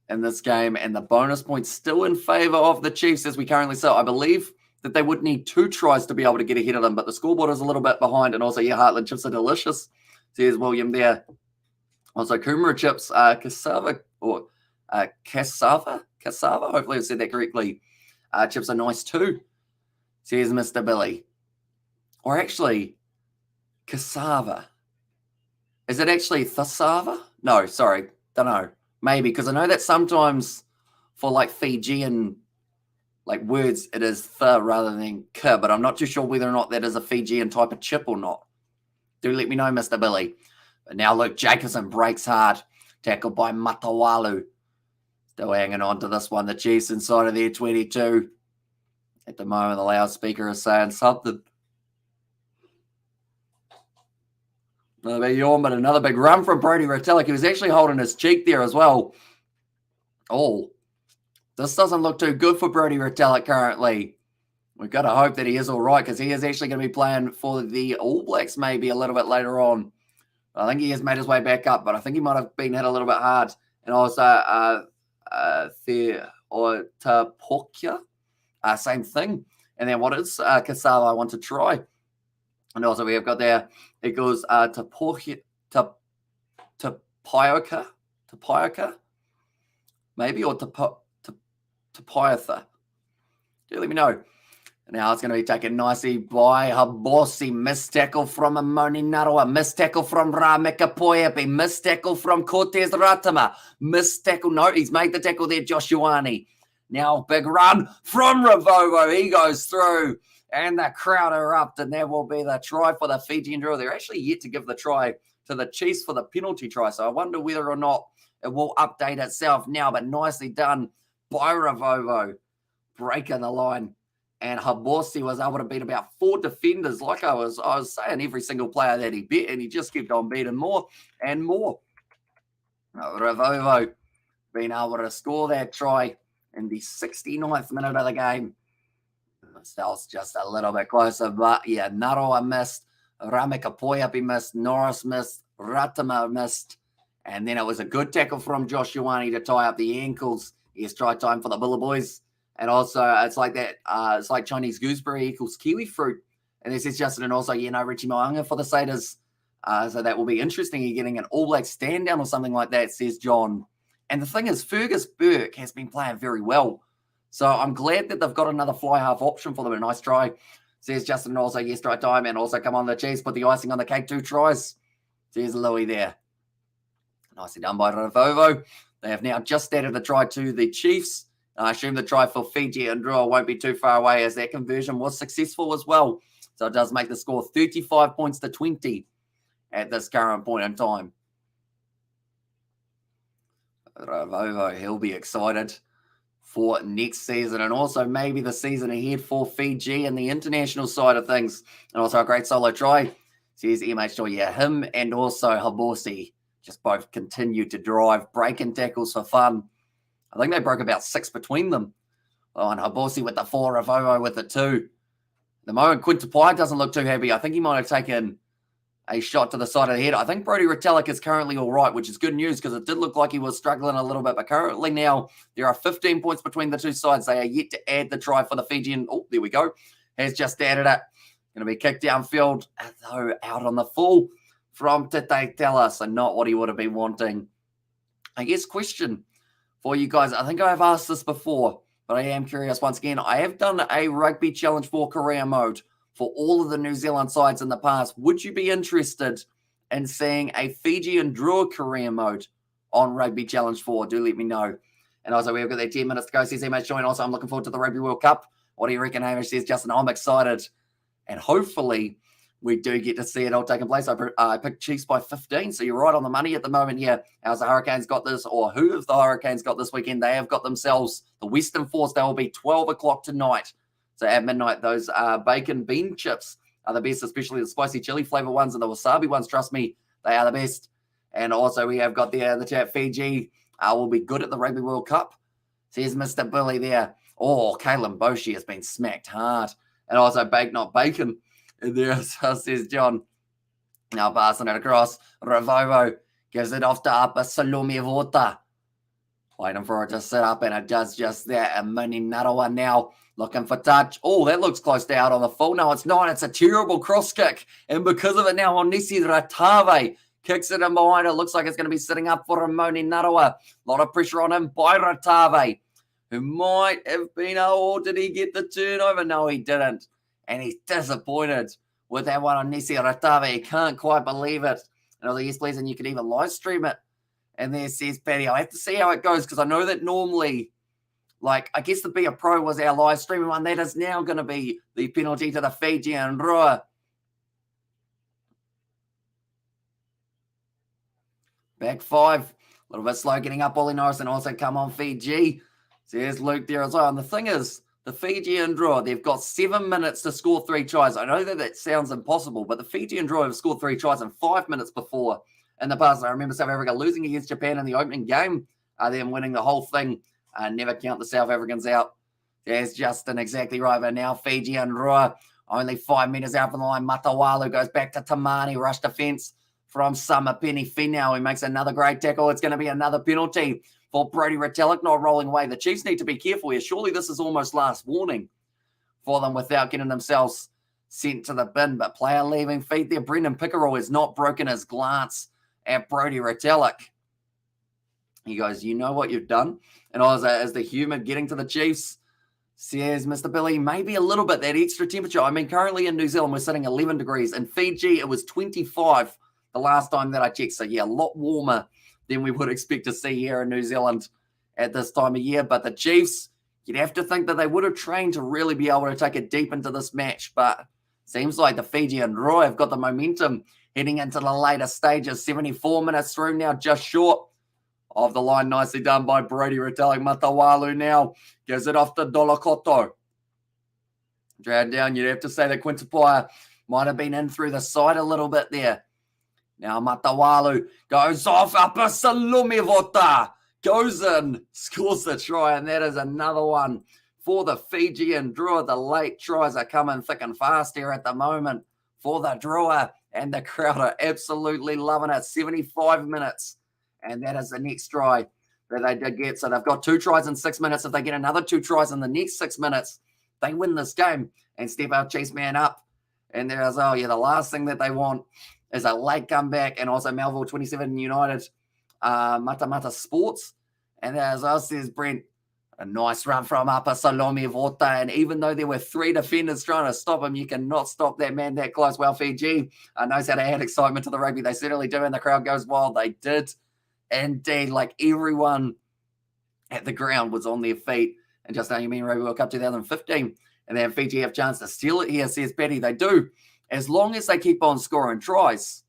in this game. And the bonus point still in favour of the Chiefs as we currently sit. I believe that they would need 2 tries to be able to get ahead of them, but the scoreboard is a little bit behind. And also, Heartland chips are delicious. Says William there. Also, Kumara chips, cassava, or cassava, hopefully I said that correctly. Chips are nice too, says Mr. Billy. Or actually, cassava. Is it actually cassava? No, sorry, don't know. Maybe, because I know that sometimes for like Fijian like words, it is th rather than k, but I'm not too sure whether or not that is a Fijian type of chip or not. Do let me know, Mr. Billy. But now Luke Jacobson breaks hard. Tackled by Matawalu. Still hanging on to this one. The Chiefs inside of their 22. At the moment, the loudspeaker is saying something. Another big yawn, but another big run from Brodie Retallick. He was actually holding his cheek there as well. Oh, this doesn't look too good for Brodie Retallick currently. We've got to hope that he is all right because he is actually going to be playing for the All Blacks maybe a little bit later on. I think he has made his way back up, but I think he might have been hit a little bit hard. And also, Tapokia, same thing. And then what is Cassava I want to try? And also we have got there, it goes Tapioca, maybe, or Tapioca. Do let me know. Now it's going to be taken nicely by Habossi. Missed tackle from Amoni Naroa. Missed tackle from Rameka Poepi. Missed tackle from Cortez Ratama. Missed tackle. No, he's made the tackle there, Joshuani. Now big run from Ravovo. He goes through. And the crowd erupt. And there will be the try for the Fijian Drua. They're actually yet to give the try to the Chiefs for the penalty try. So I wonder whether or not it will update itself now. But nicely done by Ravovo. Breaking the line. And Habossi was able to beat about 4 defenders, like I was saying, every single player that he beat, and he just kept on beating more and more. Ravovo being able to score that try in the 69th minute of the game. That was just a little bit closer, but yeah, Naroa missed, Rameka Poyapi missed, Norris missed, Ratama missed, and then it was a good tackle from Joshuani to tie up the ankles. Here's try time for the Bullaboys. And also, it's like that. It's like Chinese gooseberry equals kiwi fruit. And this is Justin, and also, Richie Moanga for the Satyrs. So that will be interesting. You're getting an All Black stand down or something like that, says John. And the thing is, Fergus Burke has been playing very well. So I'm glad that they've got another fly half option for them. A nice try, says Justin. And also, yes, try time. And also, come on, the Chiefs, put the icing on the cake. 2 tries, says Louis there. Nicely done by Ravovo. They have now just added the try to the Chiefs. I assume the try for Fijian Drua won't be too far away as that conversion was successful as well. So it does make the score 35 points to 20 at this current point in time. Ravovo, he'll be excited for next season and also maybe the season ahead for Fiji and the international side of things. And also a great solo try, says MH Joy. Yeah, him and also Habossi just both continue to drive, breaking tackles for fun. I think they broke about 6 between them. Oh, and Habossi with the 4, Ravovo with the 2. The moment Quintapai doesn't look too happy. I think he might have taken a shot to the side of the head. I think Brodie Retallick is currently all right, which is good news because it did look like he was struggling a little bit. But currently now, there are 15 points between the two sides. They are yet to add the try for the Fijian. Oh, there we go. Has just added it. Going to be kicked downfield, though out on the full from Tete Tella. So not what he would have been wanting. I guess question for you guys. I think I've asked this before, but I am curious once again. I have done a Rugby Challenge 4 career mode for all of the New Zealand sides in the past. Would you be interested in seeing a Fijian Drua career mode on Rugby Challenge 4? Do let me know. And also, we've got that 10 minutes to go. Says Hamish join. Also, I'm looking forward to the Rugby World Cup. What do you reckon, Hamish? Says Justin, I'm excited. And hopefully, we do get to see it all taking place. I picked Chiefs by 15, so you're right on the money at the moment here. How's the Hurricanes got this, or who have the Hurricanes got this weekend? They have got themselves the Western Force. They will be 12 o'clock tonight. So at midnight, those bacon bean chips are the best, especially the spicy chili flavor ones and the wasabi ones. Trust me, they are the best. And also we have got the chat, Fiji will be good at the Rugby World Cup. Says Mr. Billy there. Oh, Kalen Boshi has been smacked hard. And also bake, not bacon. And there says John. Now passing it across. Ravovo gives it off to Upper Salumi Vota. Waiting for it to sit up, and it does just that. And Mini Narawa now looking for touch. Oh, that looks close to out on the full. No, it's not. It's a terrible cross kick. And because of it now, Onisi Ratave kicks it in behind. It looks like it's going to be sitting up for Moni Narawa. A lot of pressure on him by Ratave, who might have been, oh, did he get the turnover? No, he didn't. And he's disappointed with that one on Nisi Ratave. He can't quite believe it. And yes, please, and you can even live stream it. And there says Patty, I have to see how it goes, because I know that normally, like, I guess the Be a Pro was our live streaming one. That is now going to be the penalty to the Fijian Drua. Back 5. A little bit slow getting up, Ollie Norris, and also come on Fiji. Says Luke there as well. And the thing is, the Fijian Drua, they've got 7 minutes to score 3 tries. I know that sounds impossible, but the Fijian Drua have scored 3 tries in 5 minutes before in the past. I remember South Africa losing against Japan in the opening game, then winning the whole thing. Never count the South Africans out. There's Justin exactly right. But now Fijian Drua, only 5 meters out from the line. Matawalu goes back to Tamani. Rush defense from Samapeni Finau. He makes another great tackle. It's going to be another penalty for Brodie Retallick, not rolling away. The Chiefs need to be careful here. Surely this is almost last warning for them without getting themselves sent to the bin. But player leaving feet there. Brendan Pickerel has not broken his glance at Brodie Retallick. He goes, you know what you've done? And as the humour getting to the Chiefs, says Mr. Billy, maybe a little bit, that extra temperature. I mean, currently in New Zealand, we're sitting 11 degrees. In Fiji, it was 25 the last time that I checked. So, yeah, a lot warmer than we would expect to see here in New Zealand at this time of year. But the Chiefs, you'd have to think that they would have trained to really be able to take it deep into this match. But seems like the Fijian Drua have got the momentum heading into the later stages. 74 minutes through now, just short of the line. Nicely done by Brodie Retallick. Matawalu now gives it off to Dolakoto. Dragged down. You'd have to say that Quintapaia might have been in through the side a little bit there. Now Matawalu goes off. Upper Salumivota goes in, scores the try, and that is another one for the Fijian Drua. The late tries are coming thick and fast here at the moment for the Drua, and the crowd are absolutely loving it. 75 minutes, and that is the next try that they did get. So they've got 2 tries in 6 minutes. If they get another 2 tries in the next 6 minutes, they win this game and step out, chase man up. And there's, oh yeah, the last thing that they want is a late comeback. And also Melville 27 United, Mata Sports. And as well says Brent, a nice run from Upper Salome Vota. And even though there were 3 defenders trying to stop him, you cannot stop that man that close. Well, Fiji knows how to add excitement to the rugby. They certainly do, and the crowd goes wild. They did indeed. Like, everyone at the ground was on their feet. And just now, you mean Rugby World Cup 2015. And then Fiji have a chance to steal it here, says Patty. They do, as long as they keep on scoring tries.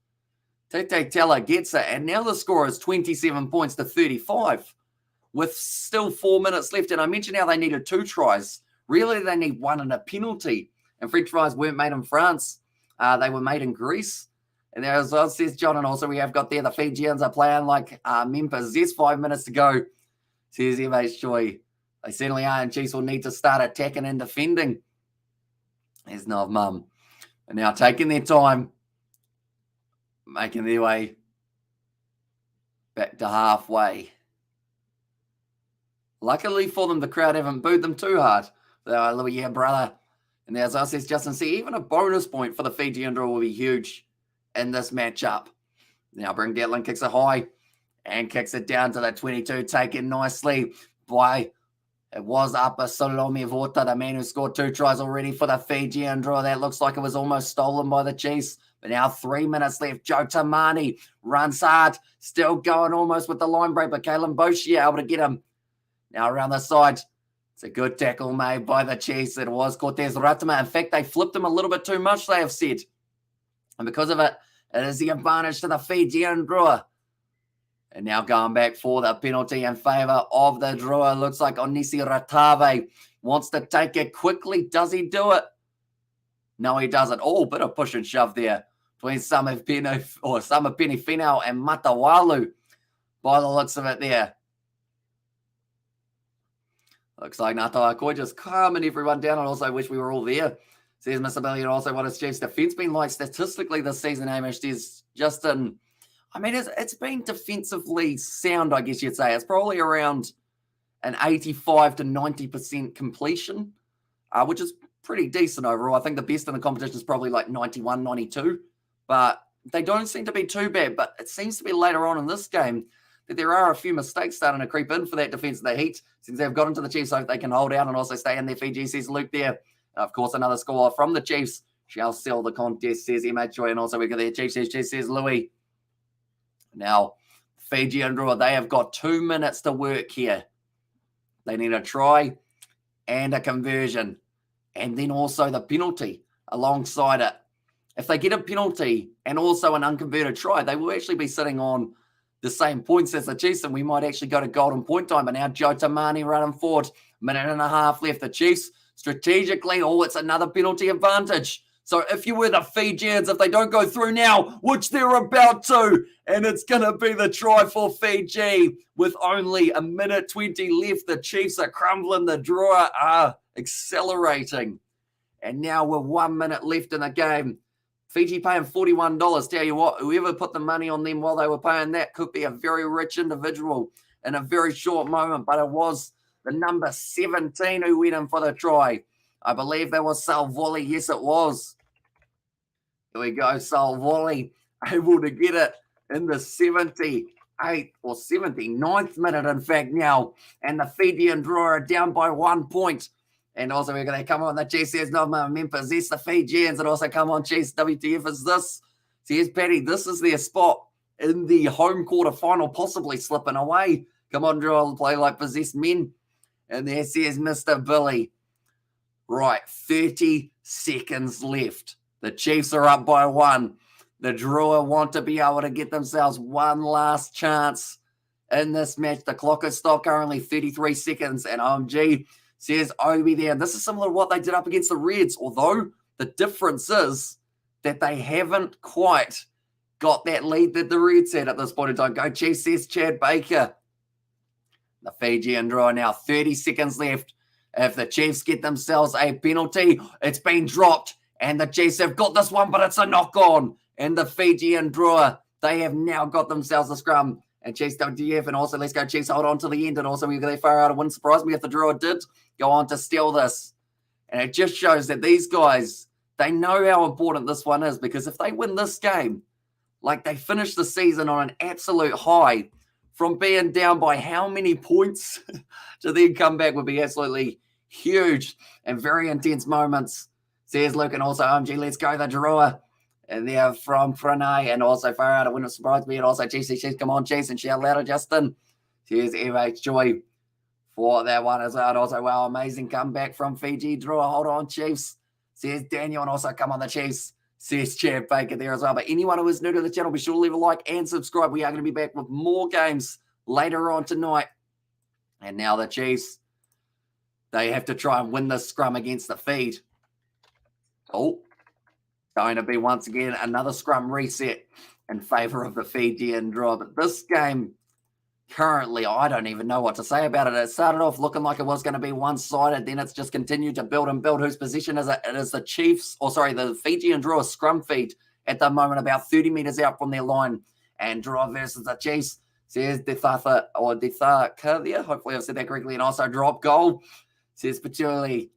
Tete Tella gets it, and now the score is 27 points to 35 with still 4 minutes left. And I mentioned how they needed 2 tries. Really, they need 1 and a penalty. And French fries weren't made in France. They were made in Greece. And there as well, says John. And also we have got there the Fijians are playing like Memphis. There's 5 minutes to go, says MH Joy. They certainly are, and Chiefs will need to start attacking and defending. There's Nov Mum. And now taking their time, making their way back to halfway. Luckily for them, the crowd haven't booed them too hard. They're like, yeah, brother. And as I says, Justin, see, even a bonus point for the Fijian Drua will be huge in this matchup. Now Bring Gatlin kicks it high and kicks it down to the 22, taken nicely by, it was Upper Salome Vota, the man who scored 2 tries already for the Fijian Drua. That looks like it was almost stolen by the Chiefs. But now 3 minutes left. Joe Tamani runs hard, still going almost with the line break, but Kalen Boschia able to get him. Now around the side, it's a good tackle made by the Chiefs. It was Cortez Ratama. In fact, they flipped him a little bit too much, they have said. And because of it, it is the advantage to the Fijian Drua. And now going back for the penalty in favour of the Drua. Looks like Onisi Ratave wants to take it quickly. Does he do it? No, he doesn't. Oh, bit of push and shove there between Samapeni Finau and Matawalu by the looks of it there. Looks like Ngātawa Koi just calming everyone down. I also wish we were all there. Says Mr. Billion. Also, what has Chiefs defence been like statistically this season, Hamish? There's just it's been defensively sound, I guess you'd say. It's probably around an 85 to 90% completion, which is pretty decent overall. I think the best in the competition is probably like 91, 92. But they don't seem to be too bad. But it seems to be later on in this game that there are a few mistakes starting to creep in for that defence of the Heat, since they've got into the Chiefs so they can hold out and also stay in their Fiji, says Luke there. Of course, another score from the Chiefs shall seal the contest, says Emma Choi. And also we got the Chiefs, says Louis. Now, Fijian Drua, they have got 2 minutes to work here. They need a try and a conversion, and then also the penalty alongside it. If they get a penalty and also an unconverted try, they will actually be sitting on the same points as the Chiefs, and we might actually go to golden point time. But now Joe Tamani running forward, minute and a half left. The Chiefs strategically, it's another penalty advantage. So if you were the Fijians, if they don't go through now, which they're about to, and it's going to be the try for Fiji with only a minute 20 left. The Chiefs are crumbling. The Drua are accelerating. And now with 1 minute left in the game, Fiji paying $41. Tell you what, whoever put the money on them while they were paying that could be a very rich individual in a very short moment. But it was the number 17 who went in for the try. I believe that was Salvoli. Yes, it was. Here we go, Salvoli able to get it in the 78th or 79th minute, in fact, now. And the Fijian Drua are down by 1 point. And also we're going to come on, the Chiefs says, no, men possess the Fijians. And also come on, Chiefs, WTF is this? So here's Paddy, this is their spot in the home quarter final, possibly slipping away. Come on, Drua, play like possessed men. And there says Mr. Billy. Right, 30 seconds left. The Chiefs are up by 1. The Drua want to be able to get themselves one last chance in this match. The clock is stopped currently 33 seconds. And OMG says Obi there. And this is similar to what they did up against the Reds, although the difference is that they haven't quite got that lead that the Reds had at this point in time. Go Chiefs, says Chad Baker. The Fijian Drua now 30 seconds left. If the Chiefs get themselves a penalty, it's been dropped. And the Chiefs have got this one, but it's a knock-on. And the Fijian Drua, they have now got themselves a scrum. And Chiefs WTF, and also let's go Chiefs hold on to the end. And also we're going to far out a win. Surprise me if the Drua did go on to steal this. And it just shows that these guys, they know how important this one is. Because if they win this game, like they finish the season on an absolute high, from being down by how many points to then come back would be absolutely huge and very intense moments. Says Luke, and also OMG, let's go the Drua. And they're from Pranay, and also far out, it wouldn't surprise me. And also Chiefs, come on, Chiefs, and shout louder, Justin. Here's MH Joy for that one as well. And also, wow, amazing comeback from Fiji Drua. Hold on, Chiefs. Says Daniel, and also come on the Chiefs. Says Chad Baker there as well. But anyone who is new to the channel, be sure to leave a like and subscribe. We are going to be back with more games later on tonight. And now the Chiefs, they have to try and win this scrum against the Fiji. Oh, going to be once again another scrum reset in favour of the Fijian Drua. But this game, currently, I don't even know what to say about it. It started off looking like it was going to be one-sided. Then it's just continued to build and build. Whose position is it? It is the Chiefs, the Fijian Drua scrum feed at the moment, about 30 metres out from their line. And Drua versus the Chiefs. Says Dethatha there. Hopefully I've said that correctly. And also drop goal. Says Patchouli.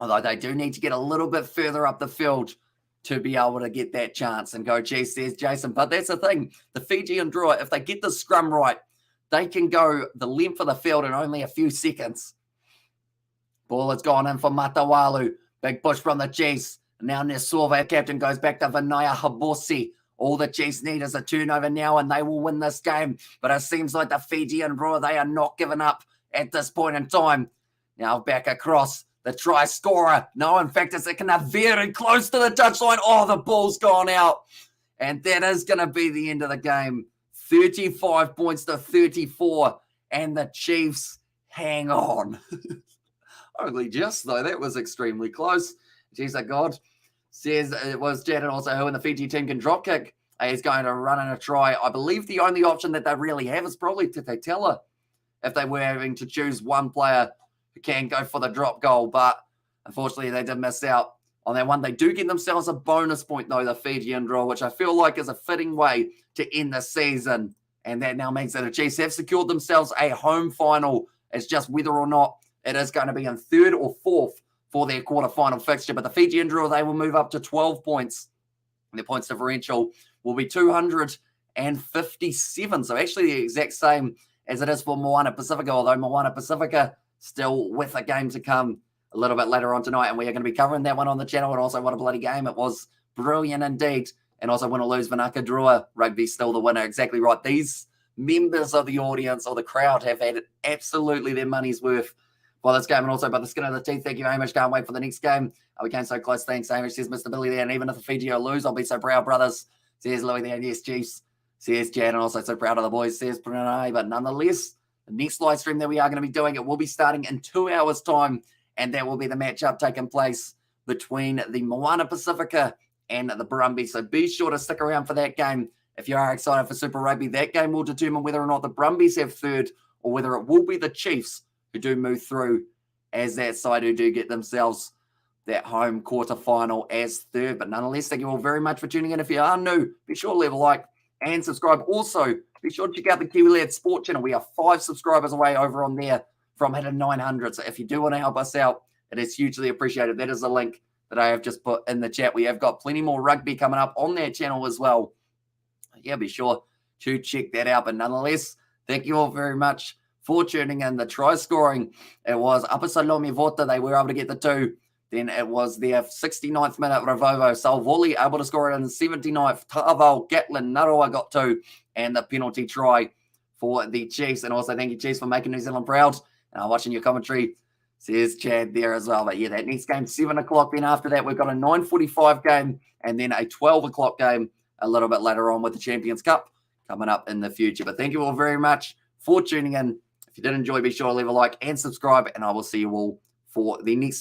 Although they do need to get a little bit further up the field to be able to get that chance. And go Chiefs, says Jason. But that's the thing. The Fijian Drua, if they get the scrum right, they can go the length of the field in only a few seconds. Ball has gone in for Matawalu. Big push from the Chiefs. Now Nesova, captain, goes back to Vinaya Habosi. All the Chiefs need is a turnover now, and they will win this game. But it seems like the Fijian Drua, they are not giving up at this point in time. Now back across. the try scorer. No, in fact, it's very close to the touchline. Oh, the ball's gone out. And that is going to be the end of the game. 35 points to 34. And the Chiefs hang on. Only just, though. That was extremely close. Jeez, that God says it was Jed and also who in the Fiji team can drop kick. He's going to run in a try. I believe the only option that they really have is probably Tetela if they were having to choose one player who can go for the drop goal. But unfortunately, they did miss out on that one. They do get themselves a bonus point, though, the Fijian Drua, which I feel like is a fitting way to end the season. And that now means that the Chiefs have secured themselves a home final. It's just whether or not it is going to be in third or fourth for their quarterfinal fixture. But the Fijian Drua, they will move up to 12 points. And their points differential will be 257. So actually the exact same as it is for Moana Pacifica, although Moana Pacifica still with a game to come a little bit later on tonight. And we are going to be covering that one on the channel. And also, what a bloody game. It was brilliant indeed. And also, win or lose, Vanaka Drua Rugby still the winner. Exactly right. These members of the audience or the crowd have had absolutely their money's worth for this game, and also by the skin of the teeth. Thank you, Hamish. Can't wait for the next game. We came so close. Thanks, Hamish. Says Mr. Billy there. And even if the Fiji lose, I'll be so proud, brothers. Says Louis there. And yes, Chiefs. Says Jan. And also so proud of the boys. Says Pranay. But nonetheless, the next live stream that we are going to be doing, it will be starting in 2 hours' time. And that will be the matchup taking place between the Moana Pacifica and the Brumbies. So be sure to stick around for that game. If you are excited for Super Rugby, that game will determine whether or not the Brumbies have third or whether it will be the Chiefs who do move through as that side who do get themselves that home quarterfinal as third. But nonetheless, thank you all very much for tuning in. If you are new, be sure to leave a like and subscribe. Also, be sure to check out the Kiwi Lad Sport channel. We are 5 subscribers away over on there from hitting 900. So if you do want to help us out, it is hugely appreciated. That is the link that I have just put in the chat. We have got plenty more rugby coming up on that channel as well. Yeah, be sure to check that out. But nonetheless, thank you all very much for tuning in. The try scoring, it was Apasalomi Vota. They were able to get the 2. Then it was their 69th minute Ravovo Salvoli able to score it in the 79th. Ta'aval Gatlin Naroa got 2. And the penalty try for the Chiefs. And also thank you, Chiefs, for making New Zealand proud. And I'm watching your commentary. Says Chad there as well. But yeah, that next game, 7 o'clock. Then after that, we've got a 9:45 game and then a 12 o'clock game a little bit later on with the Champions Cup coming up in the future. But thank you all very much for tuning in. If you did enjoy, be sure to leave a like and subscribe. And I will see you all for the next one.